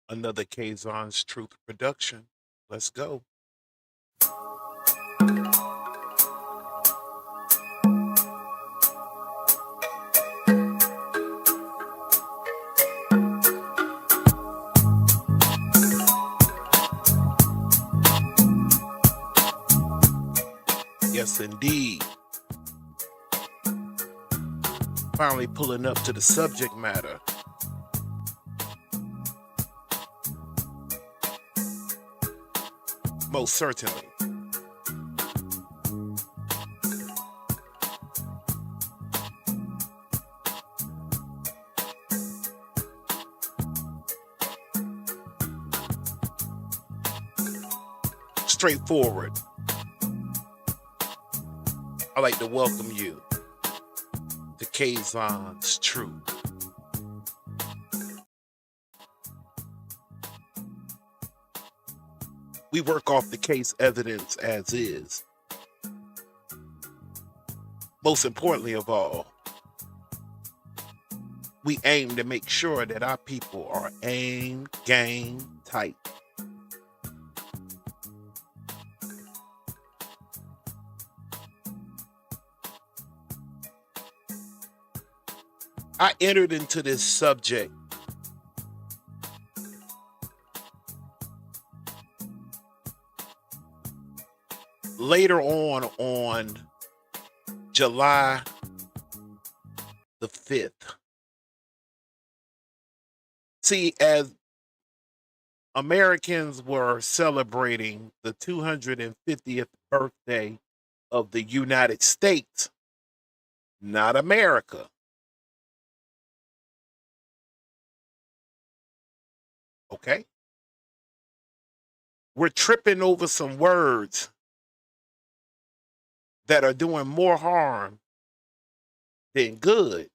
Another Kaazon's Truth production. Let's go. Yes, indeed. Finally pulling up to the subject matter. Most certainly. Straightforward. I'd like to welcome you to Kaazon's Truth. We work off the case evidence as is. Most importantly of all, we aim to make sure that our people are aim, game, tight. I entered into this subject later on July the 5th. See, as Americans were celebrating the 250th birthday of the United States, not America. Okay? We're tripping over some words that are doing more harm than good.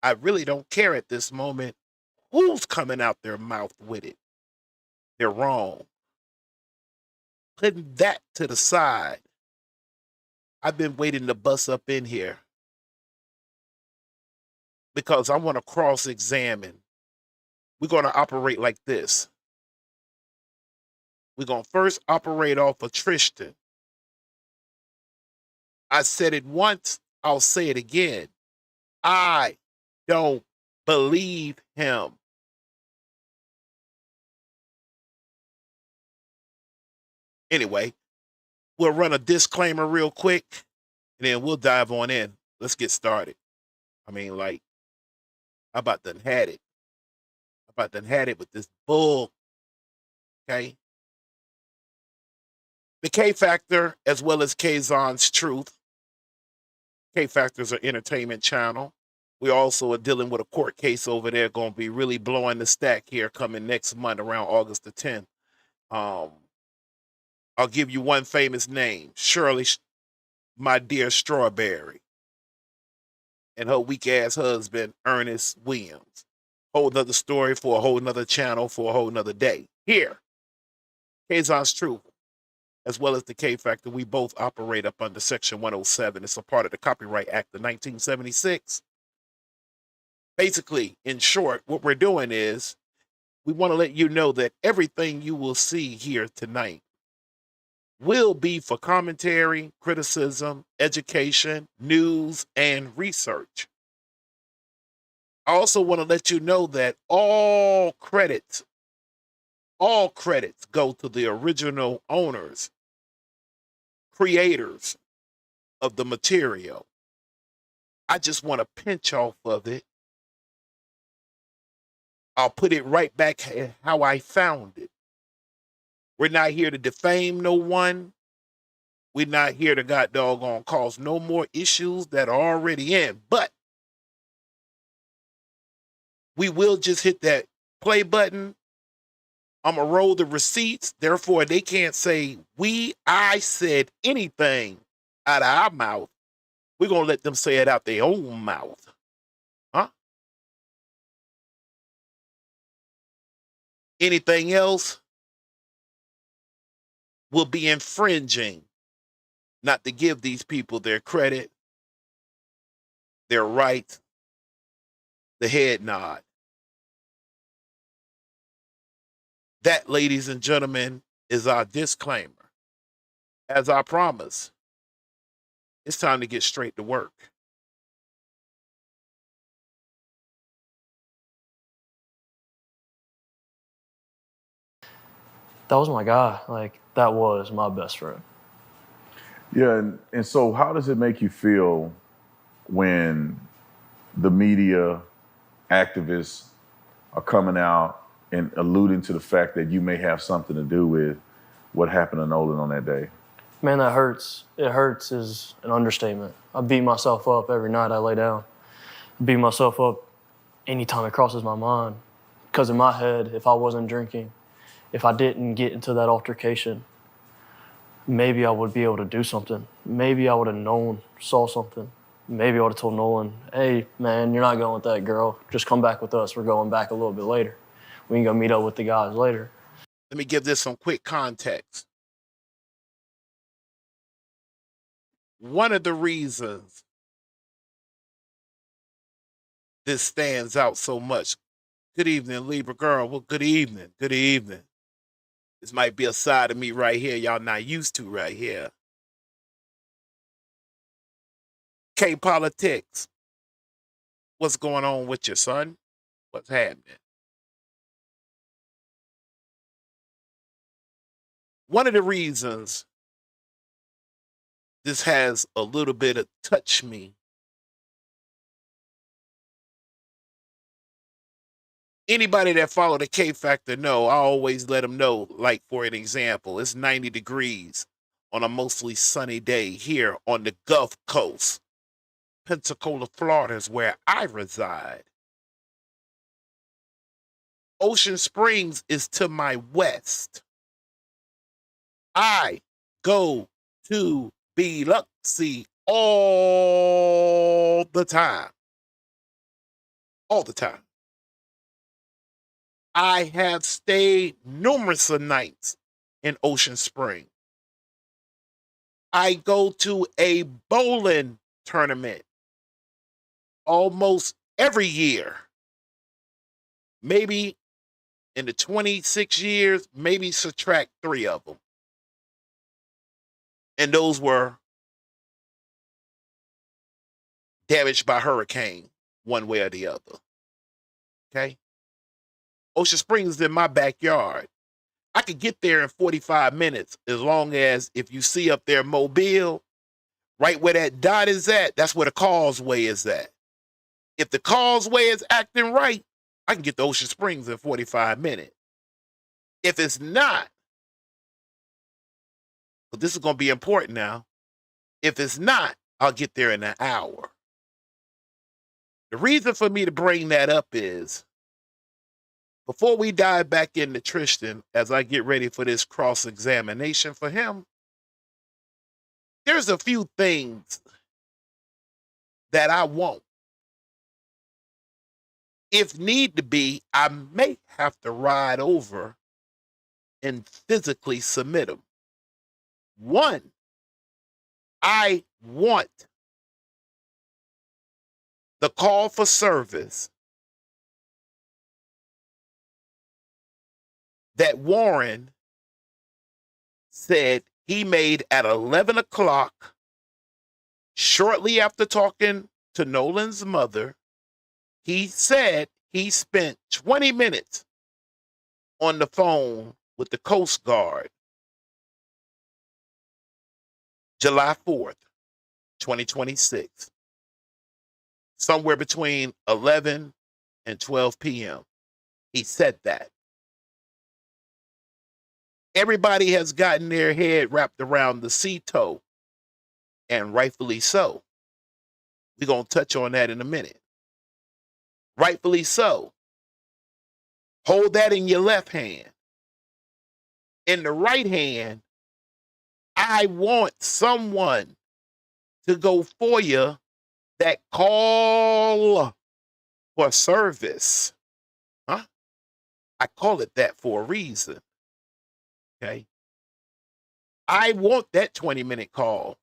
I really don't care at this moment who's coming out their mouth with it. They're wrong. Putting that to the side, I've been waiting to bust up in here because I want to cross-examine. We're going to operate like this. We're going to first operate off of Tristan. I said it once, I'll say it again. I don't believe him. Anyway, we'll run a disclaimer real quick, and then we'll dive on in. Let's get started. I mean, like, I about done had it. I about done had it with this bull. Okay. The K Factor, as well as Kaazon's Truth. K Factor's an entertainment channel. We also are dealing with a court case over there, going to be really blowing the stack here coming next month around August the 10th. I'll give you one famous name, Shirley, my dear Strawberry, and her weak ass husband, Ernest Williams. Whole nother story for a whole nother channel for a whole nother day. Here, Kaazon's Truth, as well as the K Factor, we both operate up under Section 107. It's a part of the Copyright Act of 1976. Basically, in short, what we're doing is we want to let you know that everything you will see here tonight will be for commentary, criticism, education, news, and research. I also want to let you know that all credits go to the original owners, creators of the material. I just want to pinch off of it. I'll put it right back how I found it. We're not here to defame no one. We're not here to god doggone cause no more issues that are already in. But we will just hit that play button. I'm going to roll the receipts. Therefore, they can't say I said anything out of our mouth. We're going to let them say it out their own mouth. Huh? Anything else will be infringing, not to give these people their credit, their right, the head nod. That, ladies and gentlemen, is our disclaimer. As I promised, it's time to get straight to work. That was my guy. Like, that was my best friend. Yeah, and so how does it make you feel when the media, activists are coming out and alluding to the fact that you may have something to do with what happened to Nolan on that day? Man, that hurts. It hurts is an understatement. I beat myself up every night I lay down. I beat myself up anytime it crosses my mind. Because in my head, if I wasn't drinking, if I didn't get into that altercation, maybe I would be able to do something. Maybe I would have known, saw something. Maybe I would have told Nolan, hey, man, you're not going with that girl. Just come back with us. We're going back a little bit later. We can go meet up with the guys later. Let me give this some quick context. One of the reasons this stands out so much. Good evening, Libra girl. Well, good evening. Good evening. This might be a side of me right here y'all not used to right here. K Politics. What's going on with your son? What's happening? One of the reasons this has a little bit of touch me. Anybody that follow the K Factor know, I always let them know, like for an example, it's 90 degrees on a mostly sunny day here on the Gulf Coast. Pensacola, Florida is where I reside. Ocean Springs is to my west. I go to Biloxi all the time. All the time. I have stayed numerous of nights in Ocean Spring. I go to a bowling tournament almost every year. Maybe in the 26 years, maybe subtract 3 of them. And those were damaged by hurricane, one way or the other. Okay? Ocean Springs is in my backyard. I could get there in 45 minutes as long as if you see up there Mobile, right where that dot is at, that's where the causeway is at. If the causeway is acting right, I can get to Ocean Springs in 45 minutes. If it's not, but this is going to be important now. If it's not, I'll get there in an hour. The reason for me to bring that up is, before we dive back into Tristan, as I get ready for this cross-examination for him, there's a few things that I want. If need to be, I may have to ride over and physically submit them. One, I want the call for service that Warren said he made at 11 o'clock, shortly after talking to Nolan's mother. He said he spent 20 minutes on the phone with the Coast Guard, July 4th, 2026, somewhere between 11 and 12 p.m. He said that. Everybody has gotten their head wrapped around the CETO, and rightfully so. We're going to touch on that in a minute. Rightfully so. Hold that in your left hand. In the right hand, I want someone to go for you that call for service. Huh? I call it that for a reason. Okay. I want that 20-minute call.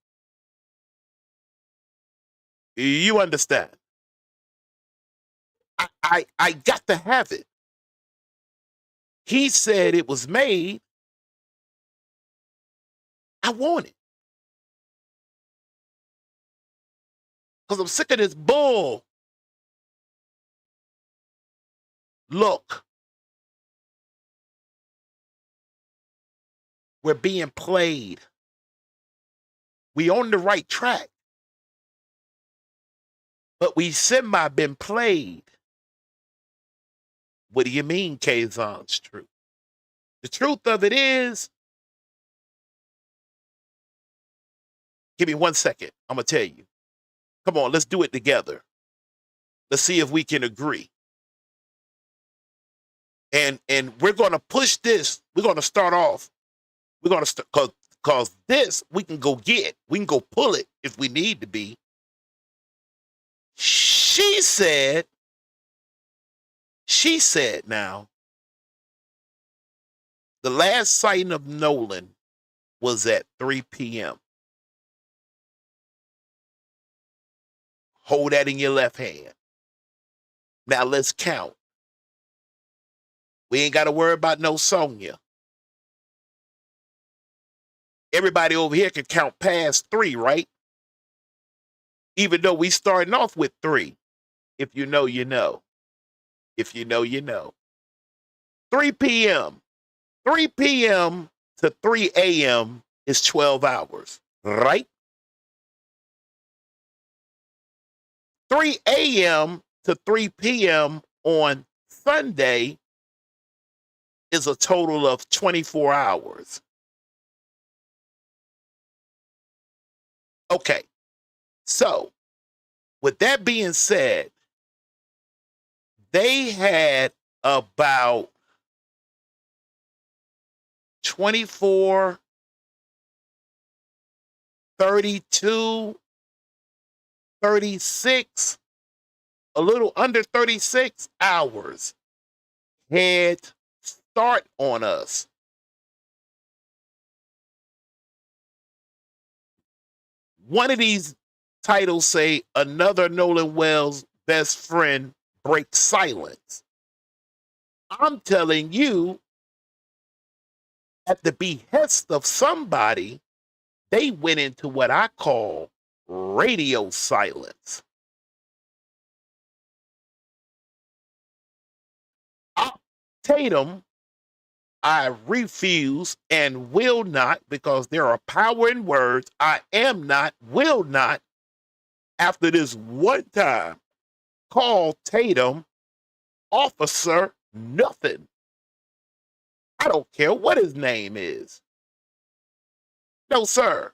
You understand? I got to have it. he said it was made, I want it. Because I'm sick of this bull. Look, we're being played. We on the right track. But we semi been played. What do you mean, Kaazon's truth? The truth of it is, give me 1 second. I'm going to tell you. Come on, let's do it together. Let's see if we can agree. And we're going to push this. We're going to start off. We're going to start, because this we can go get. We can go pull it if we need to be. She said now, the last sighting of Nolan was at 3 p.m. Hold that in your left hand. Now let's count. We ain't got to worry about no Sonia. Everybody over here can count past 3, right? Even though we starting off with 3. If you know, you know. If you know, you know. 3 p.m. 3 p.m. to 3 a.m. is 12 hours, right? 3 a.m. to 3 p.m. on Sunday is a total of 24 hours. Okay, so with that being said, they had about 24, 32, 36, a little under 36 hours head start on us. One of these titles say another Nolan Wells best friend breaks silence. I'm telling you, at the behest of somebody, they went into what I call radio silence. Tatum, I refuse and will not, because there are power in words. I am not, will not, after this one time, call Tatum officer nothing. I don't care what his name is. No, sir.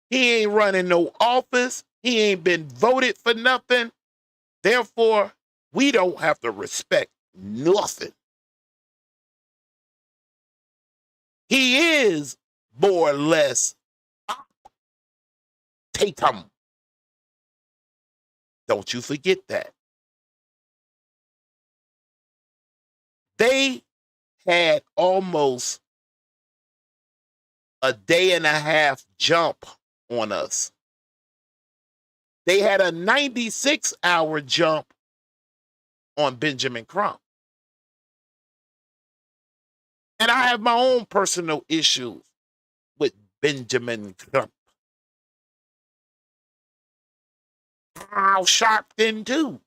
He ain't running no office. He ain't been voted for nothing. Therefore, we don't have to respect nothing. He is more or less Tatum. Don't you forget that. They had almost a day and a half jump on us. They had a 96-hour jump on Benjamin Crump. And I have my own personal issues with Benjamin Crump. Al Sharpton too.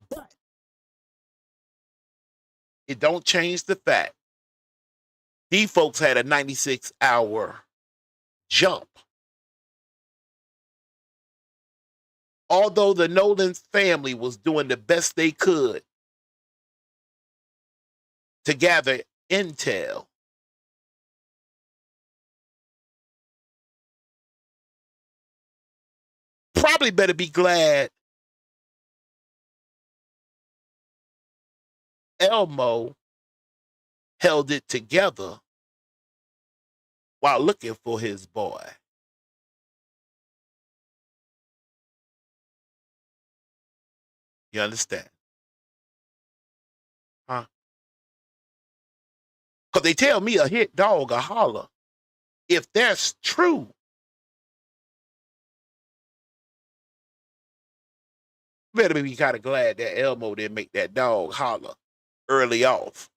But it don't change the fact these folks had a 96-hour jump. Although the Nolan family was doing the best they could to gather intel, probably better be glad Elmo held it together while looking for his boy. You understand? Huh? Because they tell me a hit dog, a holler. If that's true, better be kind of glad that Elmo didn't make that dog holler early off.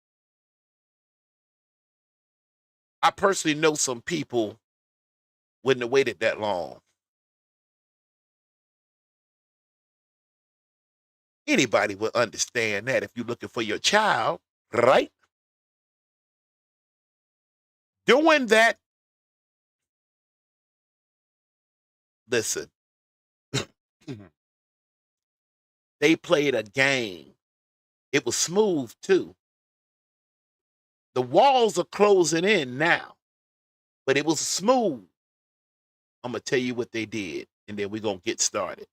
I personally know some people wouldn't have waited that long. Anybody would understand that if you're looking for your child, right? Doing that, listen, they played a game. It was smooth too. The walls are closing in now, but it was smooth. I'm going to tell you what they did, and then we're going to get started.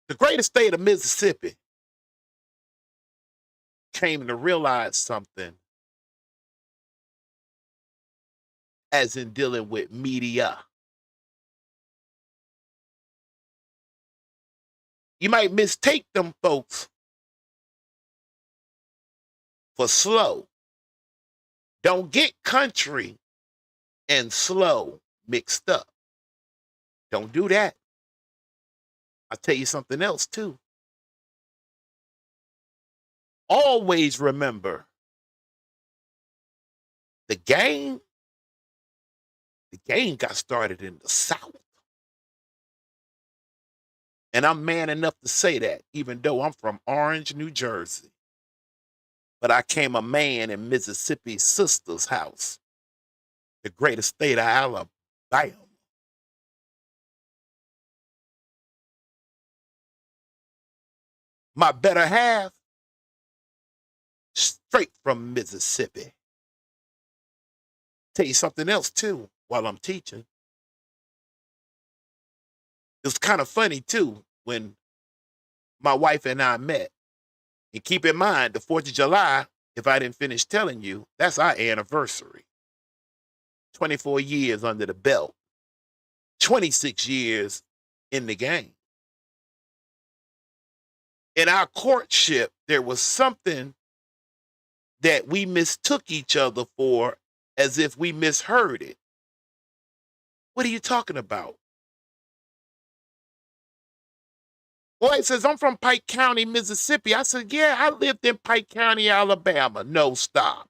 The great state of Mississippi came to realize something as in dealing with media. You might mistake them folks for slow. Don't get country and slow mixed up. Don't do that. I'll tell you something else too. Always remember the game got started in the South. And I'm man enough to say that, even though I'm from Orange, New Jersey. But I came a man in Mississippi's sister's house, the greatest state of Alabama. My better half, straight from Mississippi. Tell you something else too while I'm teaching. It's kind of funny too when my wife and I met. And keep in mind, the 4th of July, if I didn't finish telling you, that's our anniversary. 24 years under the belt. 26 years in the game. In our courtship, there was something that we mistook each other for as if we misheard it. What are you talking about? Well, it says, I'm from Pike County, Mississippi. I said, yeah, I lived in Pike County, Alabama. No, stop.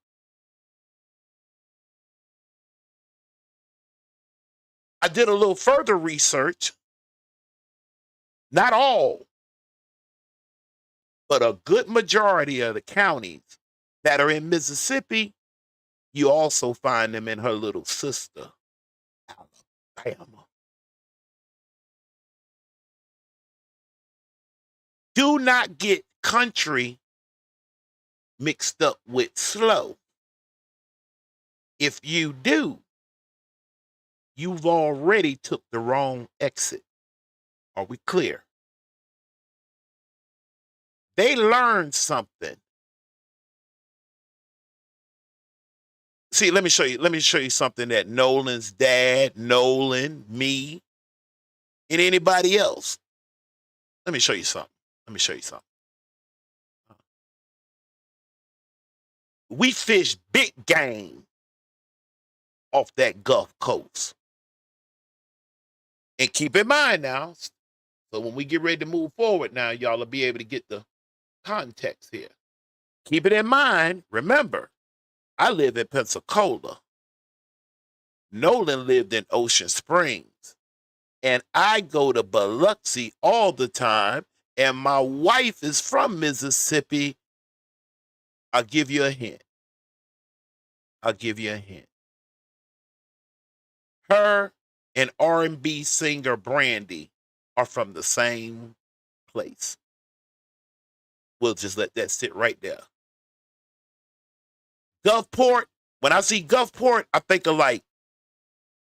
I did a little further research. Not all, but a good majority of the counties that are in Mississippi, you also find them in her little sister, Alabama. Do not get country mixed up with slow. If you do, you've already took the wrong exit. Are we clear? They learned something. See, let me show you something that Nolan's dad, Nolan, me, and anybody else. Let me show you something. We fish big game off that Gulf Coast. And keep in mind now, so when we get ready to move forward now, y'all will be able to get the context here. Keep it in mind, remember, I live in Pensacola. Nolan lived in Ocean Springs. And I go to Biloxi all the time, and my wife is from Mississippi. I'll give you a hint. Her and R&B singer Brandy are from the same place. We'll just let that sit right there. Gulfport, when I see Gulfport, I think of like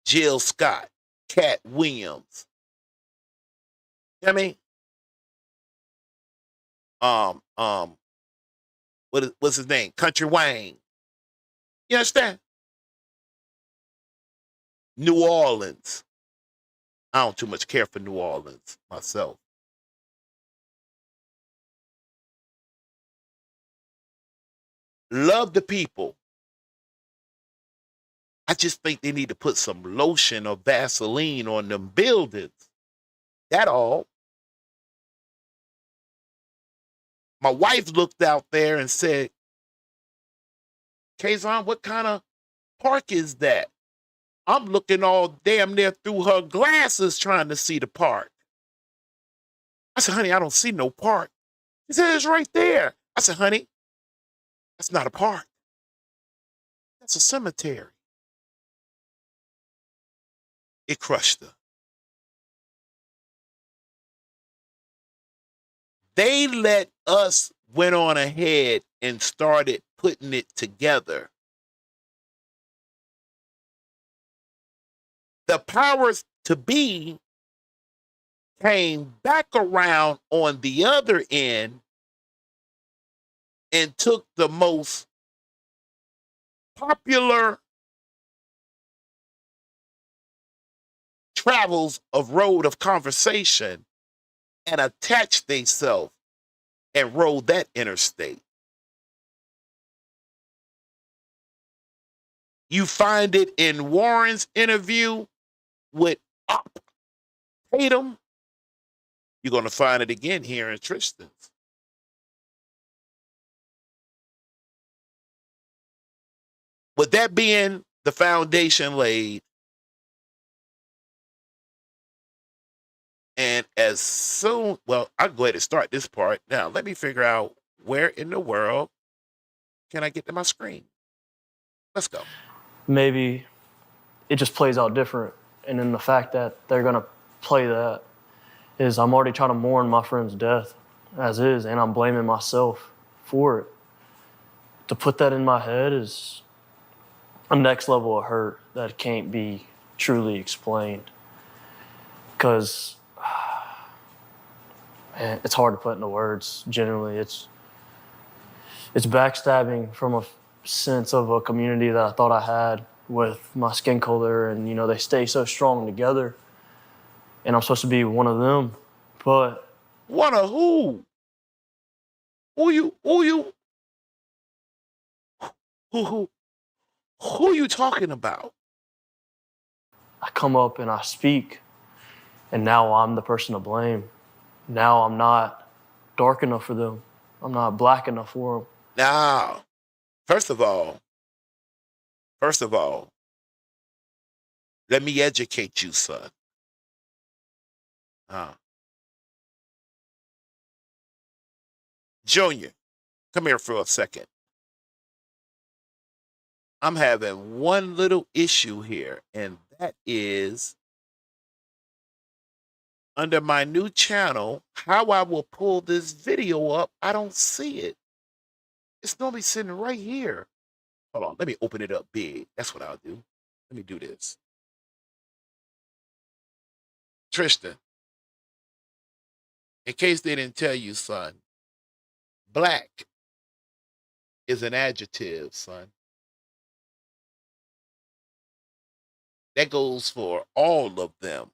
Jill Scott, Cat Williams. You know what I mean? What's his name? Country Wayne. You understand? New Orleans. I don't too much care for New Orleans myself. Love the people. I just think they need to put some lotion or Vaseline on them buildings. That all. My wife looked out there and said, Kaazon, what kind of park is that? I'm looking all damn near through her glasses trying to see the park. I said, honey, I don't see no park. She said, it's right there. I said, honey, that's not a park. That's a cemetery. It crushed her. They let us went on ahead and started putting it together. The powers to be came back around on the other end and took the most popular travels of road of conversation and attached themselves and rode that interstate. You find it in Warren's interview with Tatum. You're going to find it again here in Tristan's. With that being the foundation laid, and as soon, well, I'll go ahead and start this part. Now, let me figure out where in the world can I get to my screen. Let's go. Maybe it just plays out different. And then the fact that they're going to play that is I'm already trying to mourn my friend's death as is, and I'm blaming myself for it. To put that in my head is a next level of hurt that can't be truly explained. Because, man, it's hard to put into words. Generally, it's backstabbing from a sense of a community that I thought I had with my skin color, and they stay so strong together. And I'm supposed to be one of them, but one of who? Who you talking about? I come up and I speak, and now I'm the person to blame. Now I'm not dark enough for them. I'm not black enough for them. Now, first of all, let me educate you, son. Junior, come here for a second. I'm having one little issue here, and that is under my new channel, how I will pull this video up, I don't see it. It's normally sitting right here. Hold on, let me open it up big. That's what I'll do. Let me do this. Tristan, in case they didn't tell you, son, black is an adjective, son. That goes for all of them.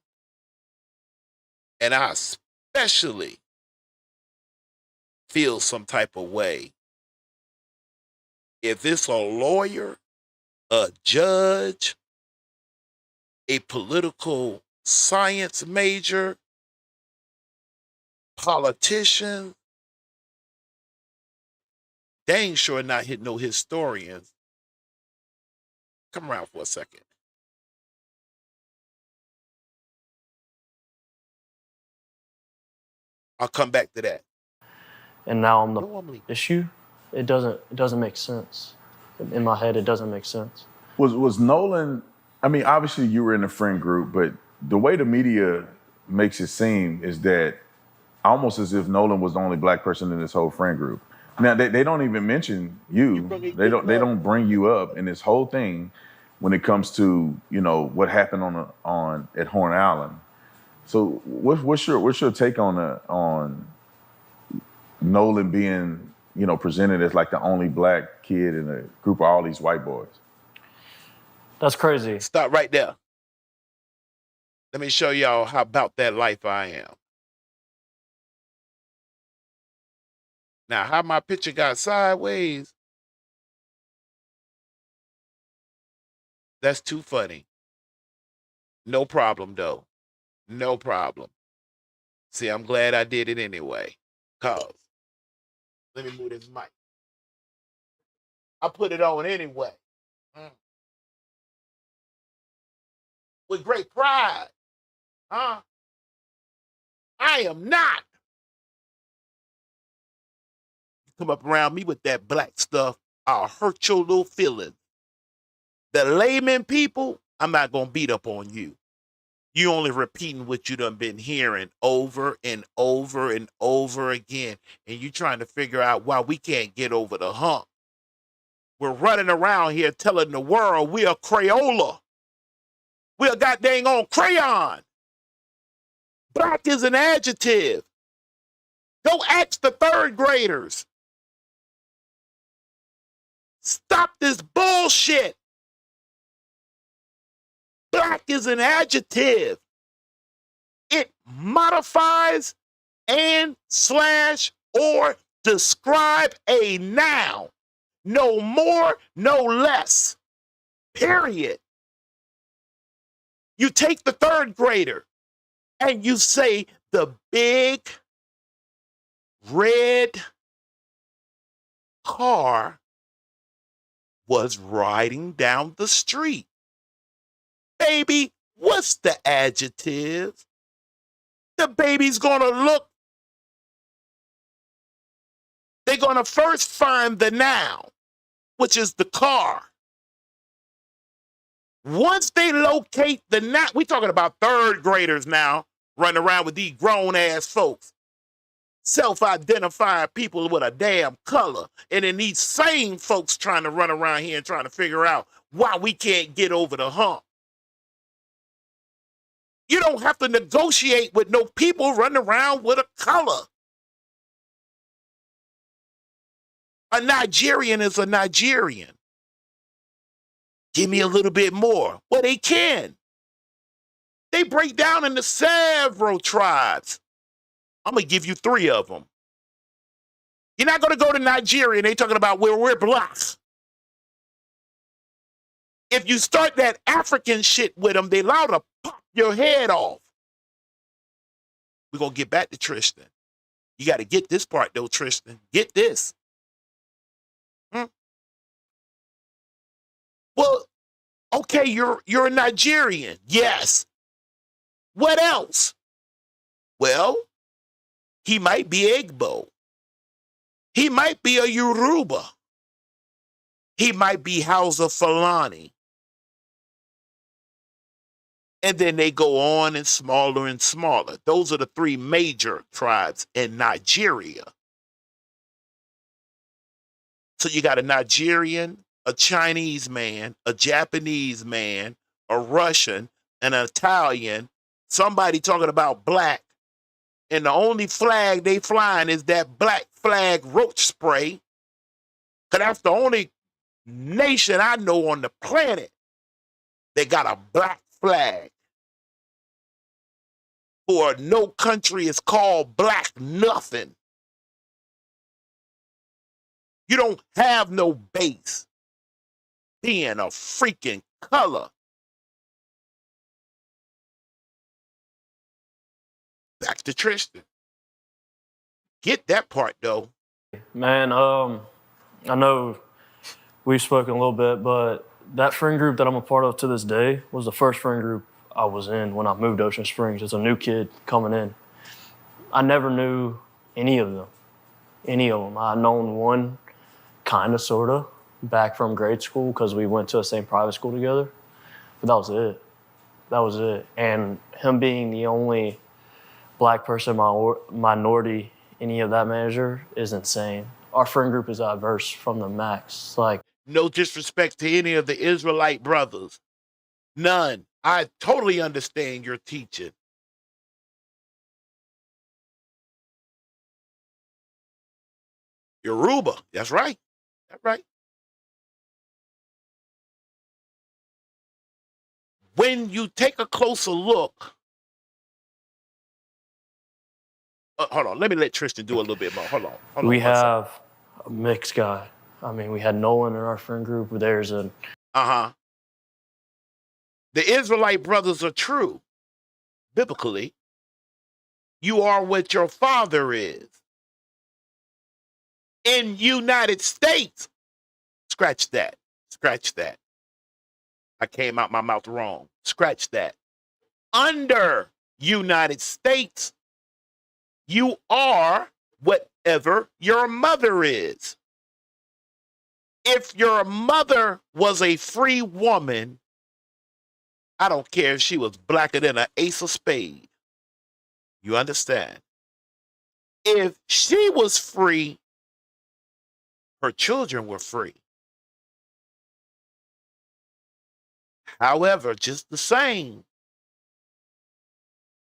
And I especially feel some type of way if it's a lawyer, a judge, a political science major, politician, they ain't sure not hit no historians. Come around for a second. I'll come back to that. And now I'm the issue. It doesn't make sense. In my head, it doesn't make sense. Was Nolan, I mean, obviously you were in a friend group, but the way the media makes it seem is that almost as if Nolan was the only black person in this whole friend group. Now they don't even mention you. They don't bring you up in this whole thing when it comes to what happened on at Horn Island. So what's your take on Nolan being presented as like the only black kid in a group of all these white boys? That's crazy. Stop right there. Let me show y'all how about that life I am. Now, how my picture got sideways, that's too funny. No problem, though. No problem. See, I'm glad I did it anyway. Cause Let me move this mic. I put it on anyway. With great pride. Huh? I am not. You come up around me with that black stuff, I'll hurt your little feelings. The layman people, I'm not going to beat up on you. You only repeating what you done been hearing over and over and over again. And you trying to figure out why we can't get over the hump. We're running around here telling the world we are Crayola. We are goddamn on crayon. Black is an adjective. Go ask the third graders. Stop this bullshit. Black is an adjective. It modifies and slash or describe a noun. No more, no less. Period. You take the third grader and you say the big red car was riding down the street. Baby, what's the adjective? The baby's gonna look. They're gonna first find the noun, which is the car. Once they locate the noun, we're talking about third graders now, running around with these grown ass folks, self-identified people with a damn color, and then these same folks trying to run around here and trying to figure out why we can't get over the hump. You don't have to negotiate with no people running around with a color. A Nigerian is a Nigerian. Give me a little bit more. Well, they can. They break down into several tribes. I'm going to give you 3 of them. You're not going to go to Nigeria and they talking about where we're black. If you start that African shit with them, they allow to pop your head off. We're going to get back to Tristan. You got to get this part, though, Tristan. Get this. Well, okay, you're a Nigerian. Yes. What else? Well, he might be Igbo. He might be a Yoruba. He might be Hausa Fulani. And then they go on and smaller and smaller. Those are the 3 major tribes in Nigeria. So you got a Nigerian, a Chinese man, a Japanese man, a Russian, an Italian, somebody talking about black. And the only flag they flying is that black flag roach spray. Because that's the only nation I know on the planet that got a black flag. Or no country is called black nothing. You don't have no base being a freaking color. Back to Tristan. Get that part, though. Man, I know we've spoken a little bit, but that friend group that I'm a part of to this day was the first friend group I was in when I moved to Ocean Springs as a new kid coming in. I never knew any of them. I'd known one, kind of, sort of, back from grade school because we went to the same private school together. But that was it. And him being the only black person, minority, any of that measure is insane. Our friend group is diverse from the max. Like, no disrespect to any of the Israelite brothers. None. I totally understand your teaching. Yoruba. That's right. That's right. When you take a closer look, hold on. Let me let Tristan do a little bit more. Hold on. We have a mixed guy. I mean, we had Nolan in our friend group. There's a... The Israelite brothers are true. Biblically, you are what your father is. in United States. Scratch that. Scratch that. I came out my mouth wrong. Scratch that. Under United States, you are whatever your mother is. If your mother was a free woman, I don't care if she was blacker than an ace of spades. You understand? If she was free, her children were free. However, just the same,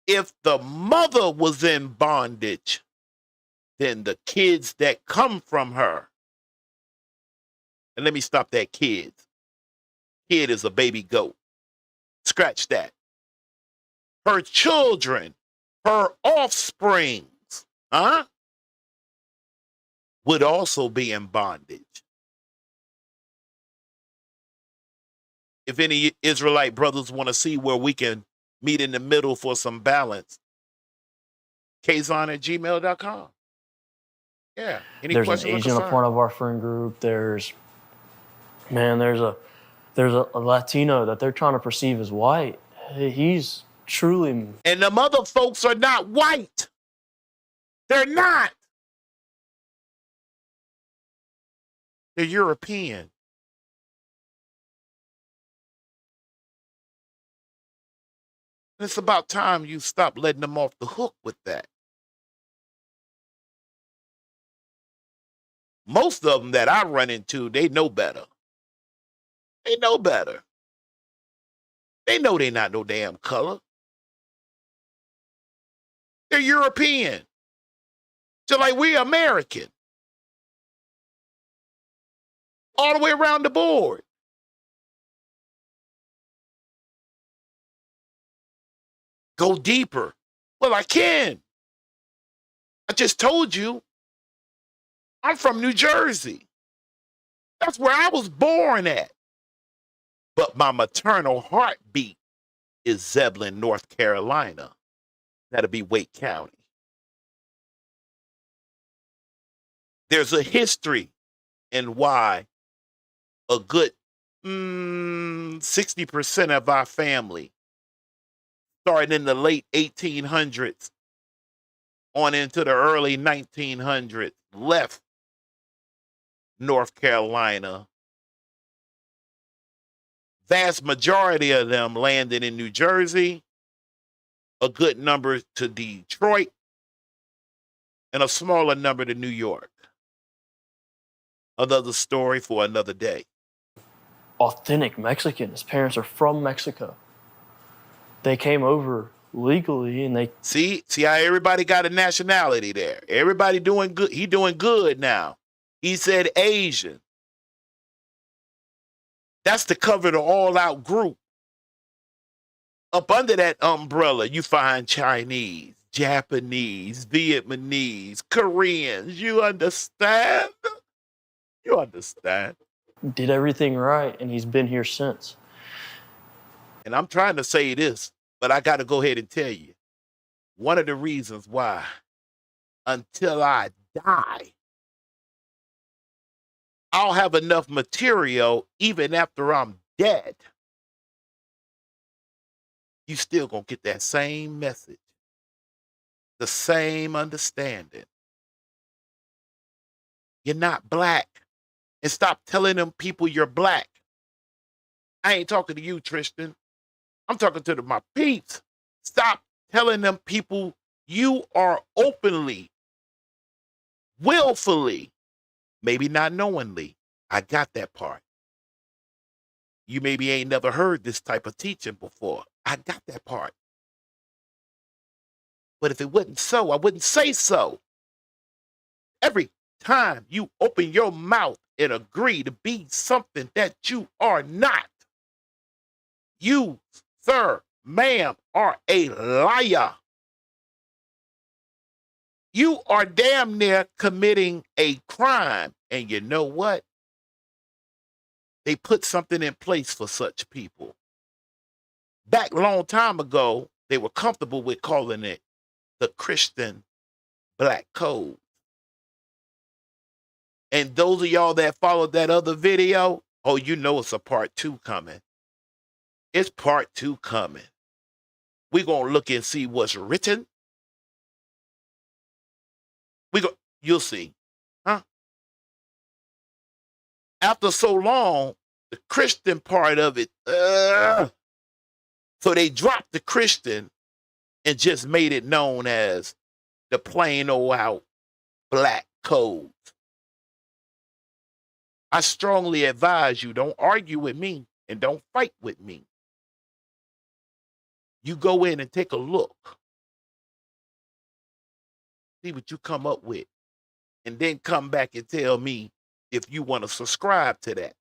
if the mother was in bondage, then the kids that come from her, and let me stop that kids. Kid is a baby goat. Scratch that. Her children, her offsprings, would also be in bondage. If any Israelite brothers want to see where we can meet in the middle for some balance, Kaazon@gmail.com. Yeah. Any There's an questions or Asian a concerns? part of our friend group. There's a Latino that they're trying to perceive as white. He's truly. And the other folks are not white. They're not. They're European. And it's about time you stop letting them off the hook with that. Most of them that I run into, they know better. They know better. They know they're not no damn color. They're European. Just like we American. All the way around the board. Go deeper. Well, I can. I just told you, I'm from New Jersey. That's where I was born at. But my maternal heartbeat is Zebulon, North Carolina. That'll be Wake County. There's a history in why a good 60% of our family, starting in the late 1800s on into the early 1900s, left North Carolina. Vast majority of them landed in New Jersey, a good number to Detroit, and a smaller number to New York. Another story for another day. Authentic Mexican. His parents are from Mexico. They came over legally and they. See how everybody got a nationality there. Everybody doing good. He doing good now. He said Asian. That's to cover the all-out group. Up under that umbrella, you find Chinese, Japanese, Vietnamese, Koreans. You understand? You understand? Did everything right, and he's been here since. And I'm trying to say this, but I got to go ahead and tell you. One of the reasons why, until I die, I'll have enough material even after I'm dead. You still gonna get that same message, the same understanding. You're not black. And stop telling them people you're black. I ain't talking to you, Tristan. I'm talking to my peeps. Stop telling them people you are openly, willfully, maybe not knowingly. I got that part. You maybe ain't never heard this type of teaching before. I got that part. But if it wasn't so, I wouldn't say so. Every time you open your mouth and agree to be something that you are not, you, sir, ma'am, are a liar. You are damn near committing a crime. And you know what? They put something in place for such people. Back a long time ago, they were comfortable with calling it the Christian Black Code. And those of y'all that followed that other video, oh, you know it's a part 2 coming. It's part 2 coming. We're going to look and see what's written. You'll see. Huh? After so long, the Christian part of it, so they dropped the Christian and just made it known as the plain old out black codes. I strongly advise you, don't argue with me and don't fight with me. You go in and take a look. See what you come up with. And then come back and tell me if you want to subscribe to that.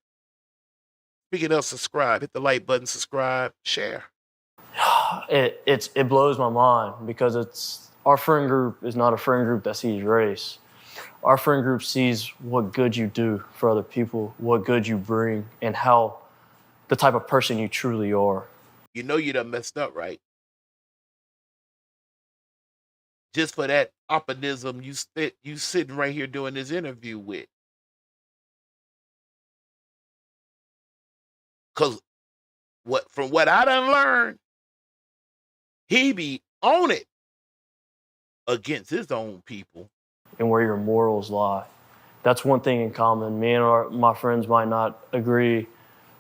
Speaking of subscribe, hit the like button, subscribe, share. It blows my mind because it's our friend group is not a friend group that sees race. Our friend group sees what good you do for other people, what good you bring, and how the type of person you truly are. You know you done messed up, right? Just for that optimism you sitting right here doing this interview with. Because from what I done learned, he be on it against his own people. And where your morals lie. That's one thing in common. Me and my friends might not agree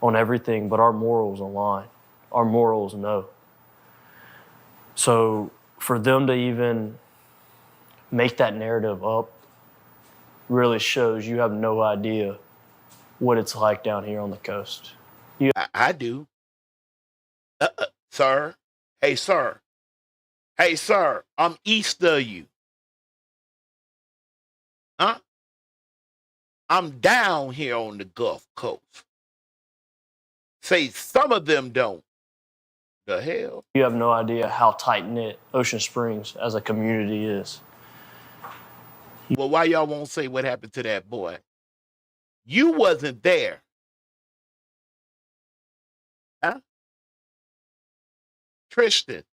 on everything, but our morals align. Our morals know. So for them to even make that narrative up really shows you have no idea what it's like down here on the coast. I do. Sir. Hey, sir. Hey, sir. I'm east of you. Huh? I'm down here on the Gulf Coast. Say some of them don't. The hell? You have no idea how tight-knit Ocean Springs as a community is. Well, why y'all won't say what happened to that boy? You wasn't there. Huh? Tristan.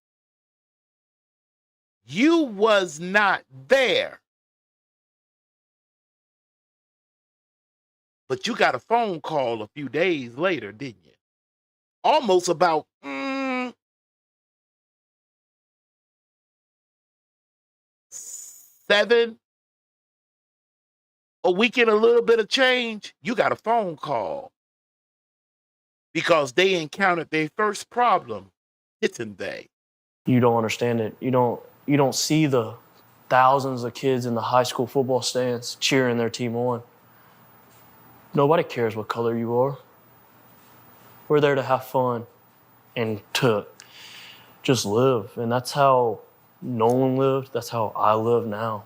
You was not there. But you got a phone call a few days later, didn't you? Almost about 7, a week and a little bit of change, you got a phone call. Because they encountered their first problem, didn't they? You don't understand it. You don't see the thousands of kids in the high school football stands cheering their team on. Nobody cares what color you are. We're there to have fun and to just live. And that's how Nolan lived. That's how I live now.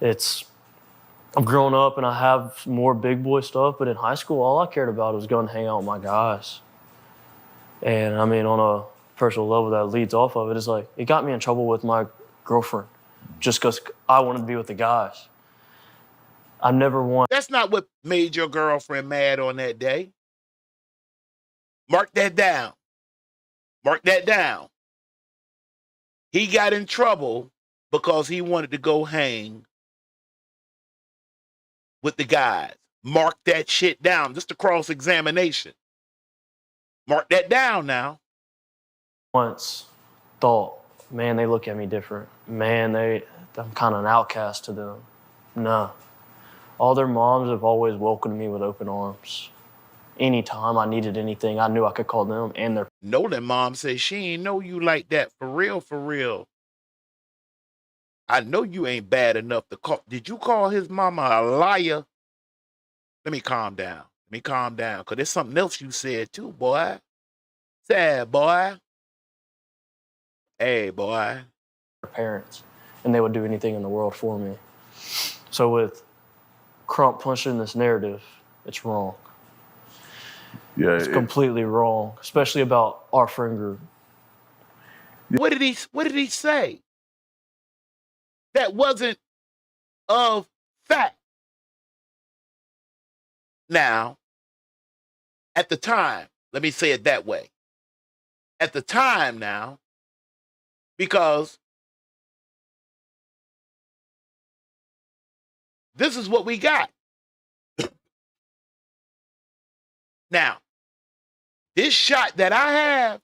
I've grown up and I have more big boy stuff, but in high school, all I cared about was going to hang out with my guys. And I mean, on a personal level that leads off of it, is like, it got me in trouble with my girlfriend just because I wanted to be with the guys. I never want. That's not what made your girlfriend mad on that day. Mark that down. Mark that down. He got in trouble because he wanted to go hang with the guys. Mark that shit down. Just a cross-examination. Mark that down now. Once thought, man, they look at me different. Man, I'm kind of an outcast to them. No. All their moms have always welcomed me with open arms. Anytime I needed anything, I knew I could call them and their. Nolan mom says she ain't know you like that. For real, for real. I know you ain't bad enough to call. Did you call his mama a liar? Let me calm down. Because there's something else you said too, boy. Sad, boy. Hey, boy. Parents. And they would do anything in the world for me. So with Crump pushing this narrative, it's wrong. Yeah, it's completely wrong, especially about our friend group. What did he say? That wasn't of fact. Now, at the time, let me say it that way. At the time now, because this is what we got. Now, this shot that I have,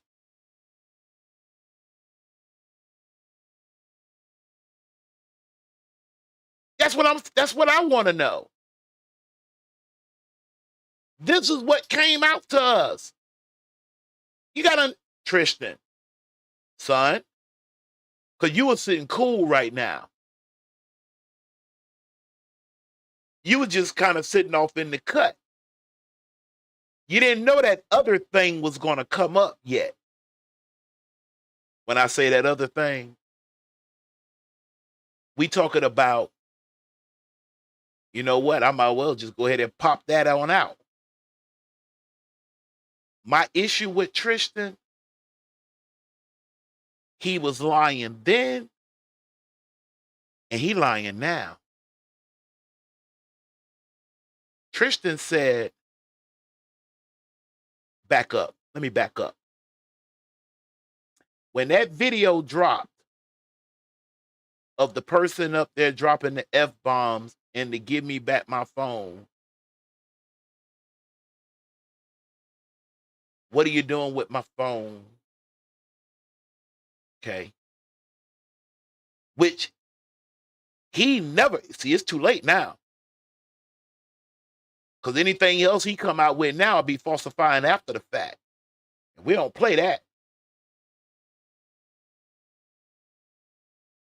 that's what I want to know. This is what came out to us. You gotta, Tristan, son, because you were sitting cool right now. You were just kind of sitting off in the cut. You didn't know that other thing was going to come up yet. When I say that other thing, we talking about, you know what, I might well just go ahead and pop that on out. My issue with Tristan, he was lying then, and he lying now. Tristan said, back up. Let me back up. When that video dropped of the person up there dropping the F-bombs and to give me back my phone, what are you doing with my phone? Okay. Which he never, see, it's too late now. Because anything else he come out with now will be falsifying after the fact. And we don't play that.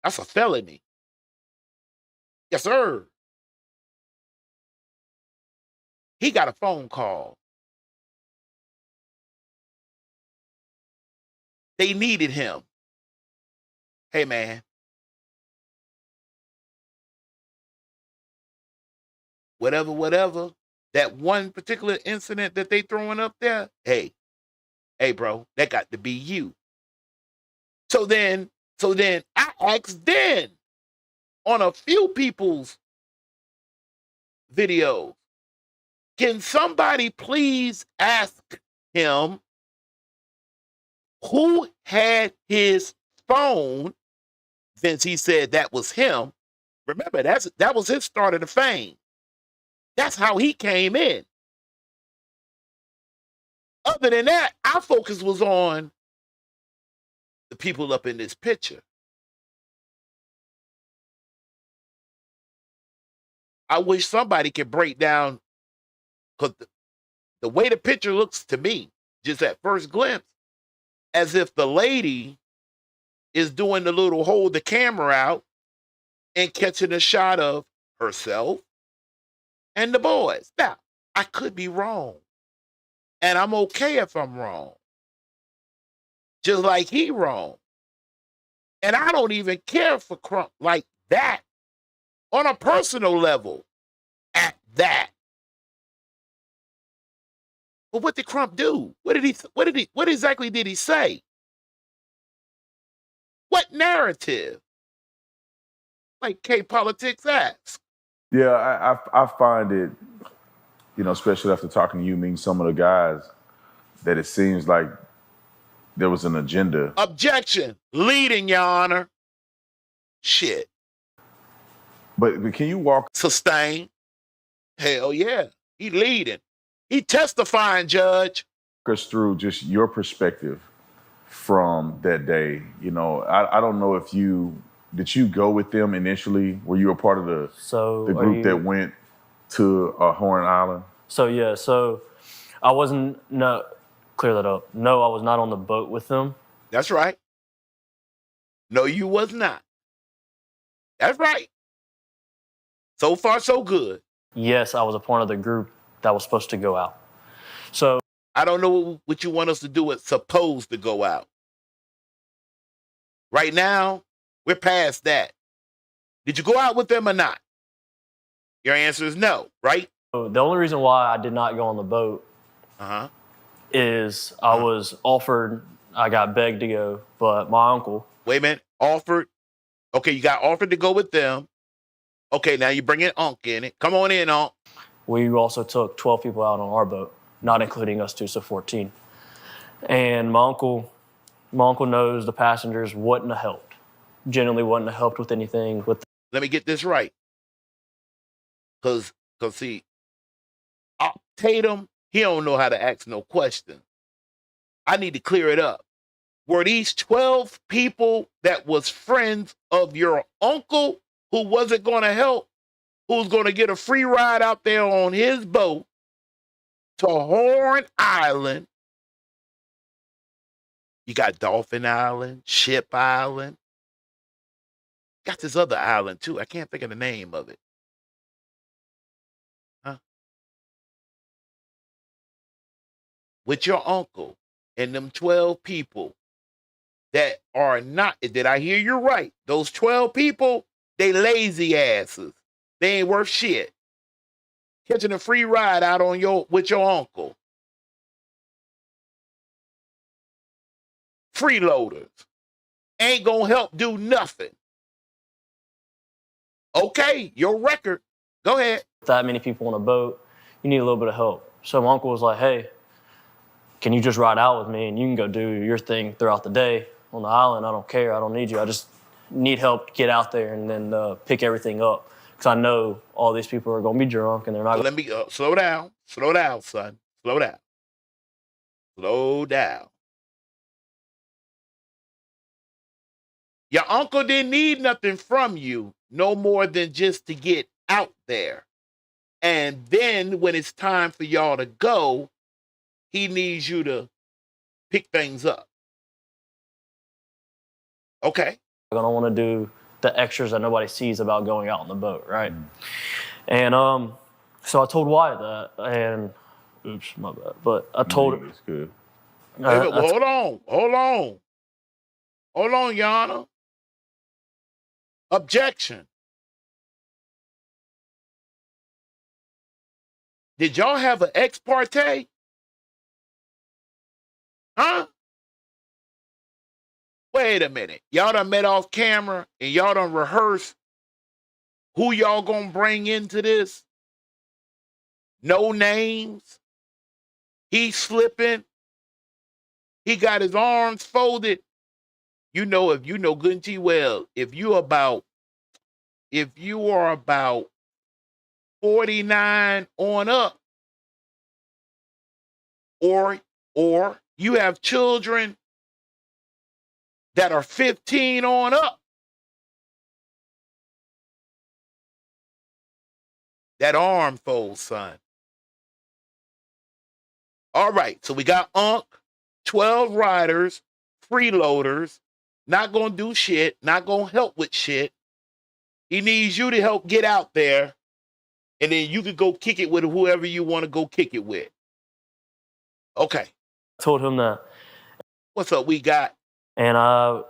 That's a felony. Yes, sir. He got a phone call. They needed him. Hey, man. Whatever. That one particular incident that they throwing up there, hey, bro, that got to be you. So then I asked Den on a few people's videos, can somebody please ask him who had his phone, since he said that was him. Remember, that was his start of the fame. That's how he came in. Other than that, our focus was on the people up in this picture. I wish somebody could break down, because the way the picture looks to me, just at first glimpse, as if the lady is doing the little hold the camera out and catching a shot of herself and the boys. Now, I could be wrong. And I'm okay if I'm wrong. Just like he wrong. And I don't even care for Crump like that on a personal level at that. But what did Crump do? What exactly did he say? What narrative? Like K-Politics asks. Yeah, I find it, especially after talking to you, mean some of the guys, that it seems like there was an agenda. Objection. Leading, Your Honor. Shit. But can you walk Sustain. Hell yeah. He leading. He testifying, Judge. us through just your perspective from that day? I don't know if did you go with them initially? Were you a part of the group that went to Horn Island? So I wasn't, no, clear that up. No, I was not on the boat with them. That's right. No, you was not. That's right. So far, so good. Yes, I was a part of the group that was supposed to go out. So I don't know what you want us to do with supposed to go out. Right now, we're past that. Did you go out with them or not? Your answer is no, right? the only reason why I did not go on the boat is I was offered, I got begged to go, but my uncle. Wait a minute, offered? Okay, you got offered to go with them. Okay, now you bring in Unc in it. Come on in, Unc. We also took 12 people out on our boat, not including us two, so 14. And my uncle knows the passengers wouldn't have helped. Generally wouldn't have helped with anything. Let me get this right. Because see, Tatum He don't know how to ask no question. I need to clear it up. Were these 12 people that was friends of your uncle who wasn't going to help, who's going to get a free ride out there on his boat to Horn Island? You got Dolphin Island, Ship Island. Got this other island too. I can't think of the name of it. Huh? With your uncle and them 12 people that are not, did I hear you right? Those 12 people, they lazy asses. They ain't worth shit. Catching a free ride out on with your uncle. Freeloaders. Ain't gonna help do nothing. Okay, your record. Go ahead. That many people on a boat, you need a little bit of help. So my uncle was like, hey, can you just ride out with me and you can go do your thing throughout the day on the island? I don't care. I don't need you. I just need help to get out there and then pick everything up. Because I know all these people are going to be drunk and they're not. Let me slow down. Slow down, son. Slow down. Slow down. Your uncle didn't need nothing from you, no more than just to get out there. And then when it's time for y'all to go, he needs you to pick things up. Okay. I don't want to do the extras that nobody sees about going out on the boat, right? And so I told Wyatt that, and oops, my bad. But I told him. It's good. Hold on, Your Honor. Objection. Did y'all have an ex parte? Huh? Wait a minute. Y'all done met off camera and y'all done rehearsed who y'all gonna bring into this? No names. He's slipping. He got his arms folded. You know, if you know good and T well, if you are about 49 on up, or you have children that are 15 on up, that arm fold, son. All right, so we got 12 riders, freeloaders, not gonna do shit, not gonna help with shit. He needs you to help get out there, and then you can go kick it with whoever you want to go kick it with. Okay. I told him that. What's up, we got? And I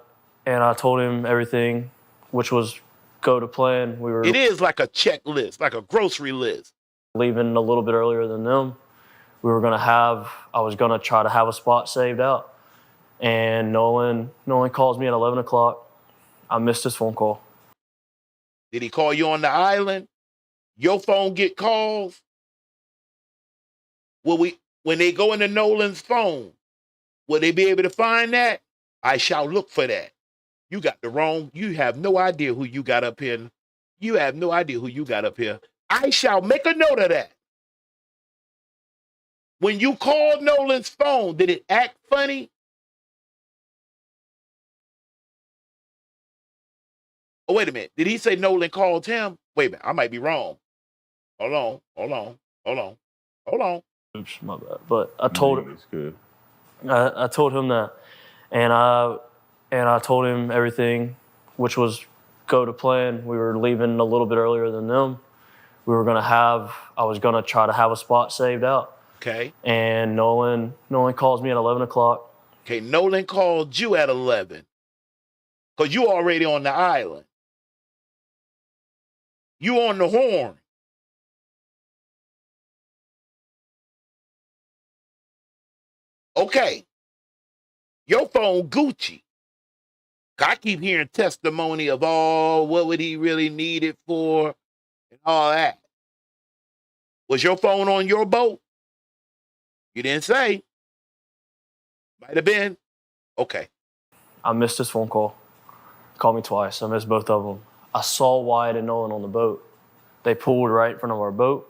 told him everything, which was go to plan. It is like a checklist, like a grocery list. Leaving a little bit earlier than them. I was gonna try to have a spot saved out. And Nolan calls me at 11 o'clock. I missed his phone call. Did he call you on the island? Your phone get calls? When they go into Nolan's phone, will they be able to find that? I shall look for that. You have no idea who you got up here. You have no idea who you got up here. I shall make a note of that. When you called Nolan's phone, did it act funny? Oh, wait a minute. Did he say Nolan called him? Wait a minute. I might be wrong. Hold on. Oops, my bad. But I told him. It's good. I told him that. And I told him everything, which was go to plan. We were leaving a little bit earlier than them. I was gonna try to have a spot saved out. Okay. And Nolan calls me at 11 o'clock. Okay, Nolan called you at 11. Because you already on the island. You on the Horn. Okay. Your phone Gucci. I keep hearing testimony of what would he really need it for and all that. Was your phone on your boat? You didn't say. Might have been. Okay. I missed his phone call. He called me twice. I missed both of them. I saw Wyatt and Nolan on the boat. They pulled right in front of our boat.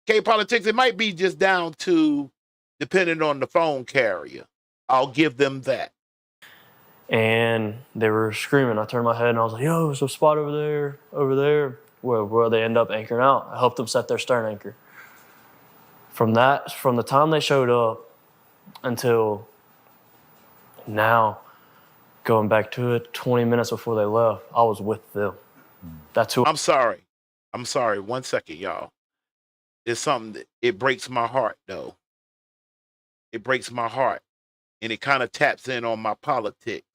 Politics, it might be just down to depending on the phone carrier. I'll give them that. And they were screaming. I turned my head and I was like, yo, there's a spot over there, where they end up anchoring out. I helped them set their stern anchor. From the time they showed up until now, going back to it, 20 minutes before they left, I was with them. That's who. I'm sorry. 1 second, y'all. It's something that it breaks my heart, though. It breaks my heart. And it kind of taps in on my politics.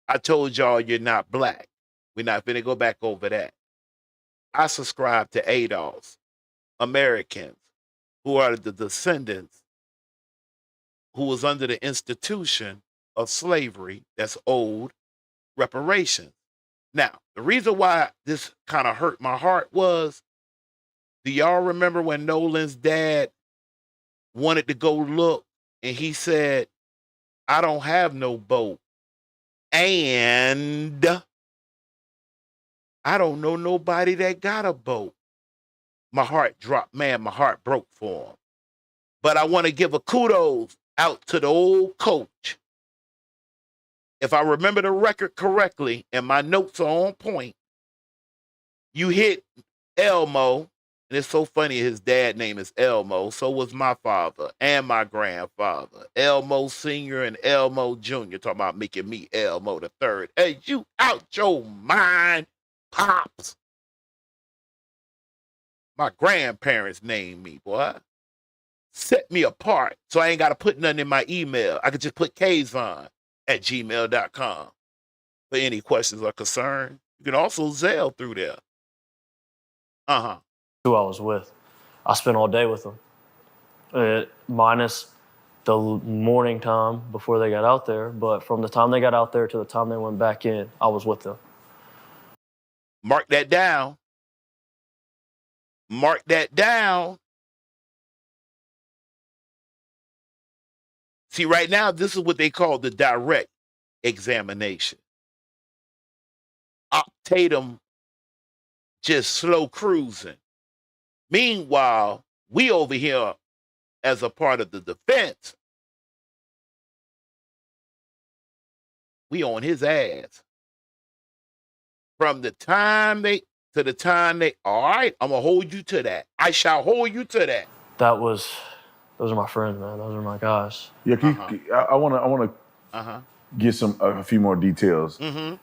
I told y'all you're not black. We're not going to go back over that. I subscribe to ADOS, Americans, who are the descendants who was under the institution of slavery that's owed reparations. Now, the reason why this kind of hurt my heart was, do y'all remember when Nolan's dad wanted to go look and he said, I don't have no boat and I don't know nobody that got a boat? My heart dropped, man, my heart broke for him. But I want to give a kudos out to the old coach. If I remember the record correctly and my notes are on point, you hit Elmo, and it's so funny his dad name is Elmo, so was my father and my grandfather. Elmo Sr. and Elmo Jr. talking about making me Elmo the third. Hey, you out your mind, Pops. My grandparents named me, boy. Set me apart so I ain't got to put nothing in my email. I could just put Kaazon at gmail.com for any questions or concerns. You can also Zelle through there. Who I was with. I spent all day with them, minus the morning time before they got out there. But from the time they got out there to the time they went back in, I was with them. Mark that down. Mark that down. See, right now, this is what they call the direct examination. Tatum just slow cruising. Meanwhile, we over here as a part of the defense, we on his ass. From the time they, all right, I'm going to hold you to that. I shall hold you to that. Those are my friends, man. Those are my guys. Yeah, I want to get a few more details. Mm-hmm.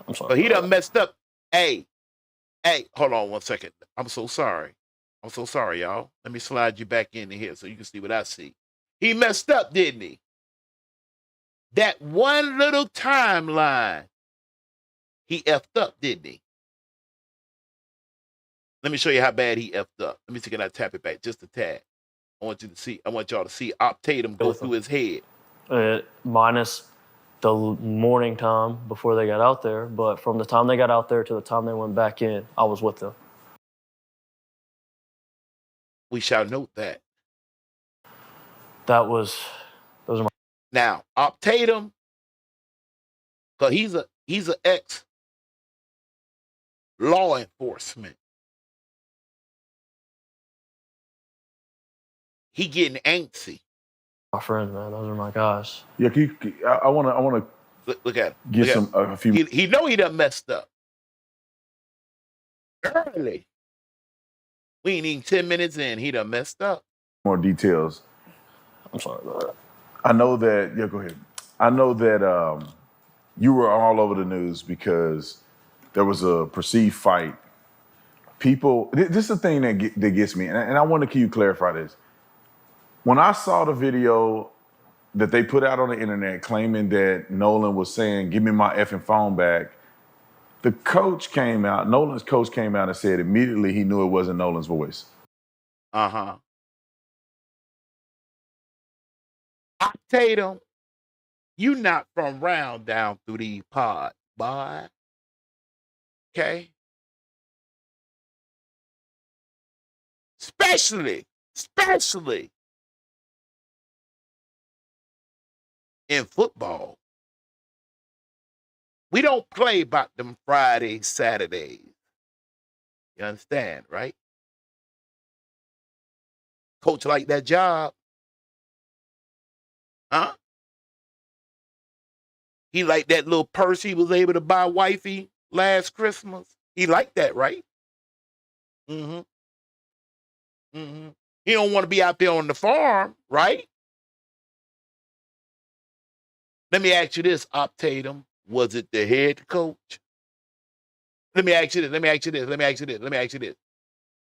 I'm sorry. But he done messed up. Hey, hold on 1 second. I'm so sorry, y'all. Let me slide you back into here so you can see what I see. He messed up, didn't he? That one little timeline, he effed up, didn't he? Let me show you how bad he effed up. Let me see, can I tap it back just a tad? I want y'all to see Tatum go through his head. Minus the morning time before they got out there, but from the time they got out there to the time they went back in, I was with them. We shall note that. Those are my. Now, Tatum, because he's an ex law enforcement. He getting antsy. My friends, man. Those are my guys. Yeah, I want to look at him. Get a few. He know he done messed up early. We ain't even 10 minutes in. He done messed up. More details. I'm sorry about that. I know that. Yeah, go ahead. I know that you were all over the news because there was a perceived fight. People. This is the thing that gets me, and I want to clarify this. When I saw the video that they put out on the internet claiming that Nolan was saying, give me my effing phone back, the coach came out, Nolan's coach came out and said immediately he knew it wasn't Nolan's voice. Tatum, you not from round down through these pods, boy. Okay? Especially in football. We don't play about them Fridays, Saturdays. You understand, right? Coach liked that job. Huh? He liked that little purse he was able to buy wifey last Christmas. He liked that, right? Mm-hmm. Mm-hmm. He don't want to be out there on the farm, right? Let me ask you this, Op Tatum. Was it the head coach? Let me ask you this. Let me ask you this. Let me ask you this. Let me ask you this.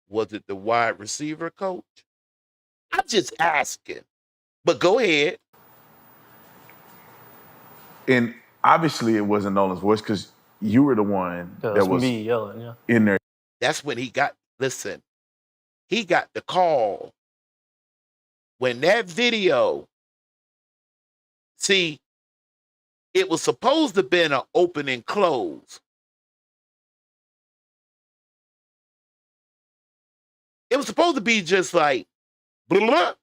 Was it the wide receiver coach? I'm just asking. But go ahead. And obviously, it wasn't Nolan's voice because you were the one Yeah, that that's was me yelling. Yeah. in there. That's when he got, listen, he got the call. When that video, see, it was supposed to have been an open and close. It was supposed to be just like, blah, blah,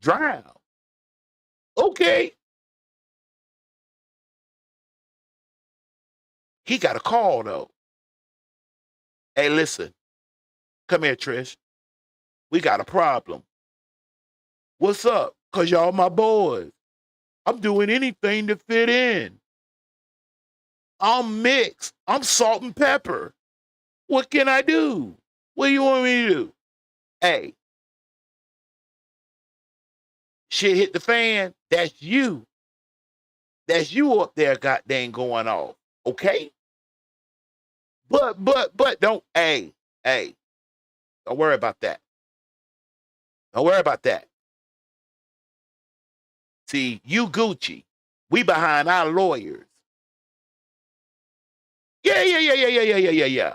drown. Okay. He got a call, though. Hey, listen. Come here, Trish. We got a problem. What's up? Because y'all my boys. I'm doing anything to fit in. I'm mixed. I'm salt and pepper. What can I do? What do you want me to do? Hey, shit hit the fan. That's you. That's you up there, goddamn, going off. Okay? But, don't, hey, don't worry about that. Don't worry about that. See, you Gucci. We behind our lawyers. Yeah.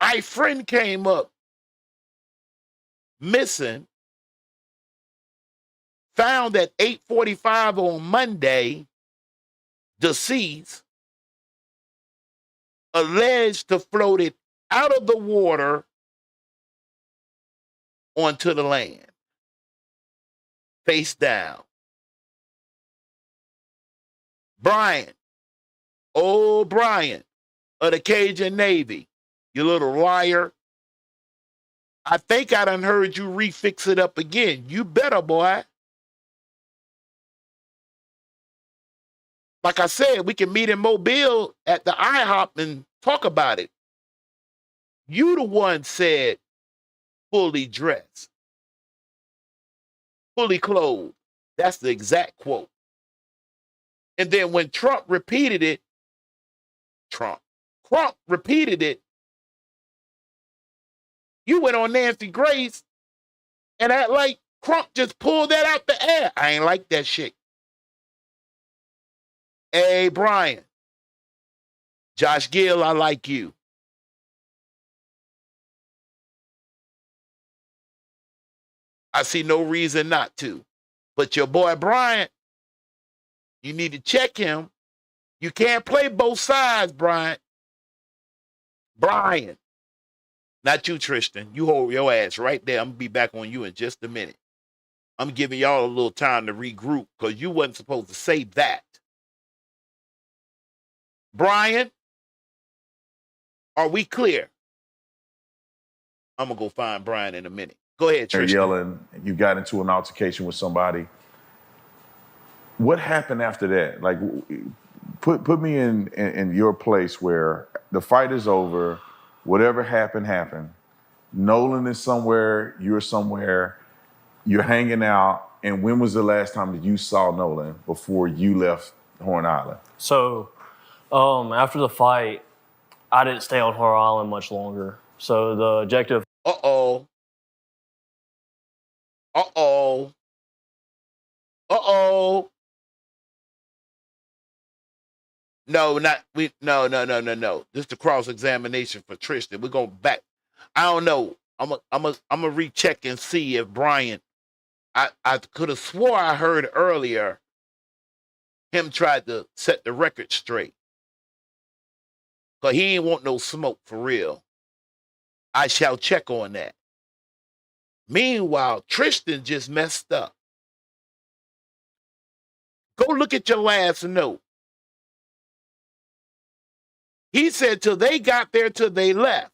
My friend came up missing, found at 8:45 on Monday, deceased, alleged to floated out of the water onto the land, face down. Brian, oh Brian, of the Cajun Navy, you little liar. I think I done heard you refix it up again. You better, boy. Like I said, we can meet in Mobile at the IHOP and talk about it. You the one said fully dressed, fully clothed. That's the exact quote. And then when Crump repeated it, you went on Nancy Grace and act like Crump just pulled that out the air. I ain't like that shit. Hey, Brian. Josh Gill, I like you. I see no reason not to. But your boy Brian, you need to check him. You can't play both sides, Brian. Brian. Not you, Tristan. You hold your ass right there. I'm going to be back on you in just a minute. I'm giving y'all a little time to regroup because you wasn't supposed to say that. Brian, are we clear? I'm going to go find Brian in a minute. Go ahead, Tristan. You're yelling. You got into an altercation with somebody. What happened after that? Like, put me in your place where the fight is over. Whatever happened. Nolan is somewhere. You're somewhere. You're hanging out. And when was the last time that you saw Nolan before you left Horn Island? So, after the fight, I didn't stay on Horror Island much longer. So the objective. Uh-oh. No. This is the cross-examination for Tristan. We're going back. I don't know. I'm a recheck and see if Brian. I could have swore I heard earlier him try to set the record straight. Because he ain't want no smoke for real. I shall check on that. Meanwhile, Tristan just messed up. Go look at your last note. He said till they got there, till they left.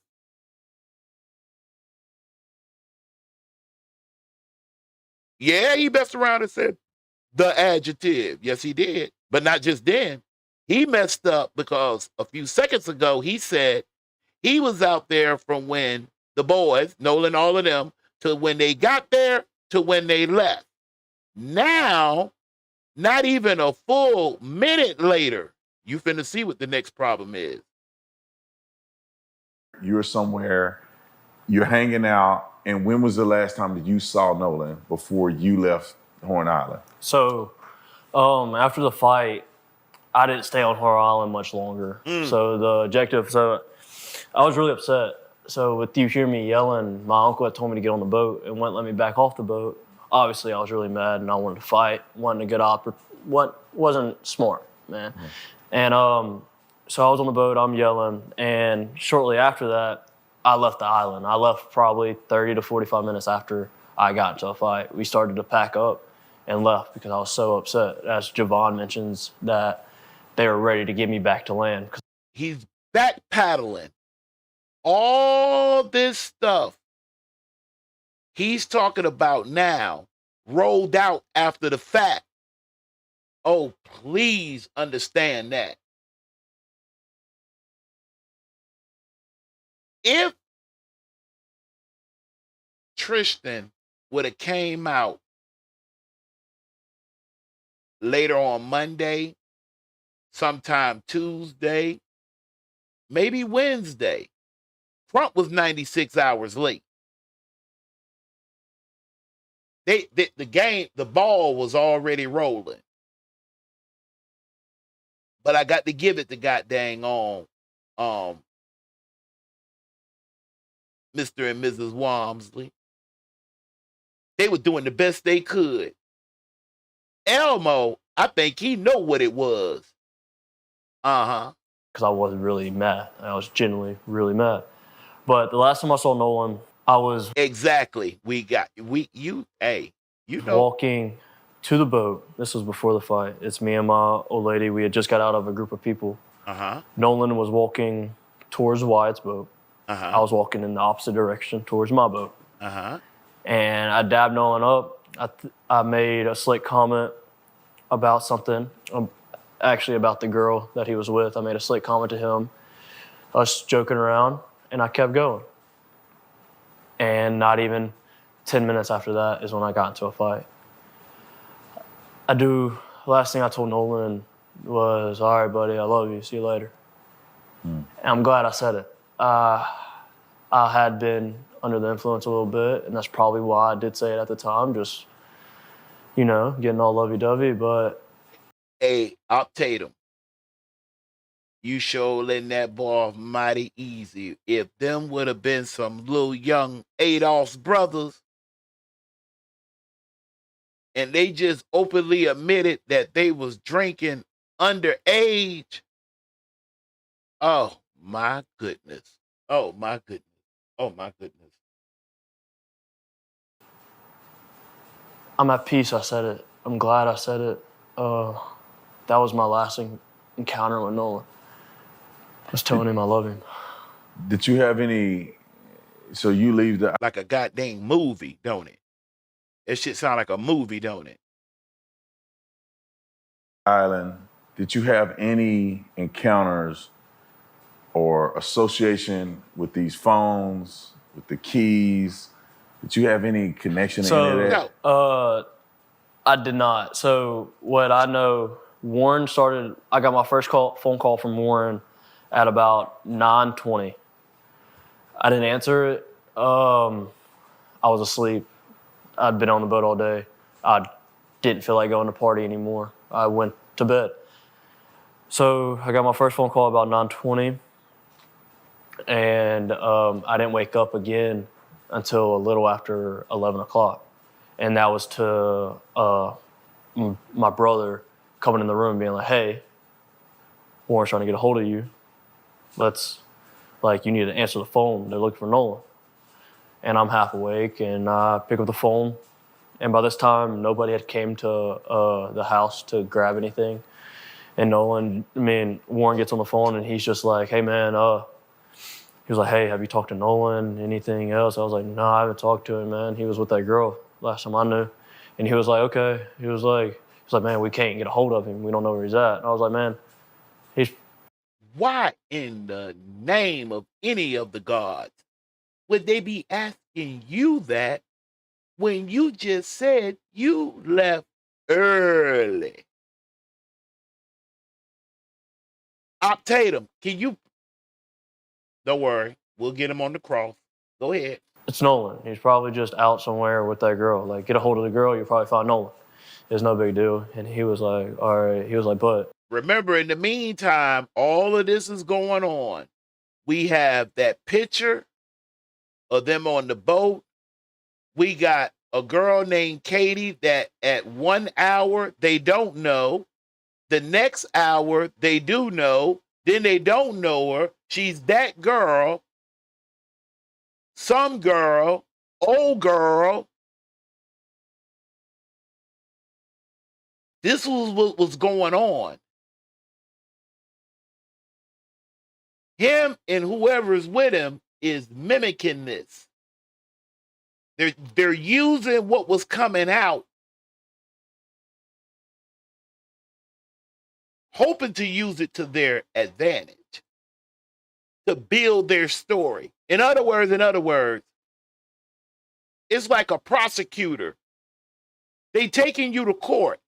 Yeah, he messed around and said the adjective. Yes, he did. But not just then. He messed up because a few seconds ago he said he was out there from when the boys, Nolan, all of them, to when they got there to when they left. Now, not even a full minute later, you finna see what the next problem is. You're somewhere, you're hanging out, and when was the last time that you saw Nolan before you left Horn Island? So, after the fight, I didn't stay on Horror Island much longer. So the objective, I was really upset. So with you hearing me yelling, my uncle had told me to get on the boat and wouldn't let me back off the boat. Obviously, I was really mad and I wanted to fight, wanted to get up. What wasn't smart, man. And so I was on the boat, I'm yelling, and shortly after that, I left the island. I left probably 30 to 45 minutes after I got into a fight. We started to pack up and left because I was so upset. As Javon mentions, that they were ready to get me back to land. He's back paddling. All this stuff he's talking about now rolled out after the fact. Oh, please understand that. If Tristan would have came out later on Monday, sometime Tuesday, maybe Wednesday, Crump was 96 hours late. The ball was already rolling. But I got to give it to goddamn Mr. and Mrs. Walmsley. They were doing the best they could. Elmo, I think he know what it was. Because I wasn't really mad. I was genuinely really mad. But the last time I saw Nolan, I was exactly. You know. Walking to the boat. This was before the fight. It's me and my old lady. We had just got out of a group of people. Nolan was walking towards Wyatt's boat. I was walking in the opposite direction towards my boat. And I dabbed Nolan up. I made a slick comment about something, actually about the girl that he was with. I made a slick comment to him, us joking around, and I kept going. And not even 10 minutes after that is when I got into a fight. The last thing I told Nolan was, all right, buddy, I love you, see you later. And I'm glad I said it. I had been under the influence a little bit, and that's probably why I did say it at the time, just, getting all lovey-dovey, but... Hey, Tatum, you sure letting that ball off mighty easy. If them would have been some little young Adolph's brothers, and they just openly admitted that they was drinking underage, oh my goodness. Oh my goodness. Oh my goodness. I'm at peace I said it. I'm glad I said it. That was my last encounter with Nolan. I was telling him I love him. Did you have any, so you leave the... Like a goddamn movie, don't it? That shit sound like a movie, don't it? Island, did you have any encounters or association with these phones, with the keys? Did you have any connection to any of that? No. I did not. So what I know, Warren started, I got my first phone call from Warren at about 9:20. I didn't answer it. I was asleep. I'd been on the boat all day. I didn't feel like going to party anymore. I went to bed. So I got my first phone call about 9:20, and I didn't wake up again until a little after 11 o'clock. And that was to my brother coming in the room being like, hey, Warren's trying to get a hold of you. You need to answer the phone. They're looking for Nolan. And I'm half awake, and I pick up the phone. And by this time, nobody had came to the house to grab anything. And Warren gets on the phone, and he's just like, hey, man, he was like, hey, have you talked to Nolan? Anything else? I was like, no, I haven't talked to him, man. He was with that girl last time I knew. And he was like, okay. He was like, man, we can't get a hold of him. We don't know where he's at. And I was like, man, he's Why in the name of any of the gods would they be asking you that when you just said you left early? Tatum, can you? Don't worry, we'll get him on the cross. Go ahead. it's Nolan. He's probably just out somewhere with that girl. Like, get a hold of the girl, you'll probably find Nolan. It's no big deal. And he was like, all right. He was like, but Remember, in the meantime, all of this is going on. We have that picture of them on the boat. We got a girl named Katie that at 1 hour they don't know. The next hour they do know. Then they don't know her. She's that girl, some girl, old girl. This was what was going on. Him and whoever's with him is mimicking this. They're using what was coming out, hoping to use it to their advantage, to build their story. In other words, it's like a prosecutor. They taking you to court.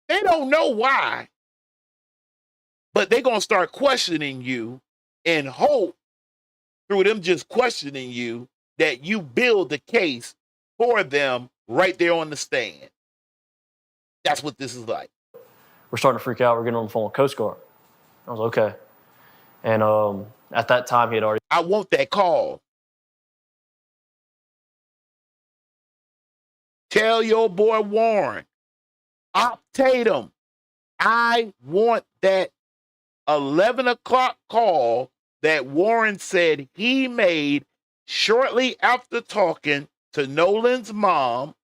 They don't know why, but they're going to start questioning you and hope through them just questioning you that you build the case for them right there on the stand. That's what this is like. we're starting to freak out. We're getting on the phone with Coast Guard. I was like, okay. And at that time, he had already. I want that call. Tell your boy Warren, Tatum, I want that 11 o'clock call that Warren said he made shortly after talking to Nolan's mom.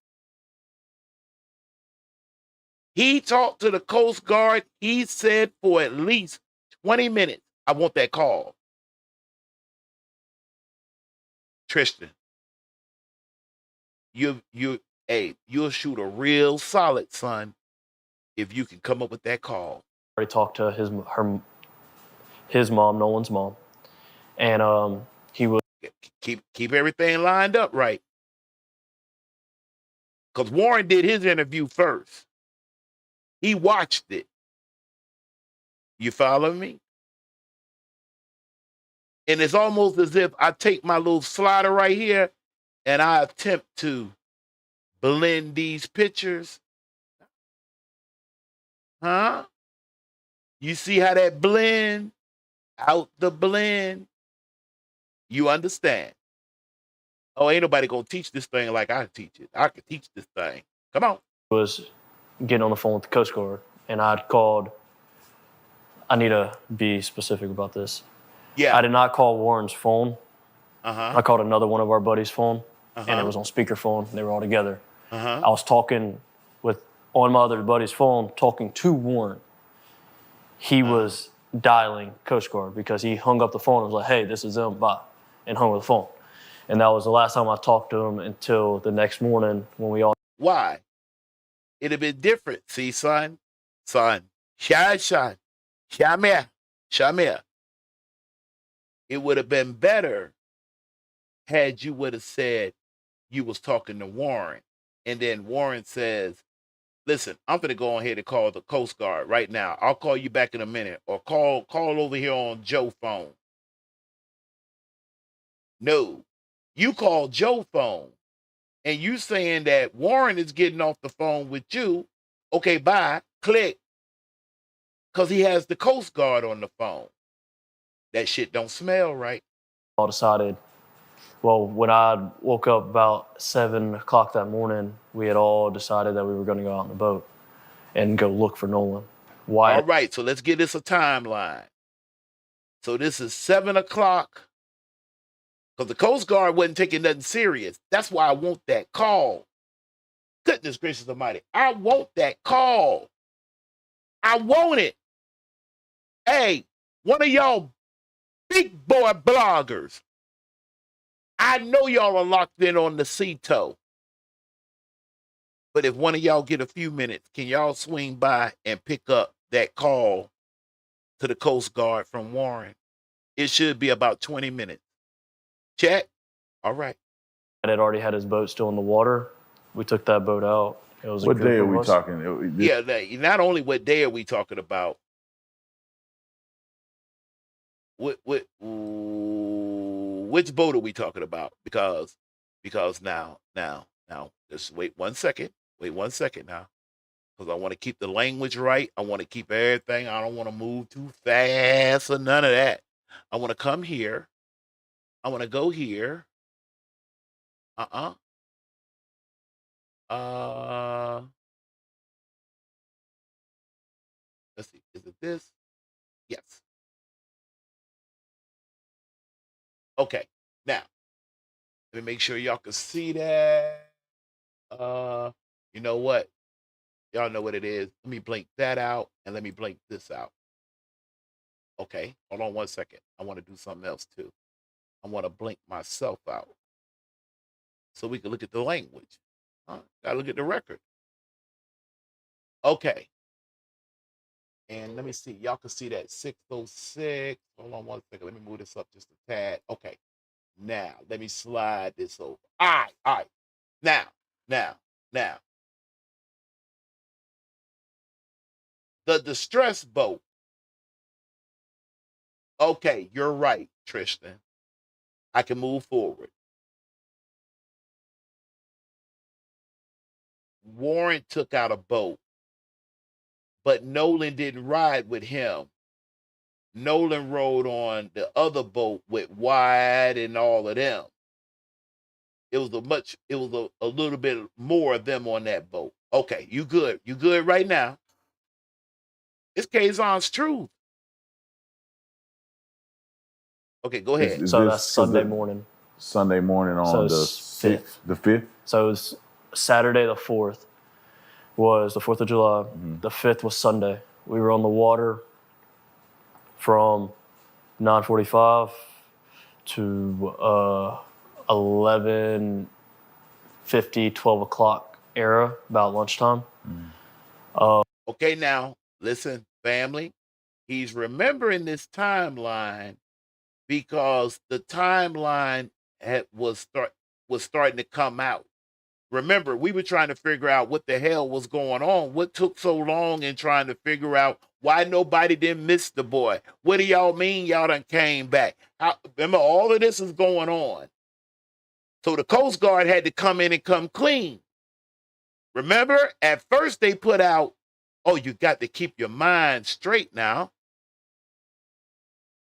He talked to the Coast Guard. He said for at least 20 minutes, I want that call. Tristan, you'll shoot a real solid, son, if you can come up with that call. Already talked to his mom, Nolan's mom, and he was Keep everything lined up right, because Warren did his interview first. He watched it. You follow me? And it's almost as if I take my little slider right here and I attempt to blend these pictures. Huh? You see how that blend? Out the blend. You understand? Oh, ain't nobody gonna teach this thing like I teach it. I can teach this thing. Come on. was getting on the phone with the Coast Guard, and I'd called. I need to be specific about this. Yeah. I did not call Warren's phone. Uh-huh. I called another one of our buddies' phone, Uh-huh. and it was on speakerphone. They were all together. Uh-huh. I was talking on my other buddy's phone, talking to Warren. He was dialing Coast Guard because he hung up the phone and was like, hey, this is them, bye, and hung up the phone. And that was the last time I talked to him until the next morning when we all. Why? It'd have been different. See, son? Shine. Shamir. It would have been better had you would have said you was talking to Warren. And then Warren says, listen, I'm going to go ahead and call the Coast Guard right now. I'll call you back in a minute. Or call over here on Joe's phone. No. You call Joe's phone. And you saying that Warren is getting off the phone with you. Okay, bye. Click. Because he has the Coast Guard on the phone. That shit don't smell right. All decided, well, when I woke up about 7 o'clock that morning, we had all decided that we were going to go out on the boat and go look for Nolan. Why? All right, so let's give this a timeline. So this is 7 o'clock. Because the Coast Guard wasn't taking nothing serious. That's why I want that call. Goodness gracious almighty. I want that call. I want it. Hey, one of y'all big boy bloggers. I know y'all are locked in on the CETO. But if one of y'all get a few minutes, can y'all swing by and pick up that call to the Coast Guard from Warren? It should be about 20 minutes. Check. All right. Dad had already had his boat still in the water. We took that boat out. It was What a day group are of we us. talking? Yeah, not only what day are we talking about, which boat are we talking about? Because now, just wait 1 second. Wait 1 second now. Because I want to keep the language right. I want to keep everything. I don't want to move too fast or none of that. I want to come here. I want to go here. Uh, let's see. Is it this? Yes. Okay. Now, let me make sure y'all can see that. You know what? Y'all know what it is. Let me blink that out and let me blink this out. Okay. Hold on 1 second. I want to do something else too. I want to blink myself out so we can look at the language. Gotta look at the record. Okay. And let me see. Y'all can see that 606. Hold on 1 second. Let me move this up just a tad. Okay. Now, let me slide this over. All right. Now. The distress boat. Okay, you're right, Tristan. I can move forward. Warren took out a boat, but Nolan didn't ride with him. Nolan rode on the other boat with Wyatt and all of them. It was a little bit more of them on that boat. Okay, you good. You good right now. It's Kaazon's truth. Okay, go ahead. So that's Sunday morning. Sunday morning on the 6th, the 5th? So it was Saturday the 4th was the 4th of July. Mm-hmm. The 5th was Sunday. We were on the water from 9:45 to 11:50, 12 o'clock era, about lunchtime. Mm-hmm. Okay, now, listen, family. He's remembering this timeline because the timeline was starting to come out. Remember, we were trying to figure out what the hell was going on. What took so long in trying to figure out why nobody didn't miss the boy? What do y'all mean y'all done came back? Remember, all of this is going on. So the Coast Guard had to come in and come clean. Remember, at first they put out, oh, you got to keep your mind straight now.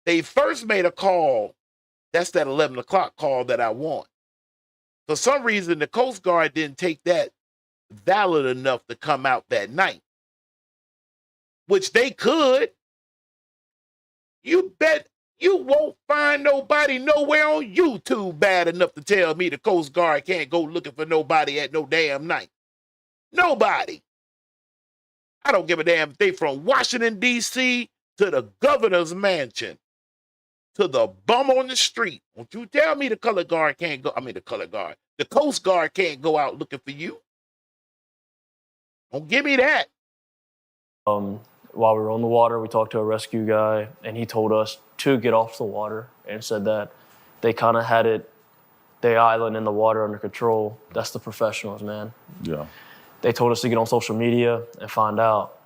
They first made a call. That's that 11 o'clock call that I want. For some reason, the Coast Guard didn't take that valid enough to come out that night, which they could. You bet you won't find nobody nowhere on YouTube bad enough to tell me the Coast Guard can't go looking for nobody at no damn night. Nobody. I don't give a damn if they from Washington, D.C. to the governor's mansion to the bum on the street. Won't you tell me the color guard can't go? I mean, the Coast Guard can't go out looking for you. Don't give me that. While we were on the water, we talked to a rescue guy, and he told us to get off the water and said that they kind of had the island and the water under control. That's the professionals, man. Yeah. They told us to get on social media and find out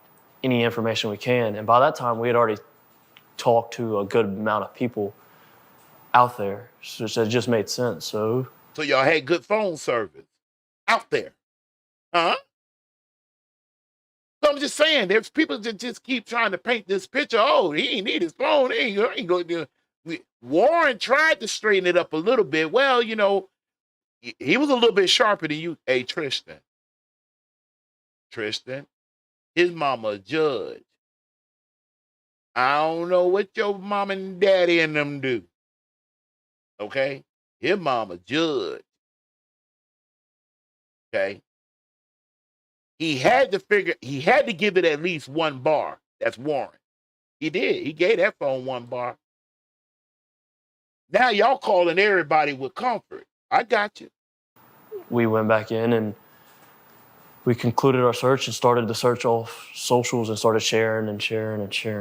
any information we can. And by that time, we had already talked to a good amount of people out there, so it just made sense. So y'all had good phone service out there, huh? So I'm just saying, there's people that just keep trying to paint this picture. Oh, he ain't need his phone. He ain't going to do. Warren tried to straighten it up a little bit. Well, you know, he was a little bit sharper than you. Hey, Tristan, his mama a judge. I don't know what your mom and daddy and them do. Okay? His mama judge. Okay? He had to give it at least one bar. That's Warren. He did. He gave that phone one bar. Now y'all calling everybody with comfort. I got you. We went back in, and we concluded our search and started the search off socials and started sharing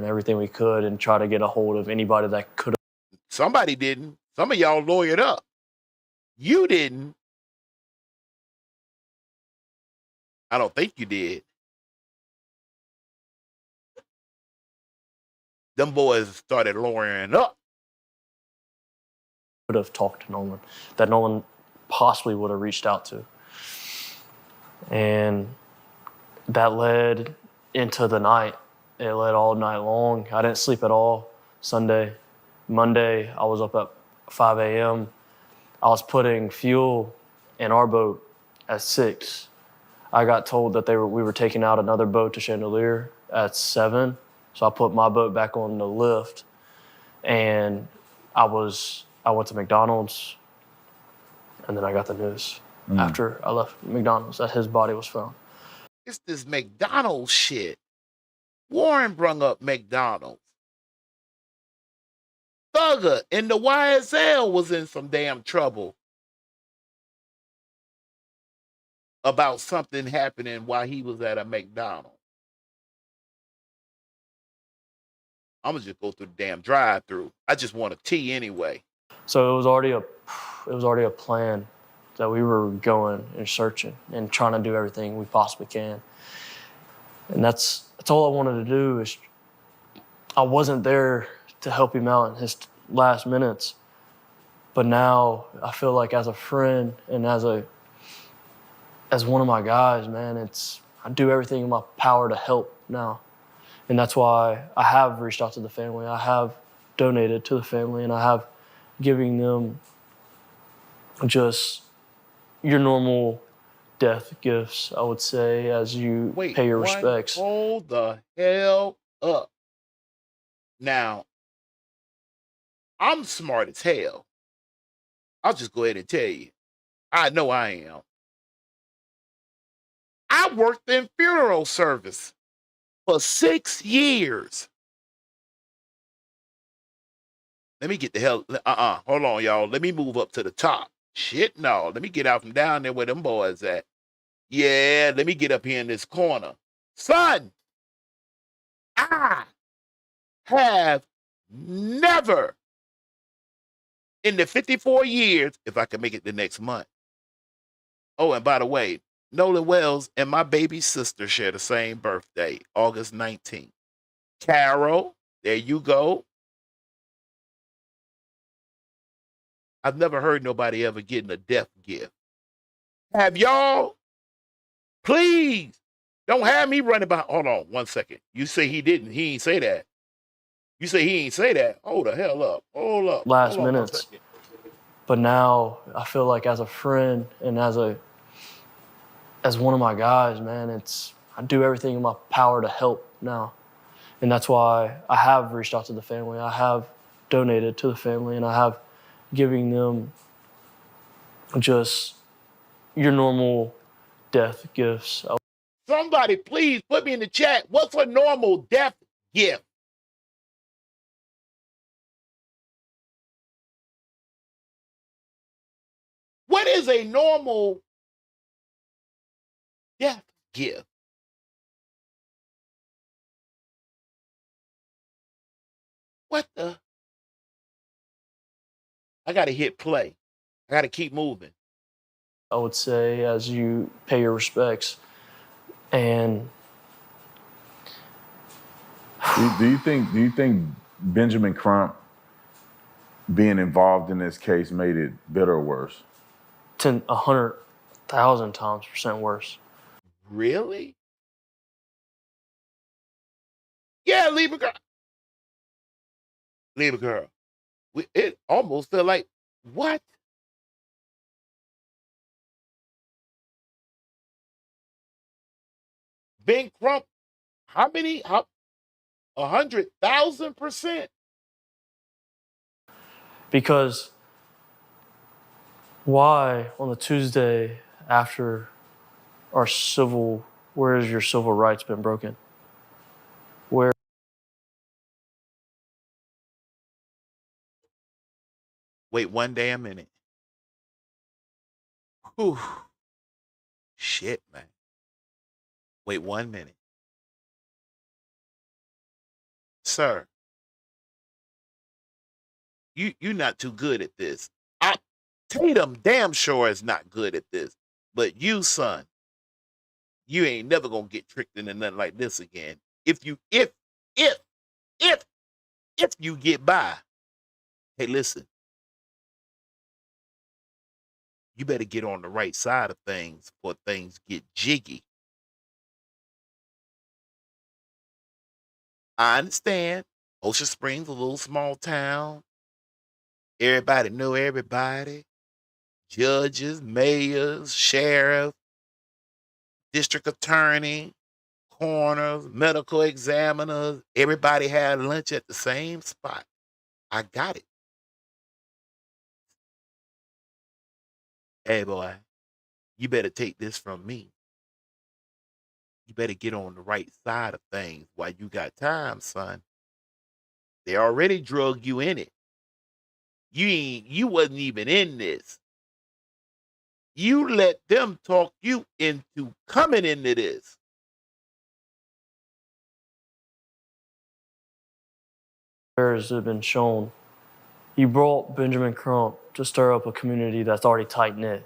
everything we could and try to get a hold of anybody that could have. Somebody didn't. Some of y'all lawyered up. You didn't. I don't think you did. Them boys started lawyering up. Could have talked to Nolan, that Nolan possibly would have reached out to. And that led into the night. It led all night long. I didn't sleep at all Sunday. Monday, I was up at 5 a.m. I was putting fuel in our boat at 6. I got told that we were taking out another boat to Chandelier at 7. So I put my boat back on the lift, and I went to McDonald's, and then I got the news after I left McDonald's that his body was found. It's this McDonald's shit. Warren brung up McDonald's. Thugger in the YSL was in some damn trouble about something happening while he was at a McDonald's. I'm gonna just go through the damn drive-through. I just want a tea anyway. So it was already a plan that we were going and searching and trying to do everything we possibly can. And that's all I wanted to do. Is I wasn't there to help him out in his last minutes, but now I feel like as a friend and as one of my guys, man, I do everything in my power to help now. And that's why I have reached out to the family. I have donated to the family, and I have giving them just your normal death gifts, I would say, as you pay your respects. Hold the hell up. Now, I'm smart as hell. I'll just go ahead and tell you. I know I am. I worked in funeral service for 6 years. Let me get the hell. Hold on, y'all. Let me move up to the top. Shit, no. Let me get out from down there where them boys at. Yeah, let me get up here in this corner. Son, I have never in the 54 years, if I can make it the next month. Oh, and by the way, Nolan Wells and my baby sister share the same birthday, August 19th. Carol, there you go. I've never heard nobody ever getting a death gift. Have y'all? Please, don't have me running behind. Hold on 1 second. You say he didn't. He ain't say that. You say he ain't say that. Hold the hell up. Hold up. Last minutes. But now I feel like as a friend and as one of my guys, man, I do everything in my power to help now. And that's why I have reached out to the family. I have donated to the family, and I have giving them just your normal death gifts. Somebody please put me in the chat. What's a normal death gift? What is a normal death gift? What the? I got to hit play. I got to keep moving. I would say as you pay your respects. And do you think Benjamin Crump being involved in this case made it better or worse? 100,000 times % worse. Really? Yeah, leave a girl. Leave a girl. It almost felt like, what? Ben Crump, how many? 100,000%. Because why on the Tuesday after where has your civil rights been broken? Where? Wait 1 damn minute. Whew. Shit, man. Wait 1 minute. Sir, you not too good at this. Tatum damn sure is not good at this. But you, son, you ain't never gonna get tricked into nothing like this again. If if you get by, hey, listen, you better get on the right side of things before things get jiggy. I understand. Ocean Springs, a little small town. Everybody know everybody. Judges, mayors, sheriff, district attorney, coroners, medical examiners. Everybody had lunch at the same spot. I got it. Hey, boy, you better take this from me. You better get on the right side of things while you got time, son. They already drug you in it. You wasn't even in this. You let them talk you into coming into this. Has been shown. You brought Benjamin Crump to stir up a community that's already tight knit.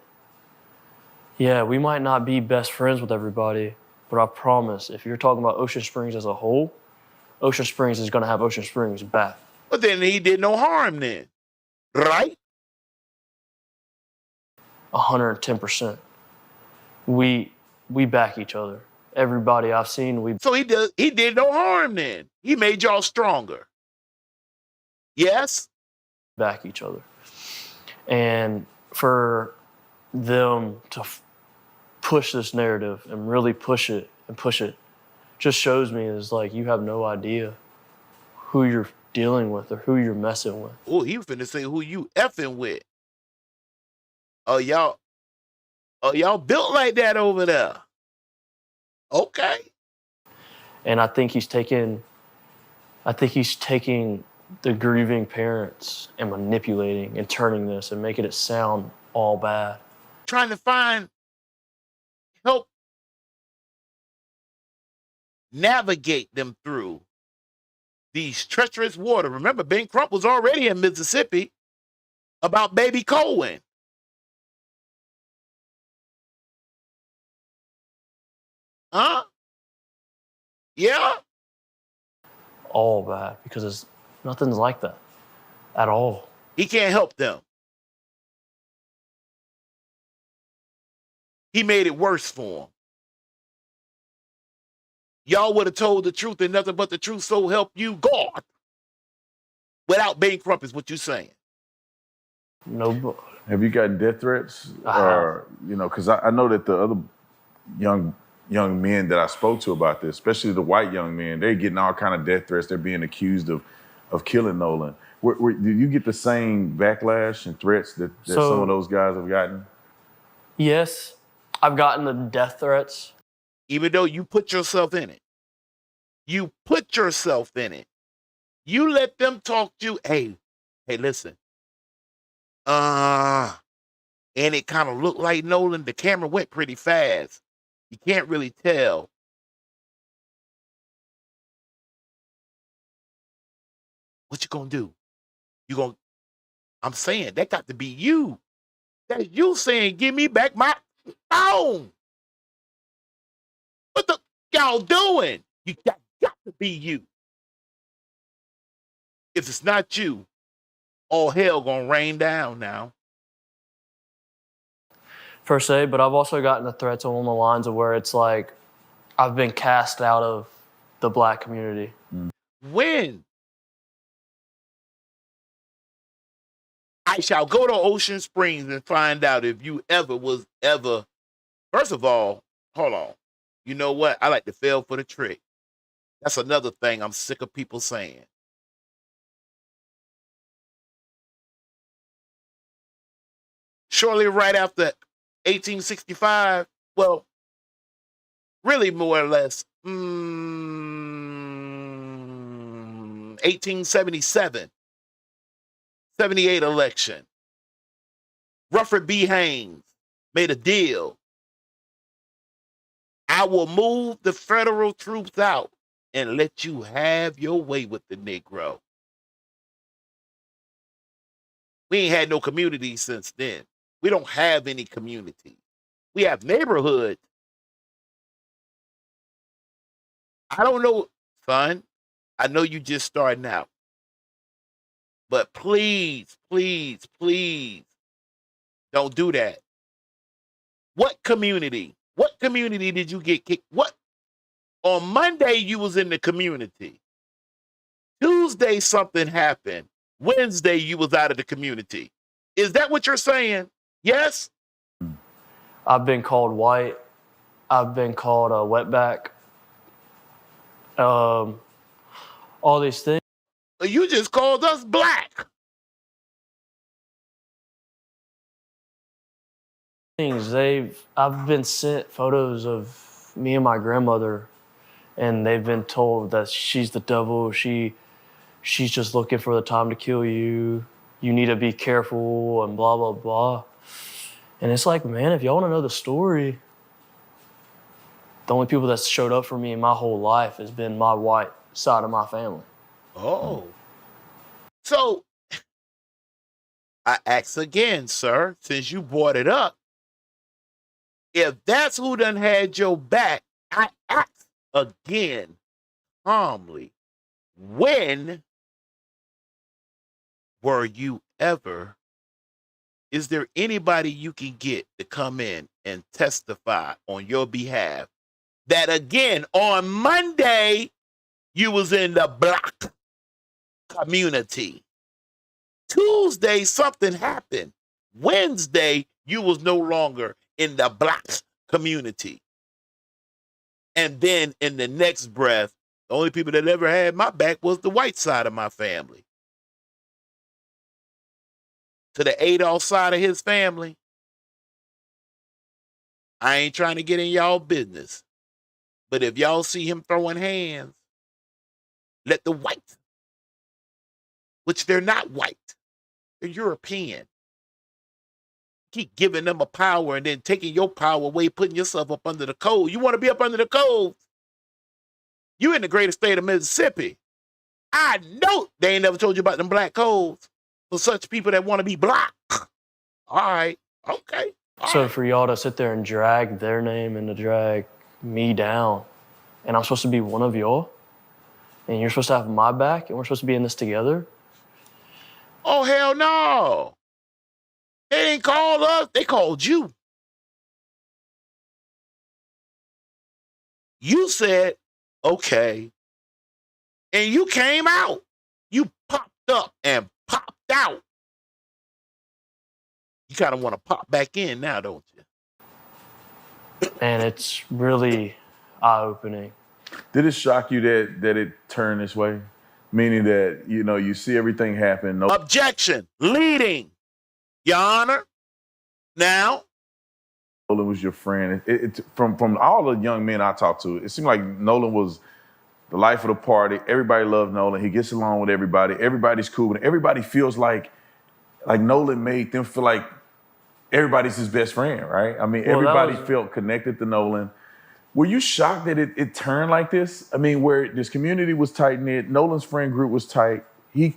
Yeah, we might not be best friends with everybody, but I promise, if you're talking about Ocean Springs as a whole, Ocean Springs is going to have Ocean Springs back. But then he did no harm then, right? 110%. We back each other. Everybody I've seen, So he did no harm then. He made y'all stronger. Yes? back each other. And for them to push this narrative and really push it just shows me is like you have no idea who you're dealing with or who you're messing with. Oh, he was finna say who you effing with. Oh, y'all built like that over there. Okay. And I think he's taking the grieving parents and manipulating and turning this and making it sound all bad. Trying to help navigate them through these treacherous waters. Remember, Ben Crump was already in Mississippi about baby Cohen. Huh? Yeah? All bad because nothing's like that at all. He can't help them. He made it worse for him. Y'all would have told the truth and nothing but the truth, so help you God. Without Ben Crump is what you're saying. No. Have you gotten death threats? Or, because I know that the other young men that I spoke to about this, especially the white young men, they're getting all kind of death threats. They're being accused of killing Nolan. Did you get the same backlash and threats that some of those guys have gotten? Yes, I've gotten the death threats. Even though you put yourself in it. You put yourself in it. You let them talk to you. Hey, listen. And it kind of looked like Nolan. The camera went pretty fast. You can't really tell. What you gonna do? I'm saying that got to be you. That's you saying, give me back my phone. What the y'all doing? You got to be you. If it's not you, all hell gonna rain down now. Per se, but I've also gotten the threats along the lines of where it's like I've been cast out of the black community. When? I shall go to Ocean Springs and find out if you ever. First of all, hold on. You know what? I like to fail for the trick. That's another thing I'm sick of people saying. Shortly right after 1865, well, really more or less, 1877, 78 election. Rutherford B. Haynes made a deal I will move the federal troops out and let you have your way with the Negro. We ain't had no community since then. We don't have any community. We have neighborhoods. I don't know, son. I know you just starting out. But please, please, please don't do that. What community? What community did you get kicked? What? On Monday, you was in the community. Tuesday, something happened. Wednesday, you was out of the community. Is that what you're saying? Yes? I've been called white. I've been called a wetback. All these things. You just called us black. I've been sent photos of me and my grandmother, and they've been told that she's the devil. She's just looking for the time to kill you. You need to be careful and blah, blah, blah. And it's like, man, if y'all want to know the story, the only people that showed up for me in my whole life has been my white side of my family. Oh. So, I ask again, sir, since you brought it up, if that's who done had your back, I ask again, calmly, when were you ever, is there anybody you can get to come in and testify on your behalf that again, on Monday, you was in the black community. Tuesday, something happened. Wednesday, you was no longer in the black community. And then in the next breath, the only people that ever had my back was the white side of my family. To the Adolf side of his family, I ain't trying to get in y'all business. But if y'all see him throwing hands, let the white, which they're not white, they're European, keep giving them a power and then taking your power away, putting yourself up under the code. You want to be up under the code? You in the greater state of Mississippi. I know they ain't never told you about them black codes for such people that want to be black. All right. Okay. So for y'all to sit there and drag their name and to drag me down, and I'm supposed to be one of y'all, and you're supposed to have my back, and we're supposed to be in this together? Oh, hell no. They ain't called us. They called you. You said, okay. And you came out. You popped up and popped out. You kind of want to pop back in now, don't you? And it's really eye-opening. Did it shock you that it turned this way? Meaning that, you see everything happen. No. Objection. Leading. Your Honor. Now. Nolan was your friend. From all the young men I talked to, it seemed like Nolan was the life of the party. Everybody loved Nolan. He gets along with everybody. Everybody's cool. And everybody feels like Nolan made them feel like everybody's his best friend, right? I mean, everybody felt connected to Nolan. Were you shocked that it turned like this? I mean, where this community was tight-knit, Nolan's friend group was tight. He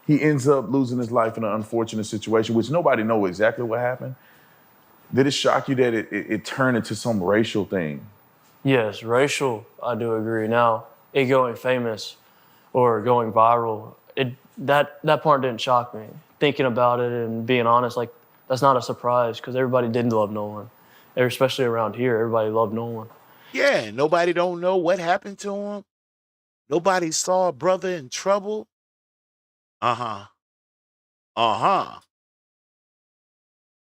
ends up losing his life in an unfortunate situation, which nobody knows exactly what happened. Did it shock you that it turned into some racial thing? Yes, racial, I do agree. Now, it going famous or going viral, that part didn't shock me. Thinking about it and being honest, that's not a surprise because everybody did love Nolan. Especially around here, everybody loved Nolan. Yeah, nobody don't know what happened to him. Nobody saw a brother in trouble. Uh-huh.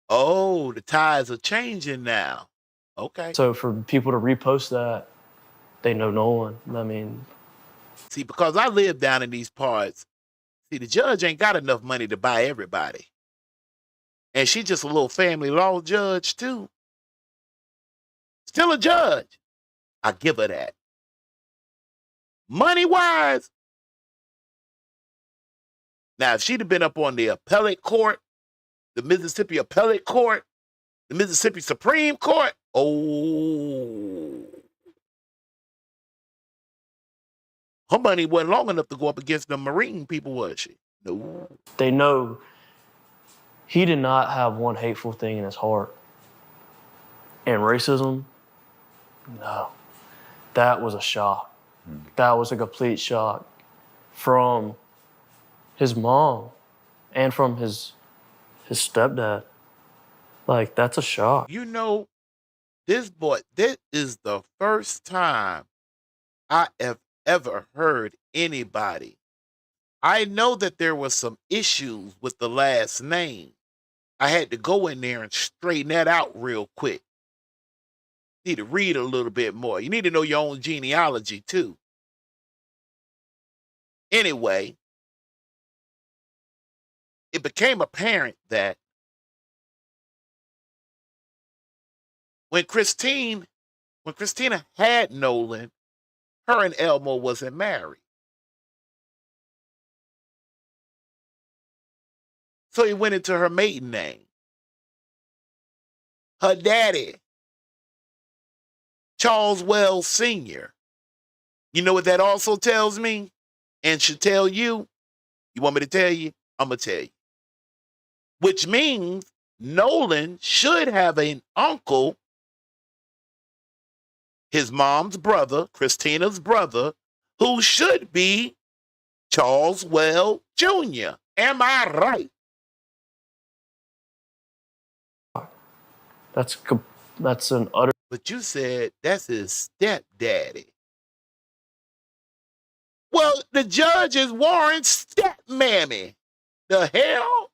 Oh, the tides are changing now. Okay. So for people to repost that, they know Nolan. I mean, see, because I live down in these parts, see, the judge ain't got enough money to buy everybody. And she's just a little family law judge, too. Still a judge. I give her that. Money-wise. Now, if she'd have been up on the appellate court, the Mississippi appellate court, the Mississippi Supreme Court, oh, Her money wasn't long enough to go up against the Marine people, was she? No. They know he did not have one hateful thing in his heart. And racism, no. That was a shock. That was a complete shock from his mom and from his stepdad. Like, that's a shock. You know, this is the first time I have ever heard anybody. I know that there was some issues with the last name. I had to go in there and straighten that out real quick. Need to read a little bit more. You need to know your own genealogy too. Anyway, it became apparent that when Christina had Nolan, her and Elmo wasn't married. So he went into her maiden name. Her daddy, Charles Wells Sr. You know what that also tells me and should tell you? You want me to tell you? I'm going to tell you. Which means Nolan should have an uncle, his mom's brother, Christina's brother, who should be Charles Wells Jr. Am I right? That's an utter. But you said that's his stepdaddy. Well, the judge is Warren's stepmammy. The hell?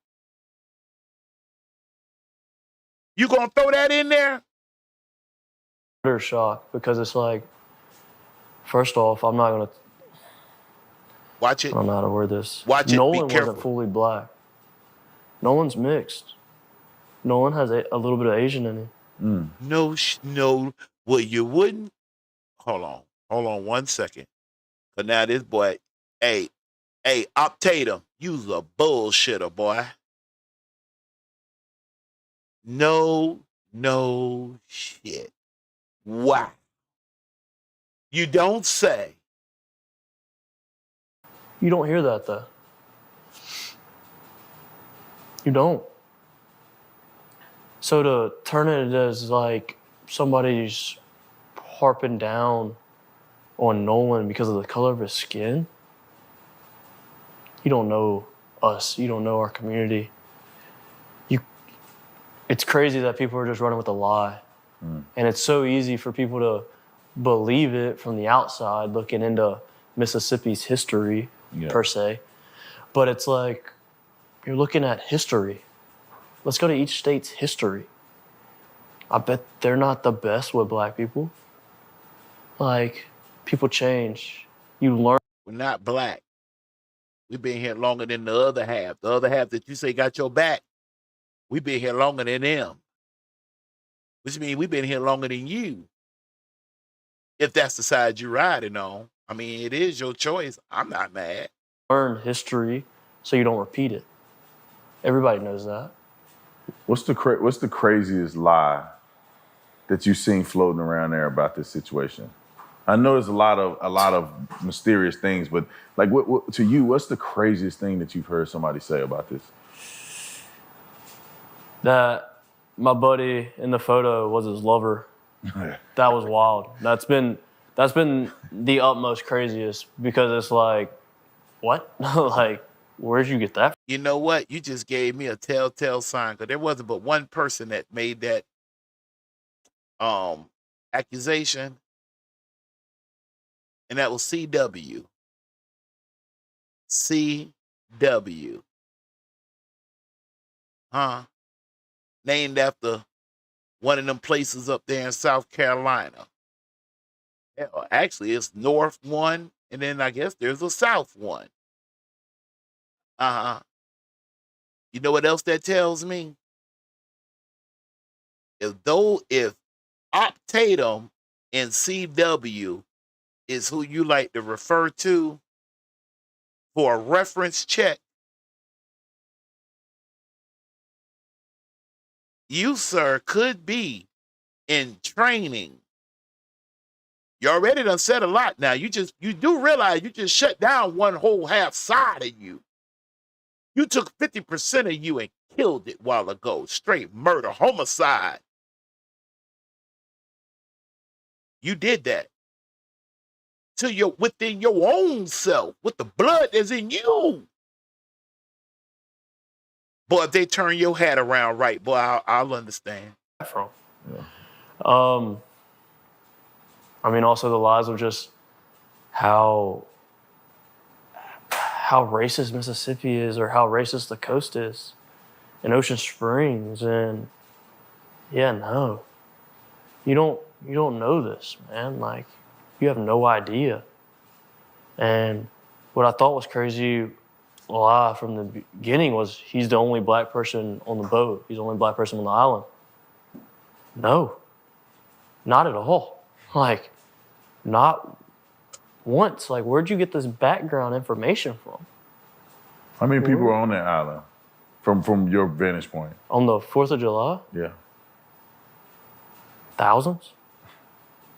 You gonna throw that in there? Utter shock, because it's like, first off, I'm not gonna. Watch it. I don't know how to word this. Watch it. Nolan Be careful. wasn't fully black. Nolan's mixed. Nolan has a little bit of Asian in him. No. Well, you wouldn't. Hold on 1 second. But now this boy, hey, Tatum, you's a bullshitter, boy. No shit. Wow. You don't say. You don't hear that, though. You don't. So to turn it as like somebody's harping down on Nolan because of the color of his skin, you don't know us. You don't know our community. It's crazy that people are just running with a lie. And it's so easy for people to believe it from the outside, looking into Mississippi's history, per se. But it's like, you're looking at history. Let's go to each state's history. I bet they're not the best with black people. Like, people change. You learn. We're not black. We've been here longer than the other half. The other half that you say got your back, we've been here longer than them. Which means we've been here longer than you. If that's the side you're riding on. I mean, it is your choice. I'm not mad. Learn history so you don't repeat it. Everybody knows that. What's the craziest lie that you've seen floating around there about this situation? I know there's a lot of mysterious things, but like, what to you, what's the craziest thing that you've heard somebody say about this? That my buddy in the photo was his lover. That was wild. That's been the utmost craziest, because it's like, what? Like, where'd you get that from? You know what? You just gave me a telltale sign, because there wasn't but one person that made that accusation, and that was CW. CW. Named after one of them places up there in South Carolina. Actually, it's North one, and then I guess there's a South one. You know what else that tells me? If Tatum and CW is who you like to refer to for a reference check, you, sir, could be in training You already done said a lot now. You do realize you just shut down one whole half side of you. You took 50% of you and killed it a while ago. Straight murder, homicide. You did that to within your own self, with the blood that's in you. Boy, if they turn your hat around right, boy, I'll understand. From. Yeah. I mean, also the lies of just how racist Mississippi is, or how racist the coast is, and Ocean Springs, and yeah, no, you don't know this, man. Like, you have no idea. And what I thought was crazy lie from the beginning was he's the only black person on the boat. He's the only black person on the island. No, not at all. Like, not once. Like, where'd you get this background information from? How many people are on that island from your vantage point? On the 4th of July? Yeah. Thousands?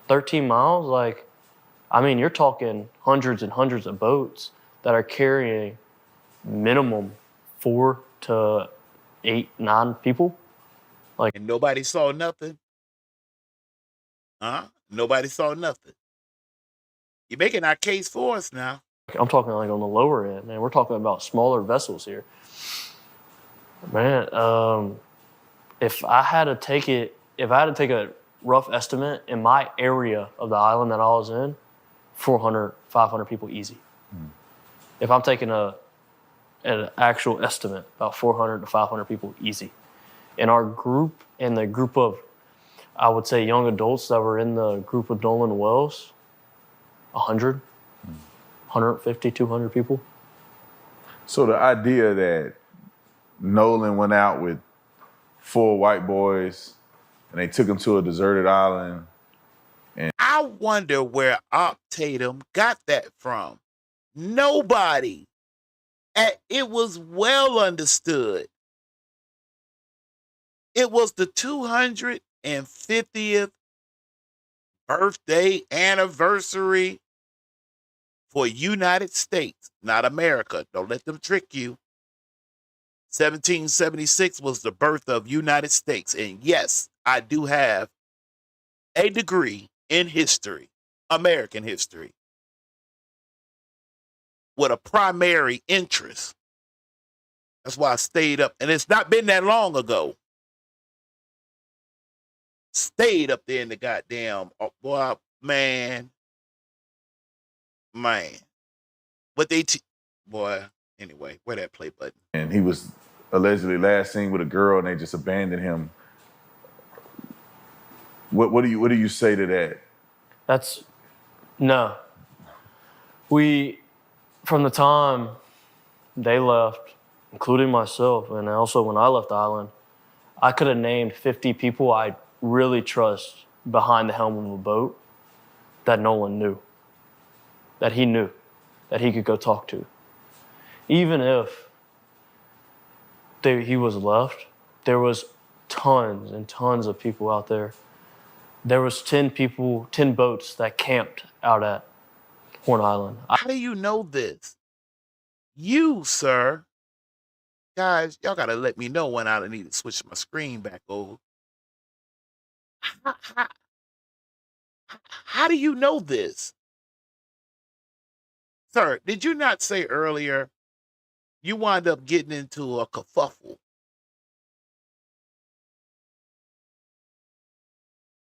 13 miles? Like, I mean, you're talking hundreds and hundreds of boats that are carrying minimum 4 to 8, 9 people. Like, And nobody saw nothing? Huh? Nobody saw nothing. You're making our case for us now. I'm talking like on the lower end, man. We're talking about smaller vessels here. Man, if I had to take a rough estimate in my area of the island that I was in, 400, 500 people easy. If I'm taking an actual estimate, about 400 to 500 people easy. In our group, and the group of, I would say, young adults that were in the group with Nolan Wells, 100, 150, 200 people. So the idea that Nolan went out with 4 white boys and they took him to a deserted island. I wonder where Tatum got that from. Nobody. And it was well understood. It was the 250th birthday anniversary for United States, not America. Don't let them trick you. 1776 was the birth of United States. And yes, I do have a degree in history, American history, with a primary interest. That's why I stayed up. And it's not been that long ago. Stayed up there in the goddamn, boy, man. But boy, anyway, where that play button? And he was allegedly last seen with a girl and they just abandoned him. What do you say to that? No. From the time they left, including myself, and also when I left the island, I could have named 50 people I really trust behind the helm of a boat that Nolan knew, that he knew, that he could go talk to. Even if he was left, there was tons and tons of people out there. There was 10 boats that camped out at Horn Island. How do you know this? You, sir. Guys, y'all got to let me know when I need to switch my screen back over. How do you know this? Sir, did you not say earlier you wind up getting into a kerfuffle?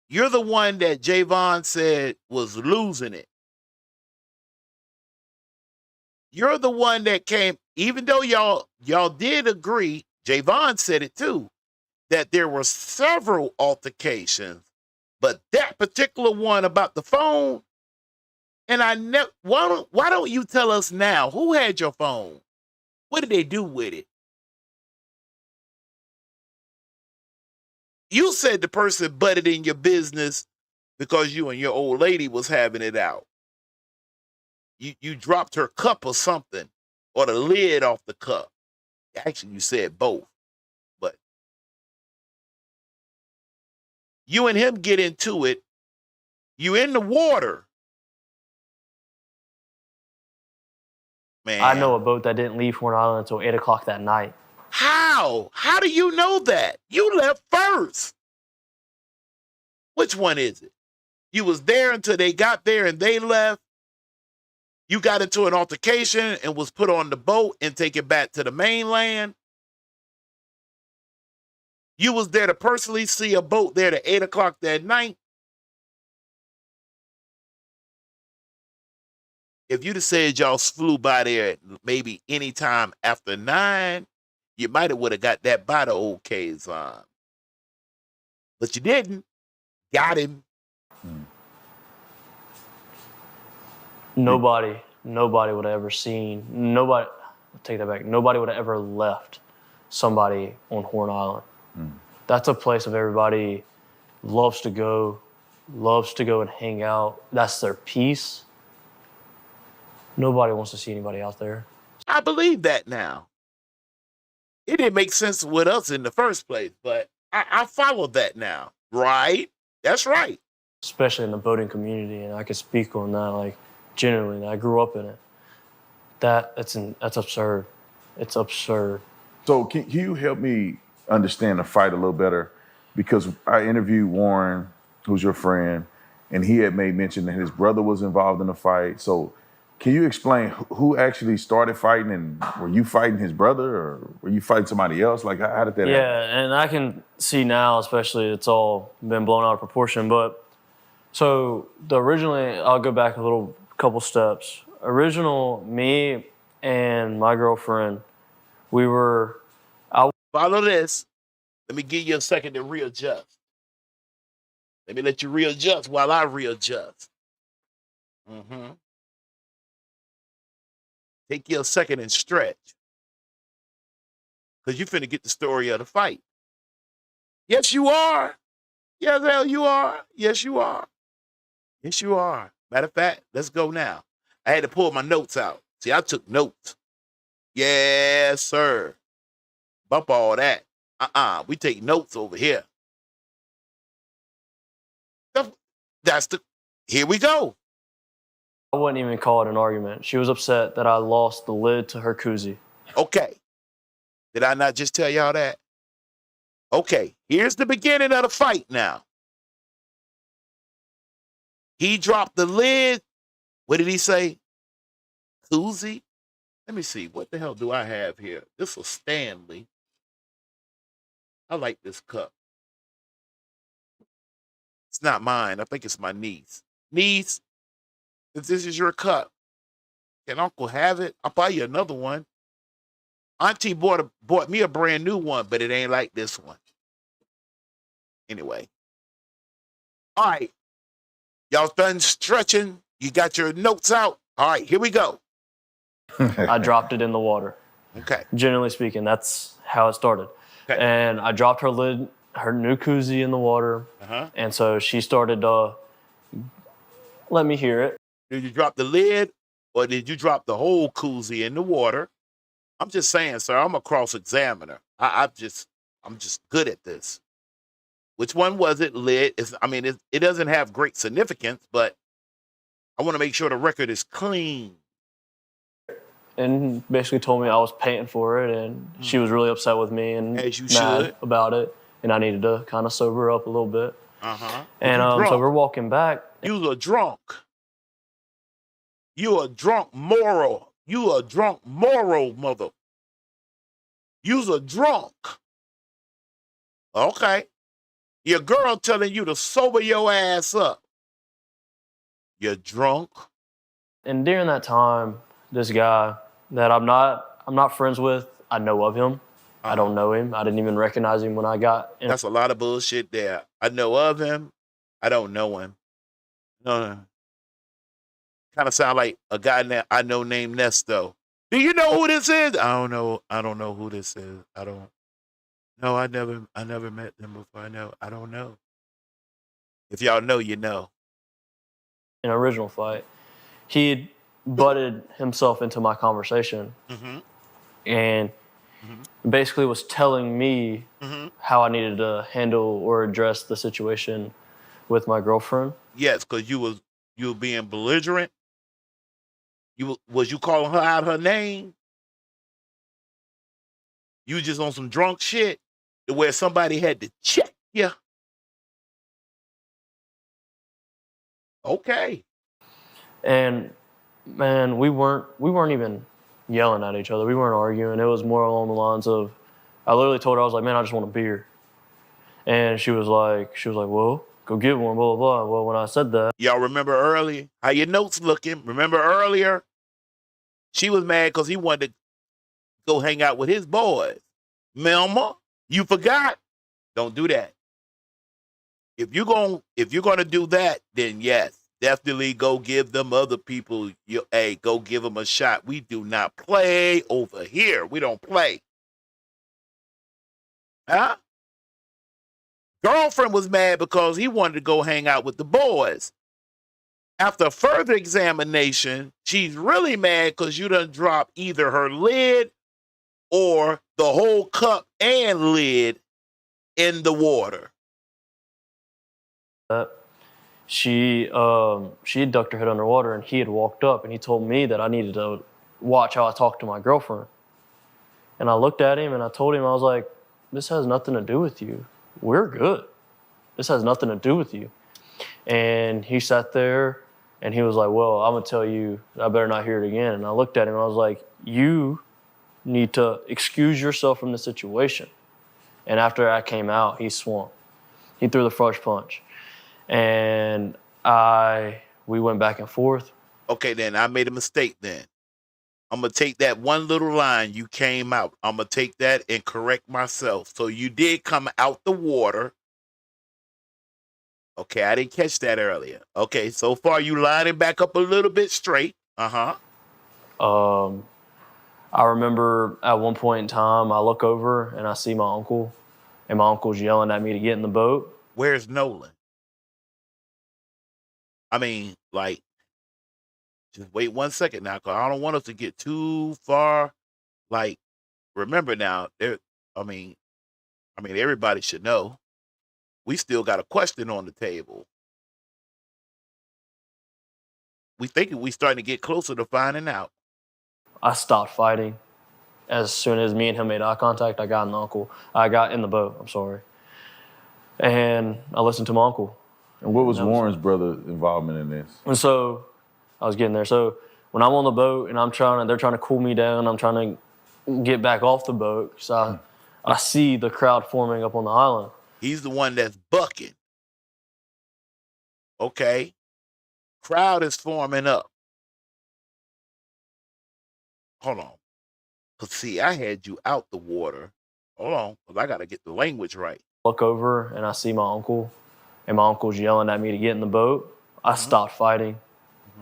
You're the one that Javon said was losing it. You're the one that came, even though y'all did agree, Javon said it too, that there were several altercations, but that particular one about the phone, and why don't you tell us now who had your phone? What did they do with it? You said the person butted in your business because you and your old lady was having it out. You dropped her cup or something, or the lid off the cup. Actually, you said both. But you and him get into it You in the water. Man. I know a boat that didn't leave Horn Island until 8 o'clock that night. How? How do you know that? You left first. Which one is it? You was there until they got there and they left. You got into an altercation and was put on the boat and taken back to the mainland. You was there to personally see a boat there at 8 o'clock that night. If you'd have said y'all flew by there maybe any time after 9, you might have would have got that by the old Kaazon. But you didn't. Got him. Nobody would have ever seen, nobody, take that back, nobody would have ever left somebody on Horn Island. That's a place of everybody loves to go and hang out. That's their peace. Nobody wants to see anybody out there. I believe that now. It didn't make sense with us in the first place, but I followed that now. Right? That's right. Especially in the boating community, and I can speak on that, like, genuinely. I grew up in it. That's absurd. It's absurd. So can you help me understand the fight a little better? Because I interviewed Warren, who's your friend, and he had made mention that his brother was involved in the fight. So can you explain who actually started fighting, and were you fighting his brother or were you fighting somebody else? Like, how did that happen? Yeah, and I can see now, especially, it's all been blown out of proportion. But so originally, I'll go back a couple steps. Original, me and my girlfriend, we were out. Follow this. Let me give you a second to readjust. Let me let you readjust while I readjust. Take you a second and stretch. Because you finna get the story of the fight. Yes, you are. Yes, hell, you are. Yes, you are. Yes, you are. Matter of fact, let's go now. I had to pull my notes out. See, I took notes. Yes, sir. Bump all that. We take notes over here. Here we go. I wouldn't even call it an argument. She was upset that I lost the lid to her koozie. Okay. Did I not just tell y'all that? Okay, here's the beginning of the fight now. He dropped the lid. What did he say? Koozie? Let me see. What the hell do I have here? This is Stanley. I like this cup. It's not mine. I think it's my niece. Niece, if this is your cup, can Uncle have it? I'll buy you another one. Auntie bought me a brand new one, but it ain't like this one. Anyway. All right. Y'all done stretching. You got your notes out. All right, here we go. I dropped it in the water. Okay. Generally speaking, that's how it started. Okay. And I dropped her lid, her new koozie in the water. And so she started to let me hear it. Did you drop the lid or did you drop the whole koozie in the water? I'm just saying, sir, I'm a cross-examiner. I'm just good at this. Which one was it? Lid? It doesn't have great significance, but I want to make sure the record is clean. And basically told me I was paying for it, and she was really upset with me and As you mad should. about it. And I needed to kind of sober up a little bit. And You so we're walking back. You a drunk. You a drunk moral. You a drunk moral mother. You's a drunk. Okay. Your girl telling you to sober your ass up. You're drunk. And during that time, this guy that I'm not friends with, I know of him. I don't know him. I didn't even recognize him when I got in. That's a lot of bullshit there. I know of him. I don't know him. No. Kind of sound like a guy I know named Nesto. Do you know who this is? I don't know. I don't know who this is. I don't. No, I never met them before. I don't know. If y'all know, you know. In an original fight, he had butted himself into my conversation and basically was telling me how I needed to handle or address the situation with my girlfriend. Yes, because you were being belligerent. Was you calling her out her name? You was just on some drunk shit to where somebody had to check you. Okay. And man, we weren't even yelling at each other. We weren't arguing. It was more along the lines of, I literally told her, I was like, man, I just want a beer. And she was like, well, go get one, blah, blah, blah. Well, when I said that, Y'all remember earlier? How your notes looking? Remember earlier? She was mad because he wanted to go hang out with his boys. Melma, you forgot? Don't do that. If you're gonna do that, then yes, definitely go give them other people go give them a shot. We do not play over here. We don't play. Huh? Girlfriend was mad because he wanted to go hang out with the boys. After further examination, she's really mad because you done dropped either her lid or the whole cup and lid in the water. she had ducked her head underwater, and he had walked up, and he told me that I needed to watch how I talked to my girlfriend. And I looked at him, and I told him, I was like, this has nothing to do with you. We're good. This has nothing to do with you. And he sat there, and he was like, well, I'm going to tell you, I better not hear it again. And I looked at him, and I was like, you need to excuse yourself from the situation. And after I came out, he swung. He threw the first punch. And we went back and forth. Okay, then I made a mistake then. I'm going to take that one little line, you came out. I'm going to take that and correct myself. So you did come out the water. Okay, I didn't catch that earlier. Okay, so far you lining back up a little bit straight. I remember at one point in time, I look over and I see my uncle, and my uncle's yelling at me to get in the boat. Where's Nolan? I mean, like, just wait 1 second now, because I don't want us to get too far. Like, remember now, everybody should know. We still got a question on the table. We thinking we starting to get closer to finding out. I stopped fighting. As soon as me and him made eye contact, I got in the boat, I'm sorry. And I listened to my uncle. And what was Warren's brother involvement in this? And so I was getting there. So when I'm on the boat and they're trying to cool me down, I'm trying to get back off the boat. So I see the crowd forming up on the island. He's the one that's bucking. Okay. Crowd is forming up. Hold on. Because see, I had you out the water. Hold on, because I got to get the language right. Look over and I see my uncle, and my uncle's yelling at me to get in the boat. I stopped fighting.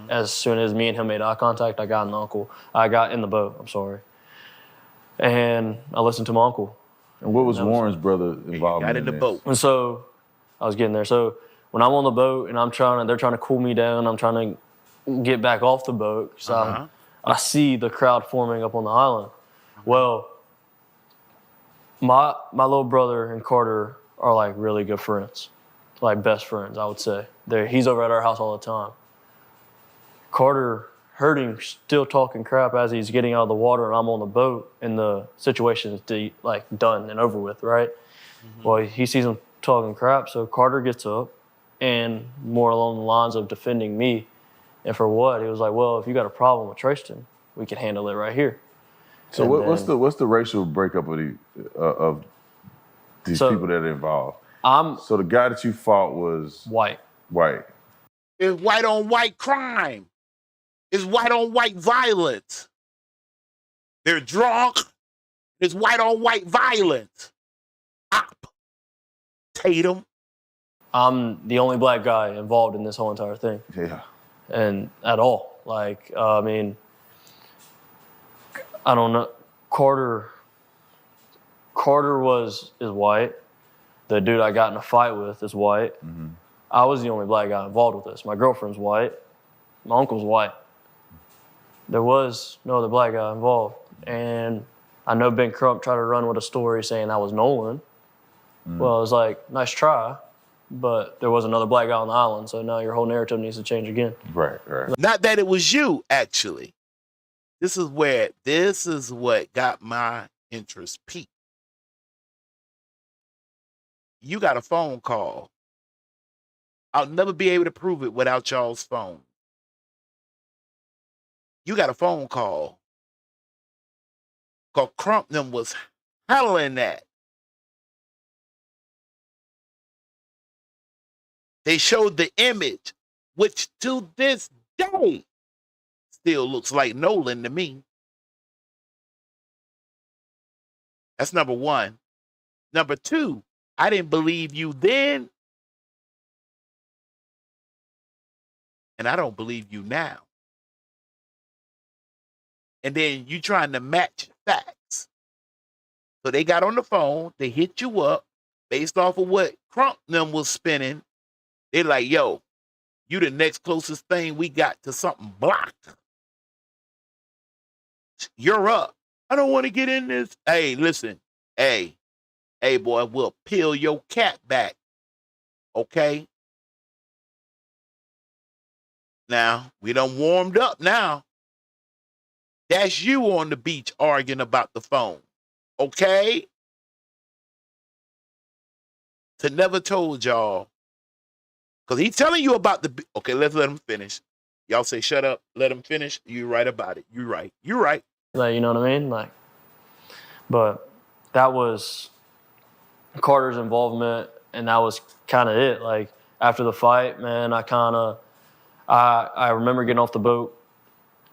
As soon as me and him made eye contact, I got in the boat, I'm sorry. And I listened to my uncle. And what was Warren's brother involvement got in the boat. And so I was getting there. So when I'm on the boat and they're trying to cool me down, I'm trying to get back off the boat. So I see the crowd forming up on the island. Well, my little brother and Carter are like really good friends, like best friends, I would say. He's over at our house all the time. Carter heard him still talking crap as he's getting out of the water, and I'm on the boat, and the situation is like done and over with, right? Well, he sees him talking crap, so Carter gets up, and more along the lines of defending me. And for what? He was like, well, if you got a problem with Tristan, we can handle it right here. So what's the racial breakup of these people that are involved? So the guy that you fought was white. It's white on white crime. It's white on white violence. They're drunk. It's white on white violence. Tatum. I'm the only black guy involved in this whole entire thing. Yeah. And at all. Like, I mean, I don't know. Carter is white. The dude I got in a fight with is white. I was the only black guy involved with this. My girlfriend's white. My uncle's white. There was no other black guy involved. And I know Ben Crump tried to run with a story saying I was Nolan. Well, I was like, nice try. but there was another black guy on the island, so now your whole narrative needs to change again. Right, right. Not that it was you, actually. This is what got my interest peaked. You got a phone call. I'll never be able to prove it without y'all's phone. You got a phone call. Because Crump them was handling that. They showed the image, which to this day still looks like Nolan to me. That's number one. Number two, I didn't believe you then, and I don't believe you now. And then you trying to match facts. So they got on the phone, they hit you up based off of what Crump them was spinning. They like, yo, you the next closest thing we got to something blocked. You're up. I don't want to get in this. Hey, listen. Hey, boy, we'll peel your cat back. Okay? Now, we done warmed up now. That's you on the beach arguing about the phone. Okay? To never told y'all. Because he's telling you about the... Okay, let's let him finish. Y'all say, shut up. Let him finish. You right about it. You right. You right. Like, you know what I mean? Like, but that was Carter's involvement, and that was kind of it. Like, after the fight, man, I remember getting off the boat.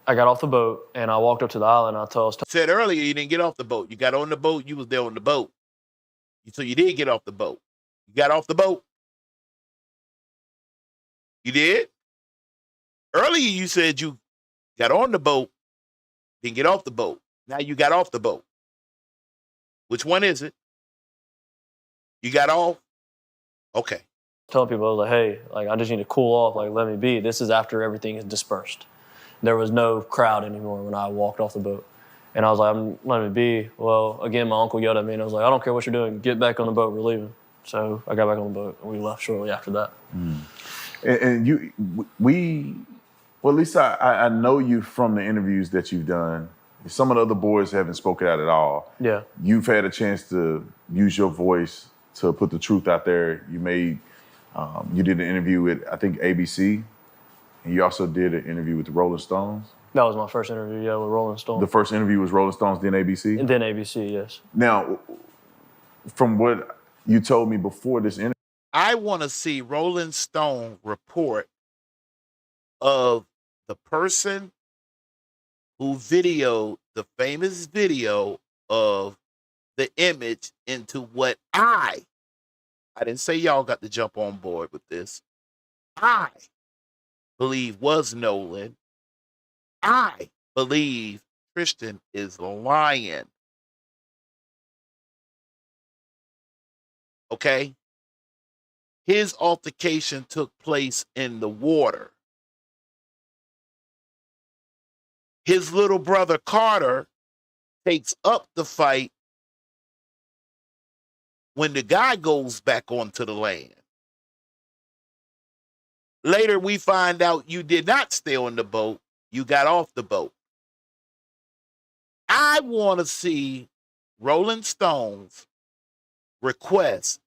I got off the boat, and I walked up to the island, and I told... Said earlier you didn't get off the boat. You got on the boat. You was there on the boat. So you did get off the boat. You got off the boat. You did? Earlier you said you got on the boat, didn't get off the boat. Now you got off the boat. Which one is it? You got off? Okay. Telling people, I was like, hey, like, I just need to cool off. Like, let me be. This is after everything is dispersed. There was no crowd anymore when I walked off the boat. And I was like, I'm letting me be. Well, again, my uncle yelled at me, and I was like, I don't care what you're doing. Get back on the boat. We're leaving. So I got back on the boat, and we left shortly after that. Mm. Well, at least I know you from the interviews that you've done. Some of the other boys haven't spoken out at all. Yeah. You've had a chance to use your voice to put the truth out there. You did an interview with, I think, ABC, and you also did an interview with the Rolling Stones. That was my first interview, yeah, with Rolling Stone. The first interview was Rolling Stones, then ABC? And then ABC, yes. Now, from what you told me before this interview, I want to see Rolling Stone report of the person who videoed the famous video of the image into what I didn't say y'all got to jump on board with this. I believe was Nolan. I believe Tristan is lying. Okay? His altercation took place in the water. His little brother Carter takes up the fight when the guy goes back onto the land. Later, we find out you did not stay on the boat. You got off the boat. I want to see Rolling Stone's request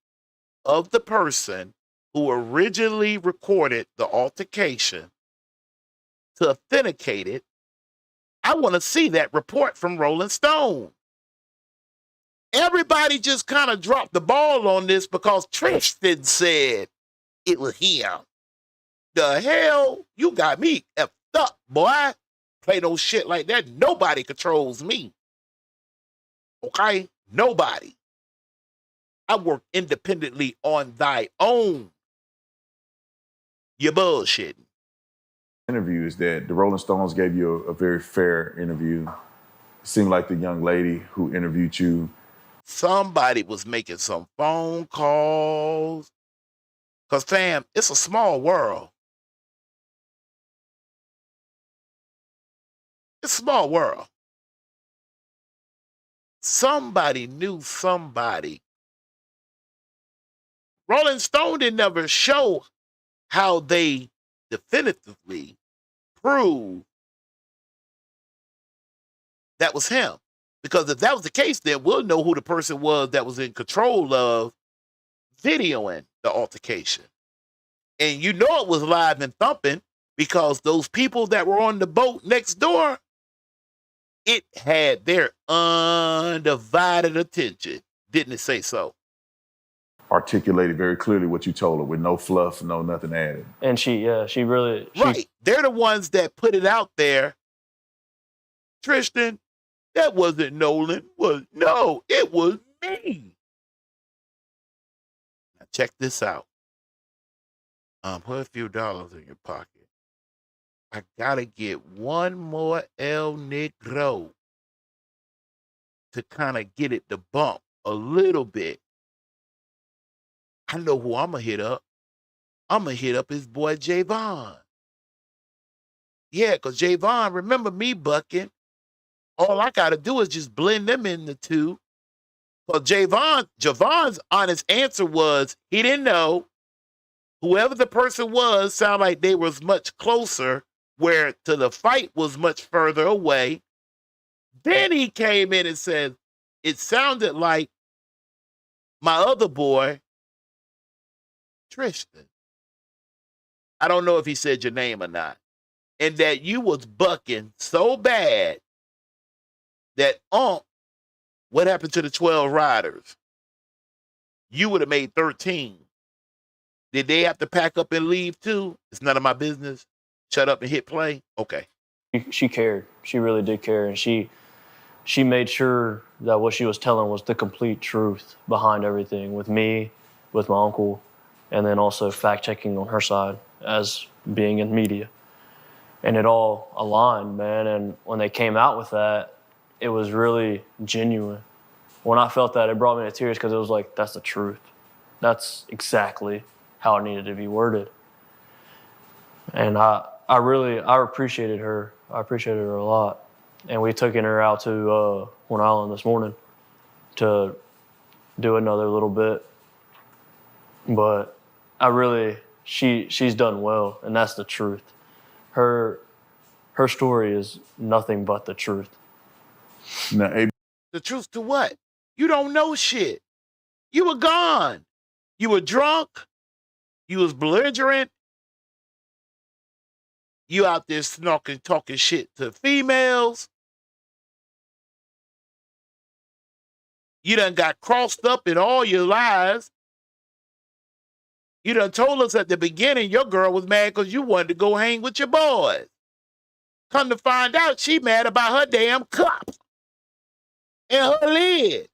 of the person who originally recorded the altercation to authenticate it. I want to see that report from Rolling Stone. Everybody just kind of dropped the ball on this because Tristan said it was him. The hell? You got me effed up, boy. Play no shit like that. Nobody controls me. Okay? Nobody. I work independently on thy own. You're bullshitting. Interview is that the Rolling Stones gave you a very fair interview. It seemed like the young lady who interviewed you. Somebody was making some phone calls. Because, fam, it's a small world. It's a small world. Somebody knew somebody Rolling Stone didn't never show how they definitively proved that was him. Because if that was the case, then we'll know who the person was that was in control of videoing the altercation. And you know it was live and thumping because those people that were on the boat next door, it had their undivided attention. Didn't it say so? Articulated very clearly what you told her with no fluff, no nothing added. And she really. Right. They're the ones that put it out there. Tristan, that wasn't Nolan. No, it was me. Now check this out. Put a few dollars in your pocket. I gotta get one more El Negro to kind of get it to bump a little bit. I know who I'm gonna hit up. I'm gonna hit up his boy Javon. Yeah, because Javon, remember me bucking. All I gotta do is just blend them in the two. Well, Javon's honest answer was he didn't know. Whoever the person was sounded like they was much closer, where to the fight was much further away. Then he came in and said, it sounded like my other boy, Tristan. I don't know if he said your name or not. And that you was bucking so bad that, what happened to the 12 riders? You would have made 13. Did they have to pack up and leave too? It's none of my business. Shut up and hit play. Okay. She cared. She really did care, and she made sure that what she was telling was the complete truth behind everything. With me, with my uncle, and then also fact checking on her side as being in media, and it all aligned, man. And when they came out with that, it was really genuine. When I felt that, it brought me to tears because it was like, that's the truth. That's exactly how it needed to be worded. And I appreciated her. I appreciated her a lot. And we took her out to Horn Island this morning to do another little bit. But she's done well, and that's the truth. Her story is nothing but the truth. Now, the truth to what? You don't know shit. You were gone. You were drunk. You was belligerent. You out there snorking, talking shit to females. You done got crossed up in all your lies. You done told us at the beginning your girl was mad because you wanted to go hang with your boys. Come to find out, she mad about her damn cup and her lid.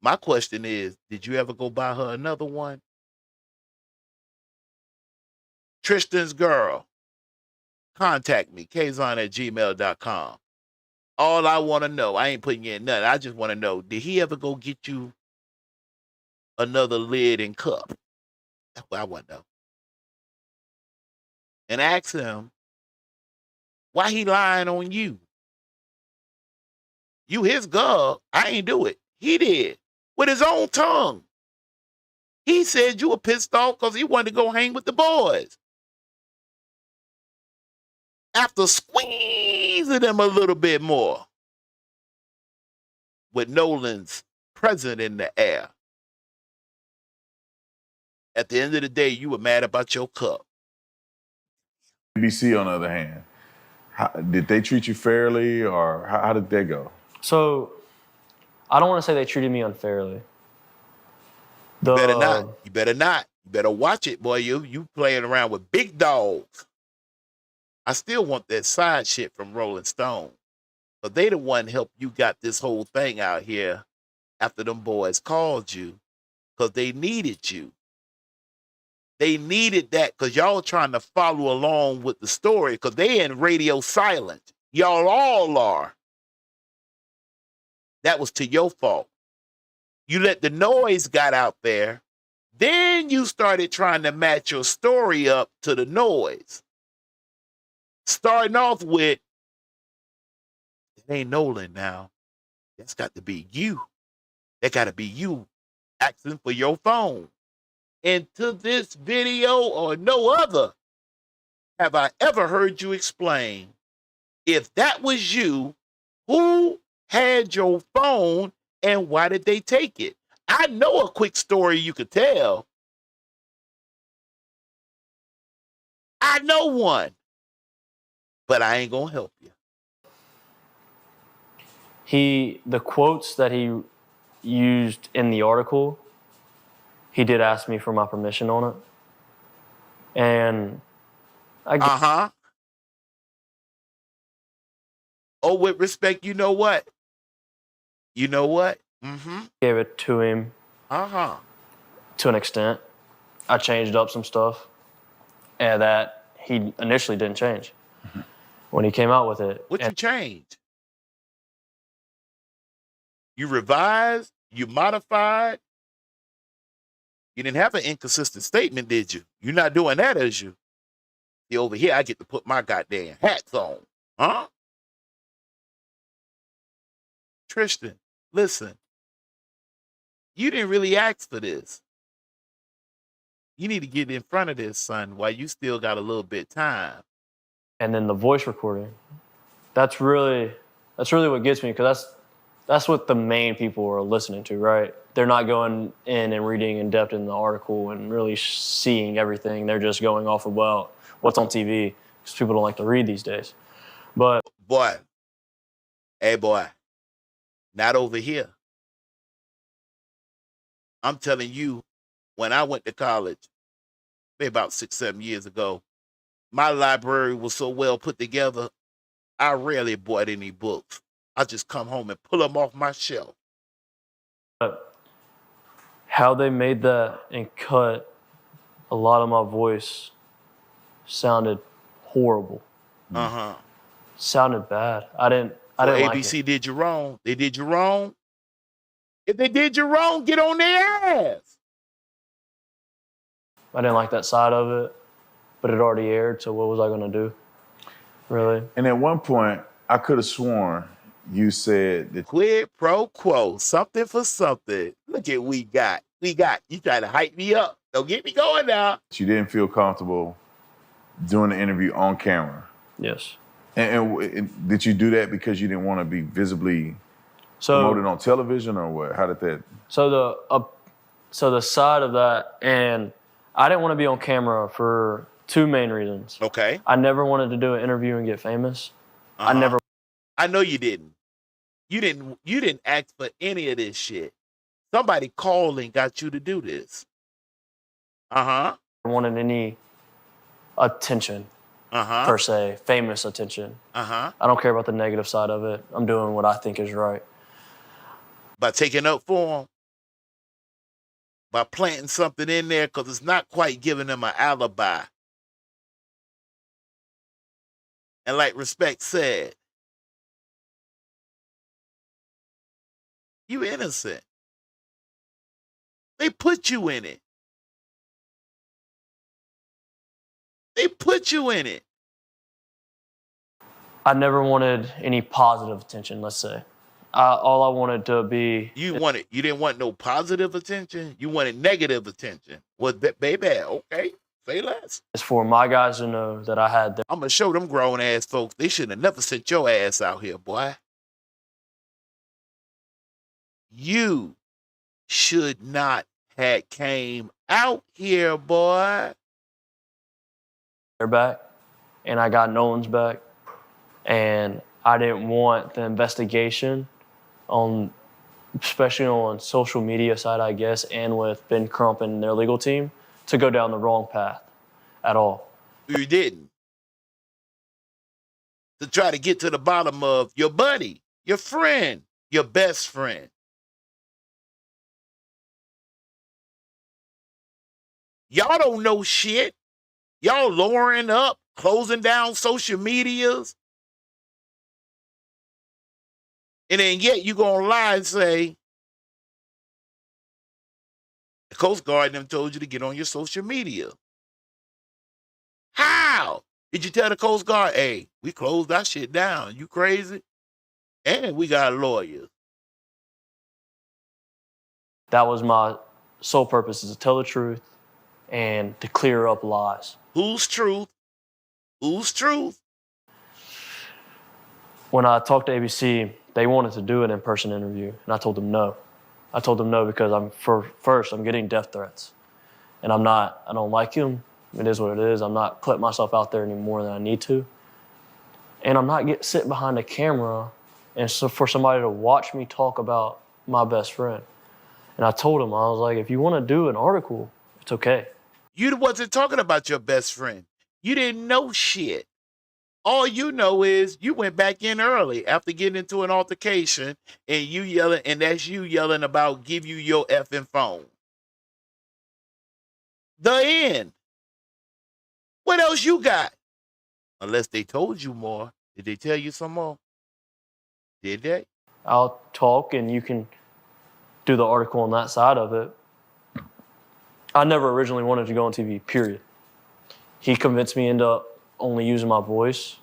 My question is, did you ever go buy her another one? Tristan's girl, contact me, Kaazon@gmail.com. All I want to know, I ain't putting you in nothing. I just want to know, did he ever go get you another lid and cup? That's what I want to know. And ask him, why he lying on you? You his girl. I ain't do it. He did. With his own tongue. He said you were pissed off because he wanted to go hang with the boys. After squeezing them a little bit more. With Nolan's present in the air. At the end of the day, you were mad about your cup. ABC, on the other hand, did they treat you fairly, or how did they go? So, I don't want to say they treated me unfairly. You better not. You better not. You better watch it, boy. You playing around with big dogs. I still want that side shit from Rolling Stone. But they the one helped you got this whole thing out here after them boys called you because they needed you. They needed that because y'all trying to follow along with the story because they in radio silent. Y'all all are. That was to your fault. You let the noise got out there. Then you started trying to match your story up to the noise. Starting off with, it ain't Nolan now. That's got to be you. That got to be you asking for your phone. And to this video or no other have I ever heard you explain, if that was you, who had your phone and why did they take it? I know a quick story you could tell. I know one, but I ain't gonna help you. The quotes that he used in the article, he did ask me for my permission on it. And Oh, with respect, you know what? gave it to him to an extent. I changed up some stuff and that he initially didn't change when he came out with it. What you changed? You revised? You modified? You didn't have an inconsistent statement, did you? You're not doing that, as you. See, over here, I get to put my goddamn hats on. Huh? Tristan, listen. You didn't really ask for this. You need to get in front of this, son, while you still got a little bit time. And then the voice recording. That's really what gets me, because that's what the main people are listening to, right? They're not going in and reading in depth in the article and really seeing everything. They're just going off of, well, what's on TV, because people don't like to read these days. But boy, not over here. I'm telling you, when I went to college, maybe about 6-7 years ago, my library was so well put together, I rarely bought any books. I just come home and pull them off my shelf. How they made that and cut a lot of my voice sounded horrible. Sounded bad. I didn't like ABC it. did you wrong. They did you wrong. If they did you wrong, get on their ass. I didn't like that side of it, but it already aired, so what was I going to do? Really? And at one point, I could have sworn you said that Quid pro quo, something for something. Look at we got. You trying to hype me up. Don't get me going now. you didn't feel comfortable doing the interview on camera. Yes. And did you do that because you didn't want to be visibly promoted on television, or what? How did that? So the side of that, and I didn't want to be on camera for two main reasons. Okay. I never wanted to do an interview and get famous. I know you didn't. You didn't ask for any of this shit. Somebody called and got you to do this. wanted any attention. Per se, famous attention. I don't care about the negative side of it. I'm doing what I think is right. By taking up for them, by planting something in there, because it's not quite giving them an alibi. And like Respect said, you innocent. They put you in it. They put you in it. I never wanted any positive attention, let's say. All I wanted to be... You didn't want no positive attention? You wanted negative attention. Well, baby, okay, say less. It's for my guys to know that I had them. I'm going to show them grown-ass folks, they should have never sent your ass out here, boy. You should not have came out here, boy. They're back, and I got Nolan's back, and I didn't want the investigation on, especially on social media side, I guess, and with Ben Crump and their legal team, to go down the wrong path at all. You didn't. To try to get to the bottom of your buddy, your friend, your best friend. Y'all don't know shit. Y'all lowering up, closing down social medias. And then yet you gonna lie and say, the Coast Guard them told you to get on your social media. How? Did you tell the Coast Guard, hey, we closed that shit down. You crazy? And we got lawyers. That was my sole purpose is to tell the truth and to clear up lies. Whose truth? Whose truth? When I talked to ABC, they wanted to do an in-person interview, and I told them no. I told them no because I'm getting death threats, and I don't like them. It is what it is. I'm not putting myself out there any more than I need to, and I'm not sitting behind a camera, and so for somebody to watch me talk about my best friend. And I told him, I was like, if you want to do an article, it's okay. You wasn't talking about your best friend. You didn't know shit. All you know is you went back in early after getting into an altercation and you yelling, and that's you yelling about give you your effing phone. The end. What else you got? Unless they told you more. Did they tell you some more? Did they? I'll talk and you can do the article on that side of it. I never originally wanted to go on TV, period. He convinced me into only using my voice,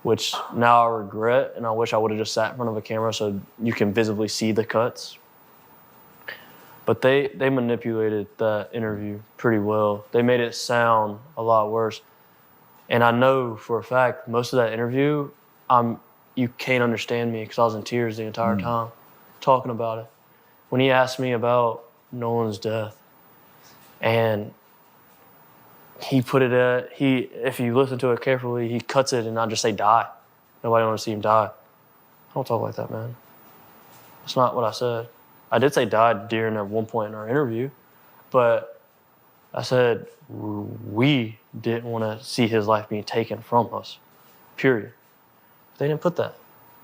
which now I regret, and I wish I would have just sat in front of a camera so you can visibly see the cuts. But they manipulated that interview pretty well. They made it sound a lot worse. And I know for a fact, most of that interview, you can't understand me because I was in tears the entire time talking about it. When he asked me about Nolan's death, and he put it if you listen to it carefully, he cuts it and I just say die. Nobody wants to see him die. I don't talk like that, man. That's not what I said. I did say died during at one point in our interview, but I said we didn't want to see his life being taken from us, period. They didn't put that.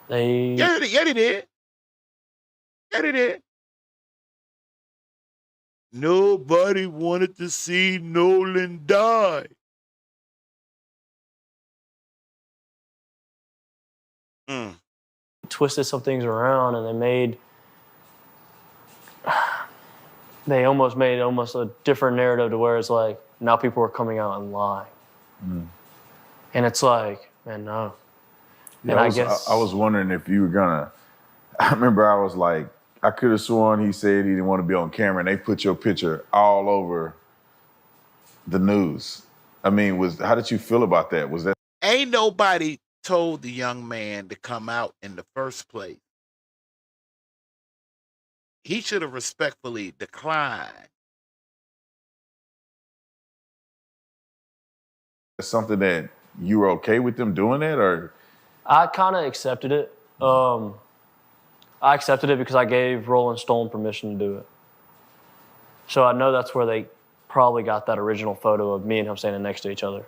Yeah, they did. Yeah, they did. Nobody wanted to see Nolan die. Twisted some things around, and they almost made a different narrative to where it's like now people are coming out and lying. And it's like, man, no. Yeah, and I was wondering if you were gonna. I remember I was like, I could have sworn he said he didn't want to be on camera, and they put your picture all over the news. I mean, how did you feel about that? Was that? Ain't nobody told the young man to come out in the first place. He should have respectfully declined. Something that you were okay with them doing that, or? I kind of accepted it. I accepted it because I gave Rolling Stone permission to do it. So I know that's where they probably got that original photo of me and him standing next to each other.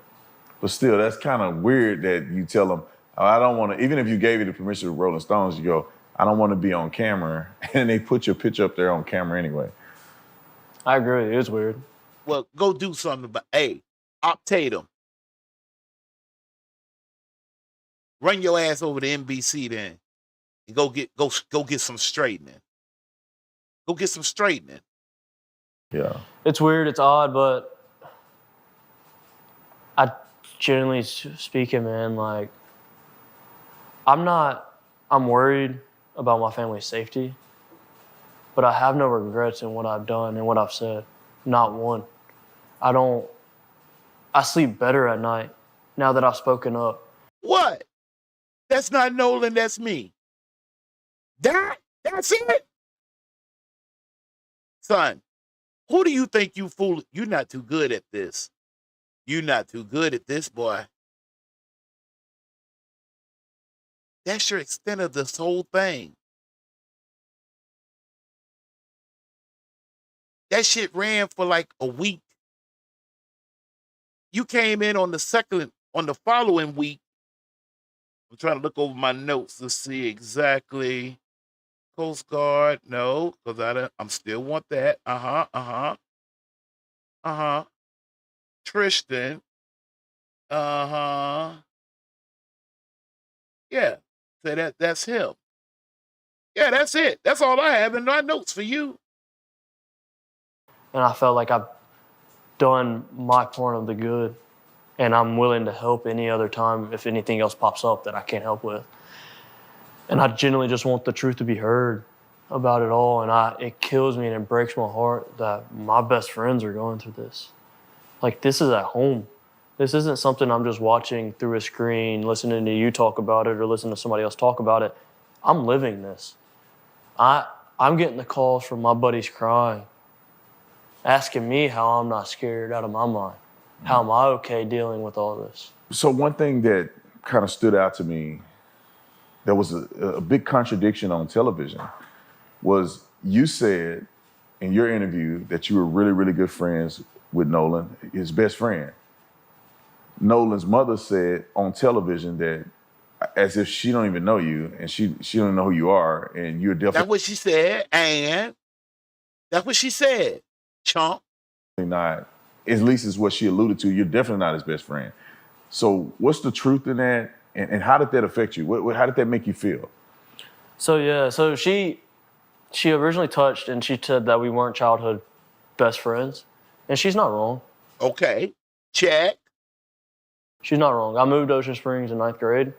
But still, that's kind of weird that you tell them, oh, I don't want to, even if you gave you the permission to Rolling Stones, you go, I don't want to be on camera. And they put your picture up there on camera anyway. I agree. It is weird. Well, go do something about, hey, Tatum. Run your ass over to NBC then. And go get some straightening. Go get some straightening. Yeah. It's weird, it's odd, but I generally speaking, man, like I'm worried about my family's safety, but I have no regrets in what I've done and what I've said. Not one. I sleep better at night now that I've spoken up. What? That's not Nolan, that's me. That's it? Son, who do you think you fool? You're not too good at this. You're not too good at this, boy. That's your extent of this whole thing. That shit ran for like a week. You came in on the following week. I'm trying to look over my notes to see exactly. Coast Guard, no, because I'm still want that. Tristan, yeah. So that's him. Yeah, that's it. That's all I have in my notes for you. And I felt like I've done my part of the good, and I'm willing to help any other time if anything else pops up that I can't help with. And I genuinely just want the truth to be heard. about it all, and it kills me and it breaks my heart that my best friends are going through this. Like, this is at home. This isn't something I'm just watching through a screen, listening to you talk about it or listening to somebody else talk about it. I'm living this. I'm getting the calls from my buddies crying, asking me how I'm not scared out of my mind. How am I okay dealing with all this? So one thing that kind of stood out to me, there was a big contradiction on television, was you said in your interview that you were really, really good friends with Nolan, his best friend. Nolan's mother said on television that as if she don't even know you and she don't know who you are, and you're That's definitely what she said, and that's what she said, chump. not, at least is what she alluded to, you're definitely not his best friend. So what's the truth in that, and how did that affect you? How did that make you feel? So she originally touched and she said that we weren't childhood best friends, and she's not wrong. Okay, check. She's not wrong. I moved to Ocean Springs in 9th grade.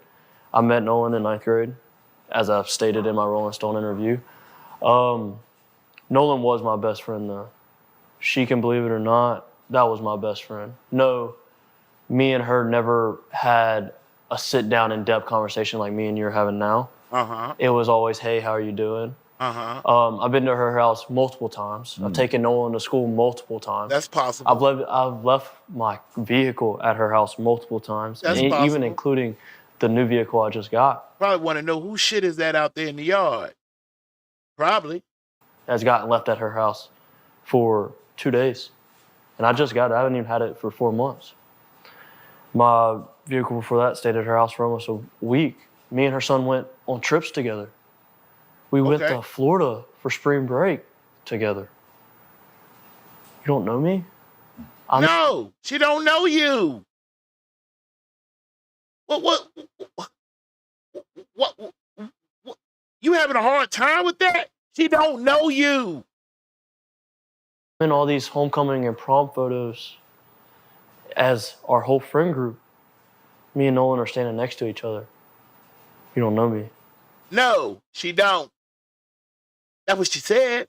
I met Nolan in 9th grade, as I've stated in my Rolling Stone interview. Nolan was my best friend, though. She can believe it or not, that was my best friend. No, me and her never had a sit-down, in-depth conversation like me and you're having now. Uh-huh. It was always, hey, how are you doing? Uh-huh. I've been to her house multiple times. I've taken Nolan to school multiple times. That's possible. I've left my vehicle at her house multiple times, That's and possible. even including the new vehicle I just got. Probably want to know whose shit is that out there in the yard. Probably. Has gotten left at her house for 2 days. And I just got it. I haven't even had it for 4 months. My vehicle before that stayed at her house for almost a week. Me and her son went on trips together. We went to Florida for spring break together. You don't know me? No, she don't know you. What? You having a hard time with that? She don't know you. In all these homecoming and prom photos as our whole friend group, me and Nolan are standing next to each other. You don't know me. No, she don't. That's what she said.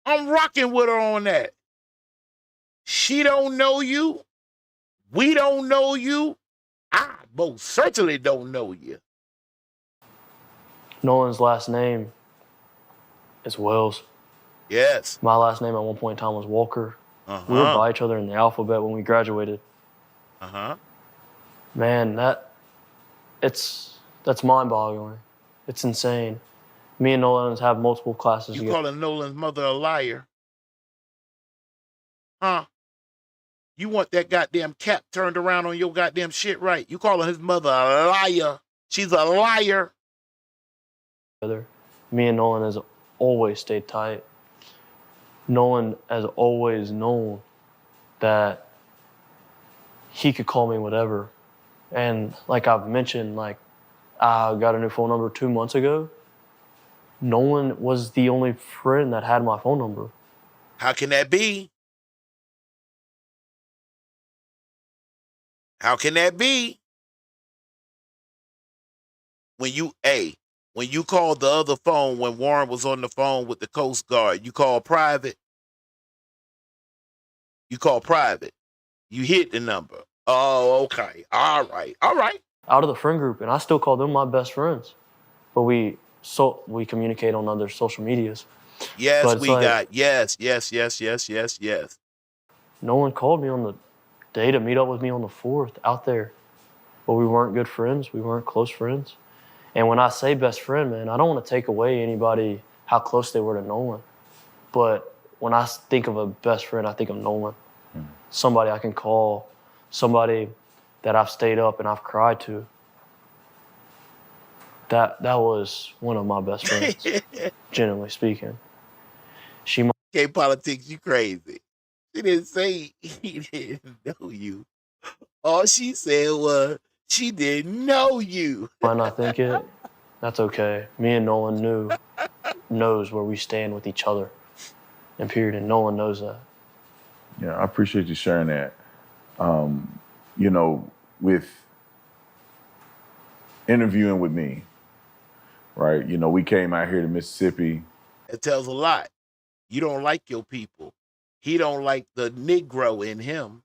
I'm rocking with her on that. She don't know you. We don't know you. I most certainly don't know you. Nolan's last name is Wells. Yes. My last name at one point in time was Walker. Uh-huh. We were by each other in the alphabet when we graduated. Uh-huh. Man, that's mind-boggling. It's insane. Me and Nolan have multiple classes You together. calling Nolan's mother a liar? Huh? You want that goddamn cap turned around on your goddamn shit, right? You calling his mother a liar? She's a liar. Me and Nolan has always stayed tight. Nolan has always known that he could call me whatever. And like I've mentioned, like I got a new phone number 2 months ago. Nolan was the only friend that had my phone number. How can that be? How can that be? When you called the other phone when Warren was on the phone with the Coast Guard, you called private. You called private. You hit the number. Oh, okay. All right. Out of the friend group, and I still call them my best friends. But we communicate on other social medias. Yes, but we got yes. Nolan called me on the day to meet up with me on the 4th out there. But we weren't good friends. We weren't close friends. And when I say best friend, man, I don't want to take away anybody how close they were to Nolan. But when I think of a best friend, I think of Nolan. Somebody I can call, somebody that I've stayed up and I've cried to. That was one of my best friends, generally speaking. Okay, politics, you crazy. She didn't say he didn't know you. All she said was she didn't know you. Might not think it. That's okay. Me and Nolan knows where we stand with each other. And period. And Nolan knows that. Yeah, I appreciate you sharing that. With interviewing with me, right? You know, we came out here to Mississippi. It tells a lot. You don't like your people. He don't like the Negro in him.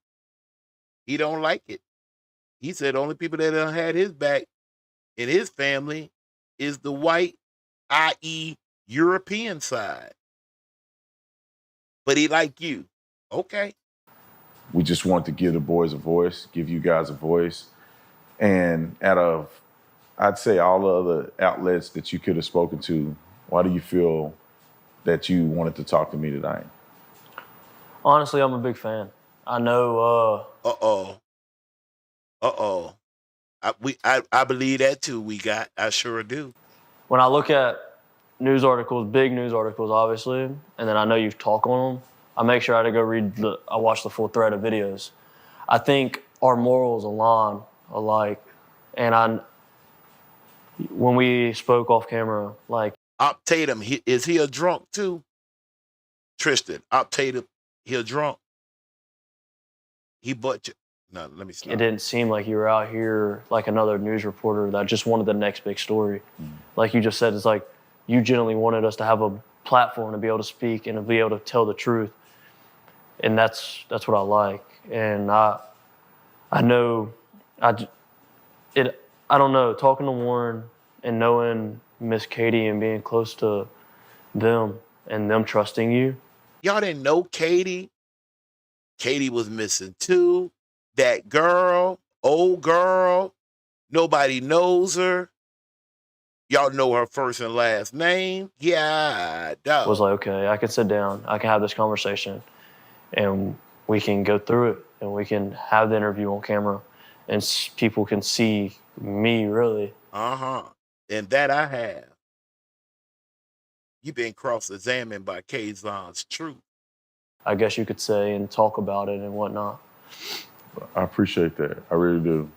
He don't like it. He said the only people that done had his back in his family is the white, i.e. European side. But he like you. Okay. We just want to give the boys a voice, give you guys a voice. And out of, I'd say, all the other outlets that you could have spoken to, why do you feel that you wanted to talk to me tonight? Honestly, I'm a big fan. I know. I believe that too. I sure do. When I look at news articles, big news articles, obviously, and then I know you talk on them, I make sure I I watch the full thread of videos. I think our morals align alike, and when we spoke off camera, like Tatum, is he a drunk too? Tristan, Tatum, he a drunk? He bought you. No, let me stop. It didn't seem like you were out here like another news reporter that just wanted the next big story. Like you just said, it's like you genuinely wanted us to have a platform to be able to speak and to be able to tell the truth. And that's what I like. And I know, I don't know, talking to Warren and knowing Miss Katie and being close to them and them trusting you. Y'all didn't know Katie? Katie was missing too. That girl, old girl, nobody knows her. Y'all know her first and last name? Yeah, dog. Was like, okay, I can sit down, I can have this conversation, and we can go through it, and we can have the interview on camera, and people can see me, really. And that I have. You've been cross-examined by Kaazon's truth. I guess you could say, and talk about it and whatnot. I appreciate that. I really do.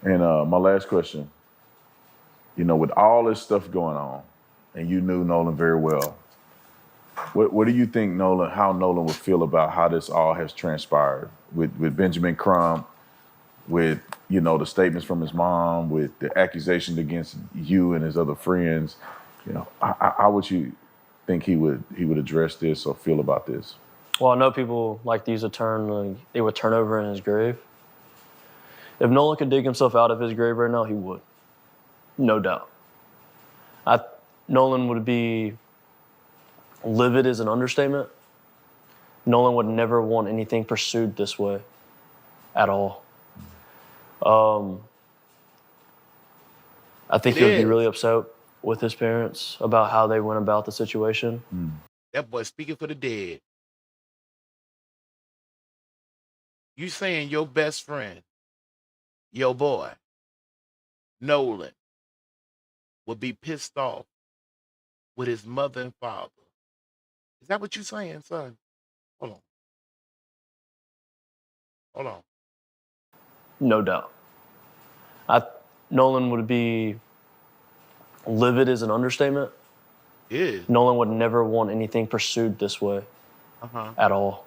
And my last question, you know, with all this stuff going on, and you knew Nolan very well, what do you think how Nolan would feel about how this all has transpired with Benjamin Crump, with, you know, the statements from his mom, with the accusations against you and his other friends? You know, how would you think he would address this or feel about this? Well, I know people like to use a term, they would turn over in his grave. If Nolan could dig himself out of his grave right now, he would. No doubt. Nolan would be livid is an understatement. Nolan would never want anything pursued this way at all. I think he would be really upset with his parents about how they went about the situation. That boy speaking for the dead. You saying your best friend, your boy, Nolan, would be pissed off with his mother and father. Is that what you saying, son? Hold on. No doubt. Nolan would be livid is an understatement. Yeah. Nolan would never want anything pursued this way at all.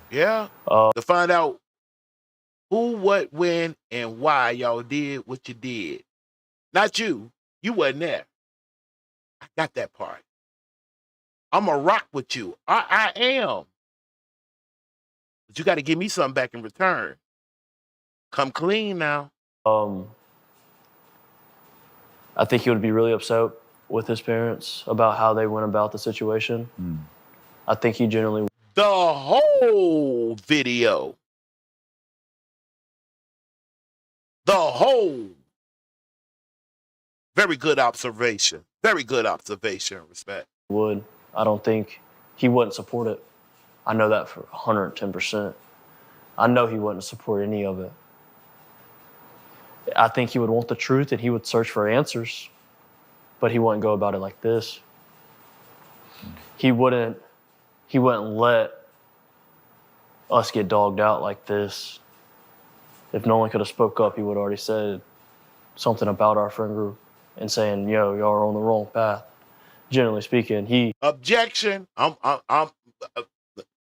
Yeah. To find out who, what, when, and why y'all did what you did. Not you. You wasn't there. I got that part. I'm a rock with you. I am. But you got to give me something back in return. Come clean now. I think he would be really upset with his parents about how they went about the situation. I think he generally... The whole video. The whole. Very good observation. Very good observation. Respect. Would. I don't think he wouldn't support it. I know that for 110%. I know he wouldn't support any of it. I think he would want the truth and he would search for answers, but he wouldn't go about it like this. He wouldn't let us get dogged out like this. If Nolan could have spoke up, he would have already said something about our friend group and saying, yo, y'all are on the wrong path. Generally speaking, Objection.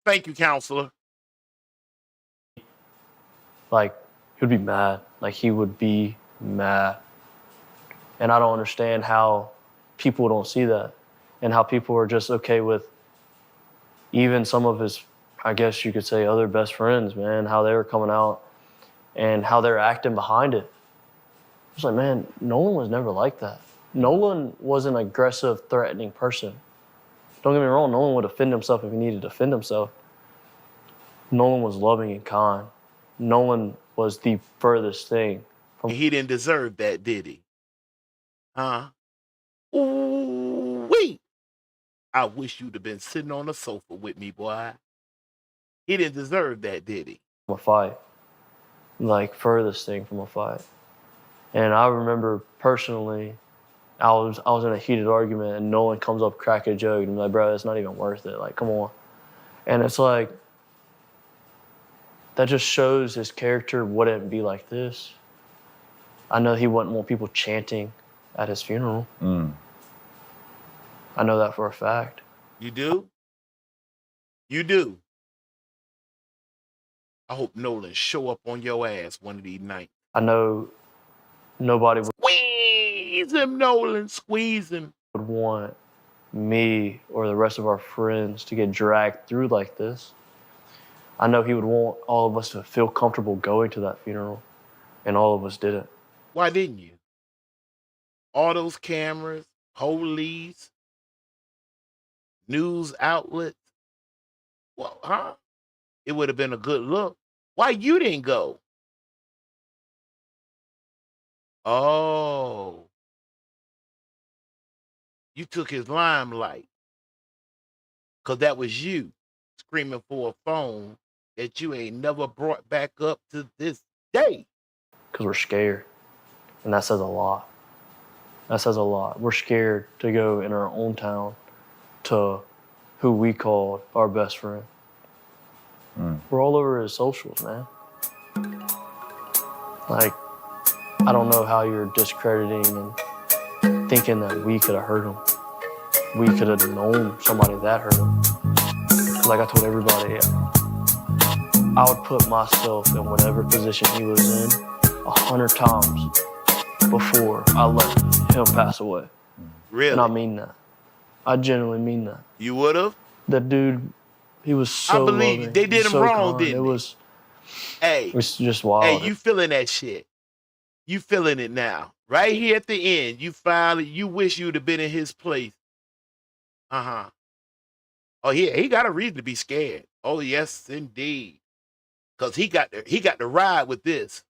Thank you, counselor. Like, he would be mad. Like, he would be mad. And I don't understand how people don't see that, and how people are just okay with even some of his, I guess you could say, other best friends, man, how they were coming out and how they're acting behind it. It's like, man, Nolan was never like that. Nolan was an aggressive, threatening person. Don't get me wrong, Nolan would defend himself if he needed to defend himself. Nolan was loving and kind. Nolan was the furthest thing from... He didn't deserve that, did he? Huh? Ooh, wait. I wish you'd have been sitting on the sofa with me, boy. He didn't deserve that, did he? a fight. Like, furthest thing from a fight. And I remember personally, I was in a heated argument and Nolan comes up, crack a joke, and I'm like, bro, it's not even worth it. Like, come on. And it's like, that just shows his character wouldn't be like this. I know he wouldn't want people chanting at his funeral. I know that for a fact. You do? You do. I hope Nolan show up on your ass one of these nights. I know nobody Squeeze him, Nolan, squeeze him. would want me or the rest of our friends to get dragged through like this. I know he would want all of us to feel comfortable going to that funeral, and all of us didn't. Why didn't you? All those cameras, police, news outlets. Well, huh? It would have been a good look. Why you didn't go? Oh. You took his limelight. Because that was you screaming for a phone that you ain't never brought back up to this day. Because we're scared. And that says a lot. That says a lot. We're scared to go in our own town to who we called our best friend. We're all over his socials, man. Like, I don't know how you're discrediting and thinking that we could have hurt him. We could have known somebody that hurt him. Like I told everybody, I would put myself in whatever position he was in 100 times before I let him pass away. Really? And I mean that. I genuinely mean that. You would have? That dude, he was so I believe you. loving, They did him so wrong, kind. didn't It they? was, Hey, it was just wild. hey, you feeling that shit. You feeling it now. Right here at the end, you wish you'd have been in his place. Uh-huh. Oh, yeah, he got a reason to be scared. Oh, yes, indeed. Because he got to ride with this.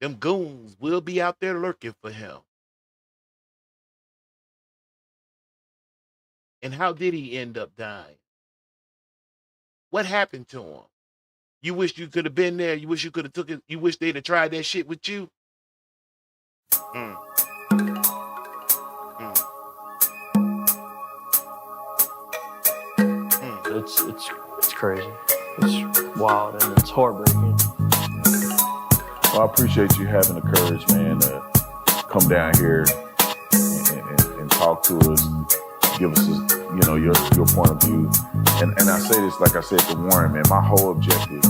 Them goons will be out there lurking for him. And how did he end up dying? What happened to him? You wish you could have been there. You wish you could have took it. You wish they'd have tried that shit with you. It's crazy. It's wild and it's heartbreaking. Well, I appreciate you having the courage, man, to come down here and talk to us, give us, your point of view. And I say this, like I said to Warren, man, my whole objective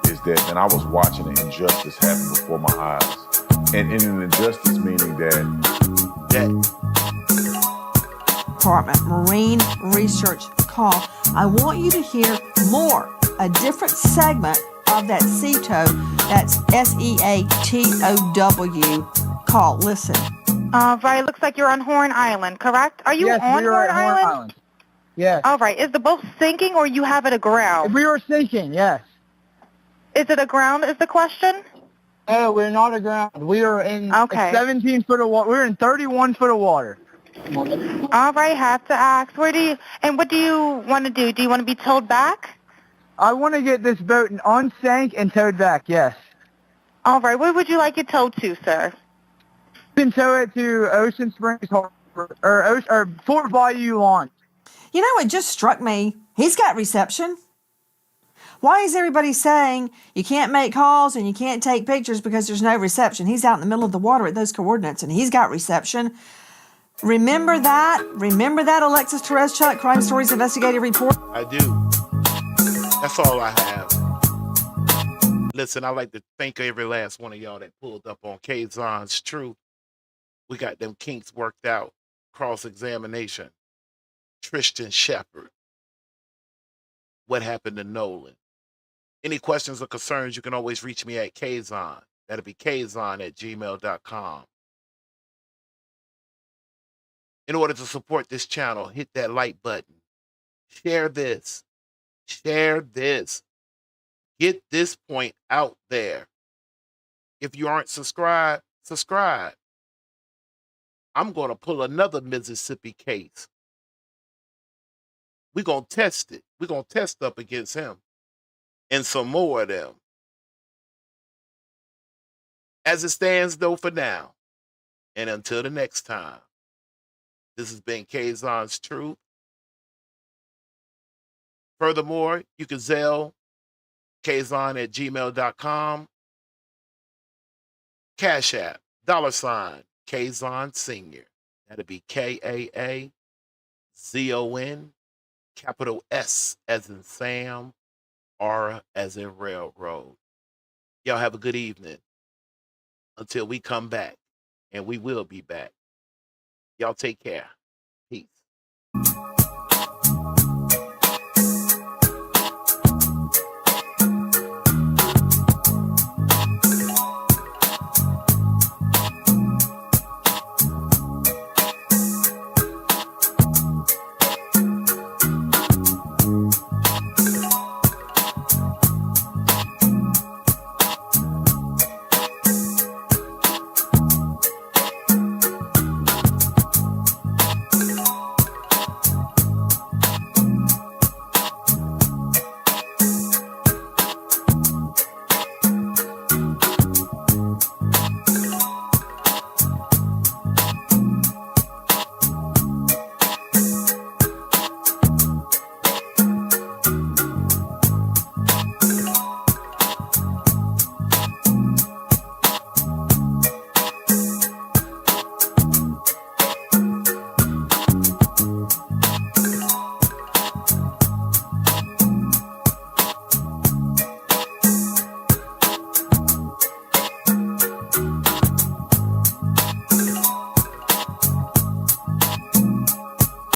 is that, and I was watching an injustice happen before my eyes. And in an injustice meaning that Department Marine Research call. I want you to hear more, a different segment of that SEATOW, that's SEATOW call. Listen. All right, looks like you're on Horn Island, correct? Are you Yes, on we are Horn at Horn Island? Island. Yes. All right, is the boat sinking or you have it aground? We were sinking, yes. Is it aground is the question? No, we're not aground. We are in Okay. 17 foot of water. We're in 31 foot of water. All right, have to ask. What do you want to do? Do you want to be towed back? I want to get this boat unsank and towed back, yes. All right, where would you like it towed to, sir? You can tow it to Ocean Springs Harbor, or Fort Bayou Launch. You know, it just struck me. He's got reception. Why is everybody saying you can't make calls and you can't take pictures because there's no reception? He's out in the middle of the water at those coordinates and he's got reception. Remember that? Remember that, Alexis Tereszchuk, Crime Stories Investigative Report? I do. That's all I have. Listen, I'd like to thank every last one of y'all that pulled up on Kaazon's Truth. We got them kinks worked out. cross-examination. Tristan Shepard. What happened to Nolan? Any questions or concerns, you can always reach me at Kaazon. That'll be Kaazon@gmail.com. In order to support this channel, hit that like button. Share this. Share this. Get this point out there. If you aren't subscribed, subscribe. I'm going to pull another Mississippi case. We're going to test it. We're going to test up against him and some more of them. As it stands, though, for now, and until the next time, this has been Kaazon's Truth. Furthermore, you can Zelle Kaazon@gmail.com. Cash App, $ Kaazon Senior. That'll be KAAZON, capital S as in Sam, R as in railroad. Y'all have a good evening. Until we come back, and we will be back. Y'all take care. Peace.